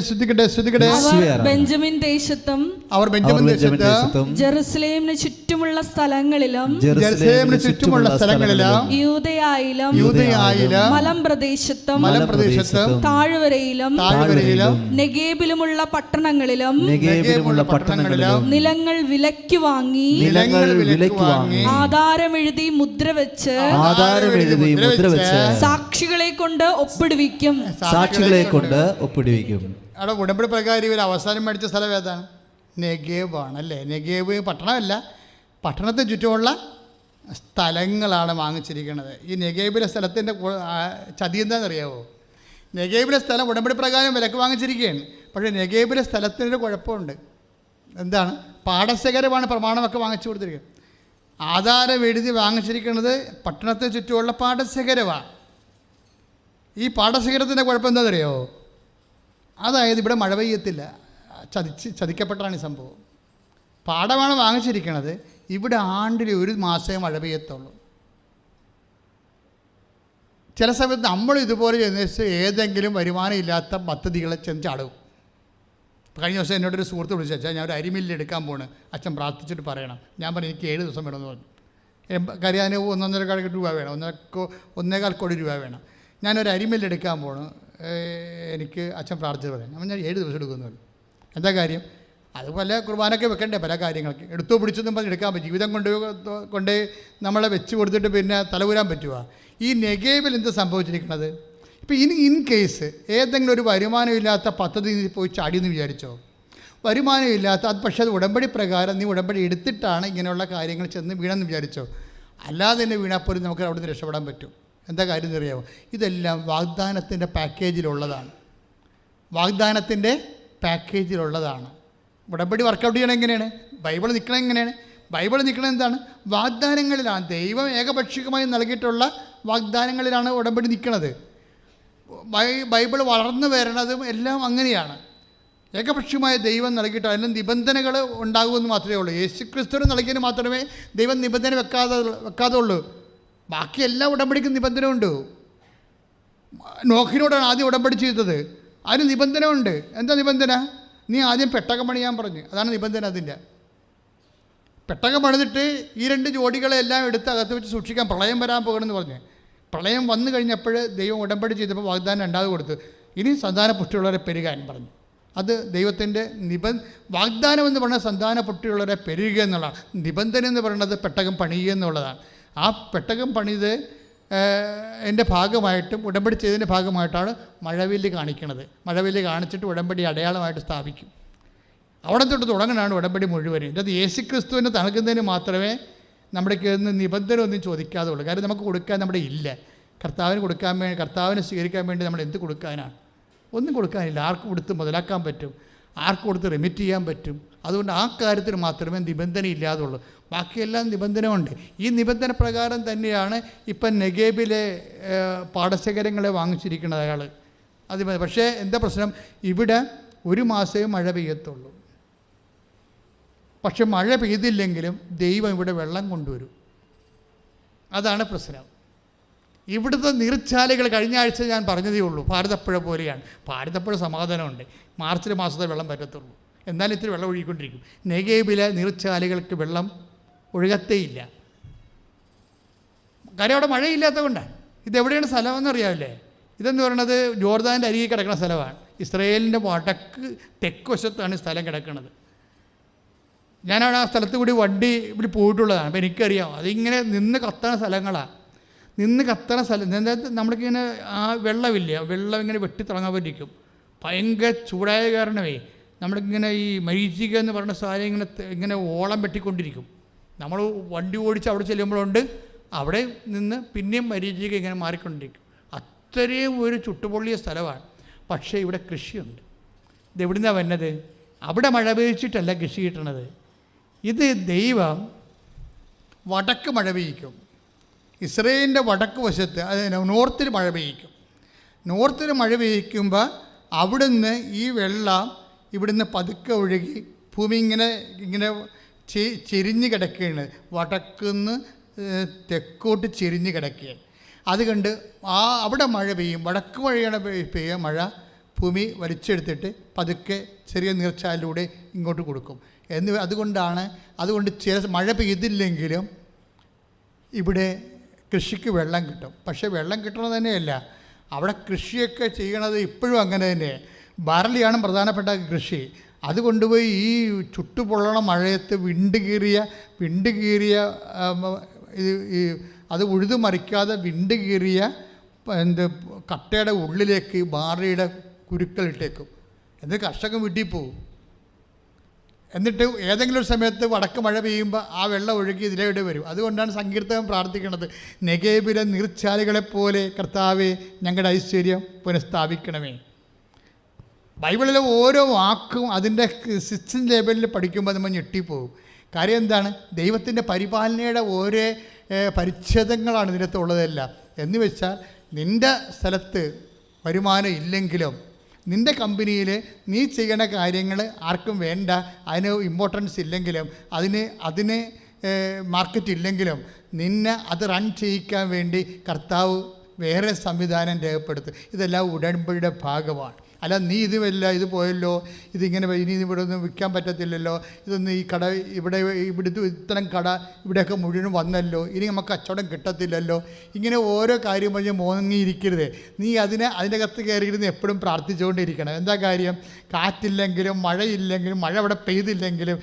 ബെഞ്ചമിൻ ദേശത്തും അവർ ബെഞ്ചമിൻ ദേശത്തും ജെറുസലേമിന് ചുറ്റുമുള്ള സ്ഥലങ്ങളിലും യൂദയായിലും മലമ്പ്രദേശത്തും താഴ്വരയിലും നെഗേബിലുമുള്ള പട്ടണങ്ങളിലും നിലങ്ങൾ വിലയ്ക്ക് വാങ്ങി ആധാരമെഴുതി മുദ്രവെച്ച് സാക്ഷികളെ കൊണ്ട് ഒപ്പിടുവിക്കും. അവിടെ ഉടമ്പടി പ്രകാരം ഇവർ അവസാനം മേടിച്ച സ്ഥലം ഏതാണ്? നെഗേബ് ആണല്ലേ? നെഗേബ് പട്ടണമല്ല, പട്ടണത്തിന് ചുറ്റുമുള്ള സ്ഥലങ്ങളാണ് വാങ്ങിച്ചിരിക്കുന്നത്. ഈ നെഗേബിലെ സ്ഥലത്തിൻ്റെ ചതി എന്താണെന്നറിയാവോ? നെഗേബിലെ സ്ഥലം ഉടമ്പടി പ്രകാരം വിലക്ക് വാങ്ങിച്ചിരിക്കുകയാണ്. പക്ഷേ നെഗേബിലെ സ്ഥലത്തിനൊരു കുഴപ്പമുണ്ട്. എന്താണ്? പാടശേഖരമാണ് പ്രമാണമൊക്കെ വാങ്ങിച്ചു കൊടുത്തിരിക്കുന്നത്. ആധാരം എഴുതി വാങ്ങിച്ചിരിക്കുന്നത് പട്ടണത്തിന് ചുറ്റുമുള്ള പാടശേഖരമാണ്. ഈ പാടശേഖരത്തിൻ്റെ കുഴപ്പം എന്താണെന്നറിയോ? അതായത് ഇവിടെ മഴ പെയ്യത്തില്ല, ചതിക്കപ്പെട്ടാണ് ഈ സംഭവം. പാടമാണ് വാങ്ങിച്ചിരിക്കുന്നത്, ഇവിടെ ആണ്ടിൽ ഒരു മാസമേ മഴ പെയ്യത്തുള്ളൂ. ചില സമയത്ത് നമ്മൾ ഇതുപോലെ ചെന്ന് ഏതെങ്കിലും വരുമാനം ഇല്ലാത്ത പദ്ധതികളെ ചെന്ന് ചാടും. കഴിഞ്ഞ ദിവസം എന്നോടൊരു സുഹൃത്ത് വിളിച്ചു, അച്ഛാ ഞാൻ ഒരു അരിമില്ല് എടുക്കാൻ പോണ്, അച്ഛൻ പ്രാർത്ഥിച്ചിട്ട് പറയണം. ഞാൻ പറഞ്ഞു എനിക്ക് 7 ദിവസം വേണമെന്ന് പറഞ്ഞു. കാര്യം അതിന് 1.5 രൂപ വേണം, 1.25 കോടി രൂപ വേണം. ഞാനൊരു അരിമില്ല് എടുക്കാൻ പോണ്, എനിക്ക് അച്ഛൻ പ്രാർത്ഥിച്ച് പറയാം. അപ്പം ഞാൻ 7 ദിവസം എടുക്കുന്നു. എന്താ കാര്യം? അതുപോലെ കുർബാനൊക്കെ വെക്കണ്ടേ പല കാര്യങ്ങൾക്ക്. എടുത്തോ പിടിച്ചൊന്നും പറഞ്ഞ് എടുക്കാൻ പറ്റും. ജീവിതം കൊണ്ട് നമ്മളെ വെച്ച് കൊടുത്തിട്ട് പിന്നെ തലവൂരാൻ പറ്റുക. ഈ നെഗേബിൽ എന്ത് സംഭവിച്ചിരിക്കുന്നത്? ഇപ്പോൾ ഇൻ കേസ് ഏതെങ്കിലും ഒരു വരുമാനമില്ലാത്ത പദ്ധതി പോയി ചാടിയെന്ന് വിചാരിച്ചോ? വരുമാനമില്ലാത്ത അത്, പക്ഷേ അത് ഉടമ്പടി പ്രകാരം നീ ഉടമ്പടി എടുത്തിട്ടാണ് ഇങ്ങനെയുള്ള കാര്യങ്ങൾ ചെന്ന് വീണെന്ന് വിചാരിച്ചോ? അല്ലാതെ തന്നെ വീണാൽ പോലും നമുക്ക് അവിടെ നിന്ന് രക്ഷപ്പെടാൻ പറ്റും. എന്താ കാര്യം എന്നറിയാമോ? ഇതെല്ലാം വാഗ്ദാനത്തിൻ്റെ പാക്കേജിലുള്ളതാണ്. വാഗ്ദാനത്തിൻ്റെ പാക്കേജിലുള്ളതാണ്. ഉടമ്പടി വർക്കൗട്ട് ചെയ്യണം എങ്ങനെയാണ്? ബൈബിൾ നിൽക്കണം എങ്ങനെയാണ്? ബൈബിൾ നിൽക്കണം എന്താണ്? വാഗ്ദാനങ്ങളിലാണ്. ദൈവം ഏകപക്ഷീയമായി നൽകിയിട്ടുള്ള വാഗ്ദാനങ്ങളിലാണ് ഉടമ്പടി നിൽക്കുന്നത്. ബൈബിൾ വളർന്നു വരണതും എല്ലാം അങ്ങനെയാണ്. ഏകപക്ഷീയമായ ദൈവം നൽകിയിട്ട് അതിന് നിബന്ധനകൾ ഉണ്ടാകുമെന്ന് മാത്രമേ ഉള്ളൂ. യേശുക്രിസ്തുവിന് നൽകിയതിന് മാത്രമേ ദൈവം നിബന്ധന വെക്കാതെ ഉള്ളൂ. ബാക്കി എല്ലാ ഉടമ്പടിക്കും നിബന്ധന ഉണ്ട്. നോഹിനോടാണ് ആദ്യം ഉടമ്പടി ചെയ്തത്, അതിന് നിബന്ധന ഉണ്ട്. എന്താ നിബന്ധന? നീ ആദ്യം പെട്ടകം പണിയാൻ പറഞ്ഞു, അതാണ് നിബന്ധന. അതിൻ്റെ പെട്ടകം പണിതിട്ട് ഈ 2 ജോഡികളെല്ലാം എടുത്ത് അകത്ത് വെച്ച് സൂക്ഷിക്കാൻ, പ്രളയം വരാൻ പോകണമെന്ന് പറഞ്ഞ്. പ്രളയം വന്നു കഴിഞ്ഞപ്പോൾ ദൈവം ഉടമ്പടി ചെയ്തപ്പോൾ വാഗ്ദാനം 2 കൊടുത്തു. ഇനി സന്താന പുഷ്ടിയുള്ളവരെ പെരുകാൻ പറഞ്ഞു. അത് ദൈവത്തിൻ്റെ വാഗ്ദാനം എന്ന് പറഞ്ഞാൽ സന്താന പുഷ്ടിയുള്ളവരെ പെരുകുക എന്നുള്ളതാണ്. നിബന്ധന എന്ന് പറയുന്നത് പെട്ടകം പണിയുക എന്നുള്ളതാണ്. ആ പെട്ടകം പണിത് എൻ്റെ ഭാഗമായിട്ടും ഉടമ്പടി ചെയ്തതിൻ്റെ ഭാഗമായിട്ടാണ് മഴവില്ല് കാണിക്കുന്നത്. മഴവില്ല് കാണിച്ചിട്ട് ഉടമ്പടി അടയാളമായിട്ട് സ്ഥാപിക്കും. അവിടെ തൊട്ട് തുടങ്ങാനാണ് ഉടമ്പടി മുഴുവനും. ഇത് യേശുക്രിസ്തുവിനെ നൽകുന്നതിന് മാത്രമേ നമ്മുടെ കയ്യിൽ നിബന്ധന ഒന്നും ചോദിക്കാതെ ഉള്ളൂ. കാര്യം നമുക്ക് കൊടുക്കാൻ നമ്മുടെ ഇല്ല. കർത്താവിന് കൊടുക്കാൻ വേണ്ടി, കർത്താവിനെ സ്വീകരിക്കാൻ വേണ്ടി നമ്മൾ എന്ത് കൊടുക്കാനാണ്? ഒന്നും കൊടുക്കാനില്ല. ആർക്ക് കൊടുത്ത് മുതലാക്കാൻ പറ്റും? ആർക്ക് കൊടുത്ത് റെമിറ്റ് ചെയ്യാൻ പറ്റും? അതുകൊണ്ട് ആ കാര്യത്തിൽ മാത്രമേ നിബന്ധന ഇല്ലാതുള്ളൂ. ബാക്കിയെല്ലാം നിബന്ധന ഉണ്ട്. ഈ നിബന്ധന പ്രകാരം തന്നെയാണ് ഇപ്പം നെഗേബിലെ പാടശേഖരങ്ങളെ വാങ്ങിച്ചിരിക്കുന്നത് അയാൾ. അത് പക്ഷേ എന്താ പ്രശ്നം? ഇവിടെ 1 മാസമേ മഴ പെയ്യത്തുള്ളൂ. പക്ഷെ മഴ പെയ്തില്ലെങ്കിലും ദൈവം ഇവിടെ വെള്ളം കൊണ്ടുവരും. അതാണ് പ്രശ്നം. ഇവിടുത്തെ നീർച്ചാലുകൾ കഴിഞ്ഞ ആഴ്ച ഞാൻ പറഞ്ഞതേ ഉള്ളൂ, ഭാരതപ്പുഴ പോലെയാണ്. ഭാരതപ്പുഴ സമാധാനമുണ്ട്, മാർച്ചിലെ മാസത്തെ വെള്ളം പറ്റത്തുള്ളൂ, എന്നാലും ഇത്തിരി വെള്ളം ഒഴുകിക്കൊണ്ടിരിക്കും. നെഗേബിലെ നീർച്ചാലുകൾക്ക് വെള്ളം ഒഴുകത്തേയില്ല. കാര്യം അവിടെ മഴയില്ലാത്തത് കൊണ്ടാണ്. ഇതെവിടെയാണ് സ്ഥലമെന്ന് അറിയാമല്ലേ? ഇതെന്ന് പറയുന്നത് ജോർദാൻ്റെ അരികെ കിടക്കുന്ന സ്ഥലമാണ്. ഇസ്രയേലിൻ്റെ വടക്ക് തെക്ക് വശത്താണ് സ്ഥലം കിടക്കുന്നത്. ഞാനവിടെ ആ സ്ഥലത്ത് കൂടി വണ്ടി ഇവിടെ പോയിട്ടുള്ളതാണ്. അപ്പോൾ എനിക്കറിയാം അതിങ്ങനെ നിന്ന് കത്തണ സ്ഥലങ്ങളാണ്. നിന്ന് കത്തണ സ്ഥലം എന്താ, നമ്മൾക്കിങ്ങനെ ആ വെള്ളമില്ല, വെള്ളം ഇങ്ങനെ വെട്ടിത്തിളങ്ങാൻ പറ്റിക്കും. ഭയങ്കര ചൂടായ കാരണമേ നമ്മളിങ്ങനെ ഈ മരീചിക എന്ന് പറയുന്ന സാധനം ഇങ്ങനെ ഓളം വെട്ടിക്കൊണ്ടിരിക്കും. നമ്മൾ വണ്ടി ഓടിച്ച് അവിടെ ചെല്ലുമ്പോഴുണ്ട്, അവിടെ നിന്ന് പിന്നെയും മരീചിക ഇങ്ങനെ മാറിക്കൊണ്ടിരിക്കും. അത്രയും ഒരു ചുട്ടുപൊള്ളിയ സ്ഥലമാണ്. പക്ഷേ ഇവിടെ കൃഷിയുണ്ട്. ഇതെവിടുന്നാണ് വന്നത്? അവിടെ മഴ പെയ്ച്ചിട്ടല്ല കൃഷി കിട്ടണത്. ഇത് ദൈവം വടക്ക് മഴ പെയ്യിക്കും. ഇസ്രയേലിൻ്റെ വടക്ക് വശത്ത്, അതായത് നോർത്തിൽ മഴ പെയ്യിക്കും. നോർത്തിൽ മഴ പെയ്യിക്കുമ്പോൾ അവിടുന്ന് ഈ വെള്ളം ഇവിടുന്ന് പതുക്കെ ഒഴുകി ഭൂമി ഇങ്ങനെ ചെരിഞ്ഞ് കിടക്കുകയാണ്. വടക്കുന്ന് തെക്കോട്ട് ചെരിഞ്ഞ് കിടക്കുകയാണ്. അതുകൊണ്ട് അവിടെ മഴ പെയ്യും. വടക്ക് മഴയാണ് പെയ്യുക. മഴ ഭൂമി വലിച്ചെടുത്തിട്ട് പതുക്കെ ചെറിയ നീർച്ചാലിലൂടെ ഇങ്ങോട്ട് കൊടുക്കും. അതുകൊണ്ട് ചില മഴ പെയ്തില്ലെങ്കിലും ഇവിടെ കൃഷിക്ക് വെള്ളം കിട്ടും. പക്ഷേ വെള്ളം കിട്ടണത് തന്നെയല്ല, അവിടെ കൃഷിയൊക്കെ ചെയ്യണത് ഇപ്പോഴും അങ്ങനെ തന്നെ. ബാർലിയാണ് പ്രധാനപ്പെട്ട കൃഷി. അത് കൊണ്ടുപോയി ഈ ചുട്ടുപൊള്ളണ മഴയത്ത് വിണ്ട് കീറിയ അത് ഉഴുതുമറിക്കാതെ വിണ്ട് കീറിയ കട്ടയുടെ ഉള്ളിലേക്ക് ബാർലിയുടെ കുരുക്കളിട്ടേക്കും. എന്നിട്ട് കർഷകൻ വീട്ടിൽ പോകും. എന്നിട്ട് ഏതെങ്കിലും ഒരു സമയത്ത് വടക്ക് മഴ പെയ്യുമ്പോൾ ആ വെള്ളം ഒഴുകി ഇതിലൂടെ വരും. അതുകൊണ്ടാണ് സങ്കീർത്തനം പ്രാർത്ഥിക്കുന്നത്, നെഗേബിലെ നീർച്ചാലുകളെപ്പോലെ കർത്താവെ ഞങ്ങളുടെ ഐശ്വര്യം പുനഃസ്ഥാപിക്കണമേ. ബൈബിളിലെ ഓരോ വാക്കും അതിൻ്റെ സിസ്റ്റം ലെവലിൽ പഠിക്കുമ്പോൾ നമ്മൾ ഞെട്ടിപ്പോകും. കാര്യം എന്താണ്? ദൈവത്തിൻ്റെ പരിപാലനയുടെ ഓരോ പരിച്ഛേദങ്ങളാണ് ഇതിനകത്തുള്ളതെല്ലാം. എന്ന് വെച്ചാൽ നിൻ്റെ സ്ഥലത്ത് വരുമാനം ഇല്ലെങ്കിലും, നിൻ്റെ കമ്പനിയിൽ നീ ചെയ്യണ കാര്യങ്ങൾ ആർക്കും വേണ്ട, അതിന് ഇമ്പോർട്ടൻസ് ഇല്ലെങ്കിലും, അതിന് മാർക്കറ്റ് ഇല്ലെങ്കിലും, നിന്നെ അത് റൺ ചെയ്യിക്കാൻ വേണ്ടി കർത്താവ് വേറെ സംവിധാനം രേഖപ്പെടുത്തും. ഇതെല്ലാം ഉടമ്പടിയുടെ ഭാഗമാണ്. അല്ല നീ ഇതുമല്ല, ഇത് പോയല്ലോ, ഇതിങ്ങനെ ഇനി ഇവിടെ ഒന്നും വിൽക്കാൻ പറ്റത്തില്ലല്ലോ, ഇതൊന്നും ഈ കട ഇവിടുത്തെ ഇത്തരം കട ഇവിടെയൊക്കെ മുഴുവൻ വന്നല്ലോ, ഇനി നമുക്ക് കച്ചവടം കിട്ടത്തില്ലല്ലോ, ഇങ്ങനെ ഓരോ കാര്യം പറഞ്ഞ് മോങ്ങിയിരിക്കരുത്. നീ അതിൻ്റെ അകത്ത് കയറിയിരുന്ന് എപ്പോഴും പ്രാർത്ഥിച്ചുകൊണ്ടിരിക്കണം. എന്താ കാര്യം? കാറ്റില്ലെങ്കിലും മഴയില്ലെങ്കിലും, മഴ അവിടെ പെയ്തില്ലെങ്കിലും,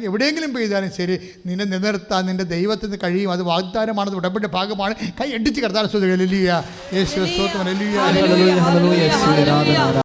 എവിടെയെങ്കിലും പെയ്താലും ശരി, നിന്നെ നിലനിർത്താൻ നിൻ്റെ ദൈവത്തിന് കഴിയും. അത് വാഗ്ദാനമാണ്, ഉടമ്പടിയുടെ ഭാഗമാണ്. കൈ അടിച്ച് കർത്താവ് സ്തുതിക്കുക. ഹല്ലേലൂയ. യേശുവേ സ്തോത്രം. ഹല്ലേലൂയ.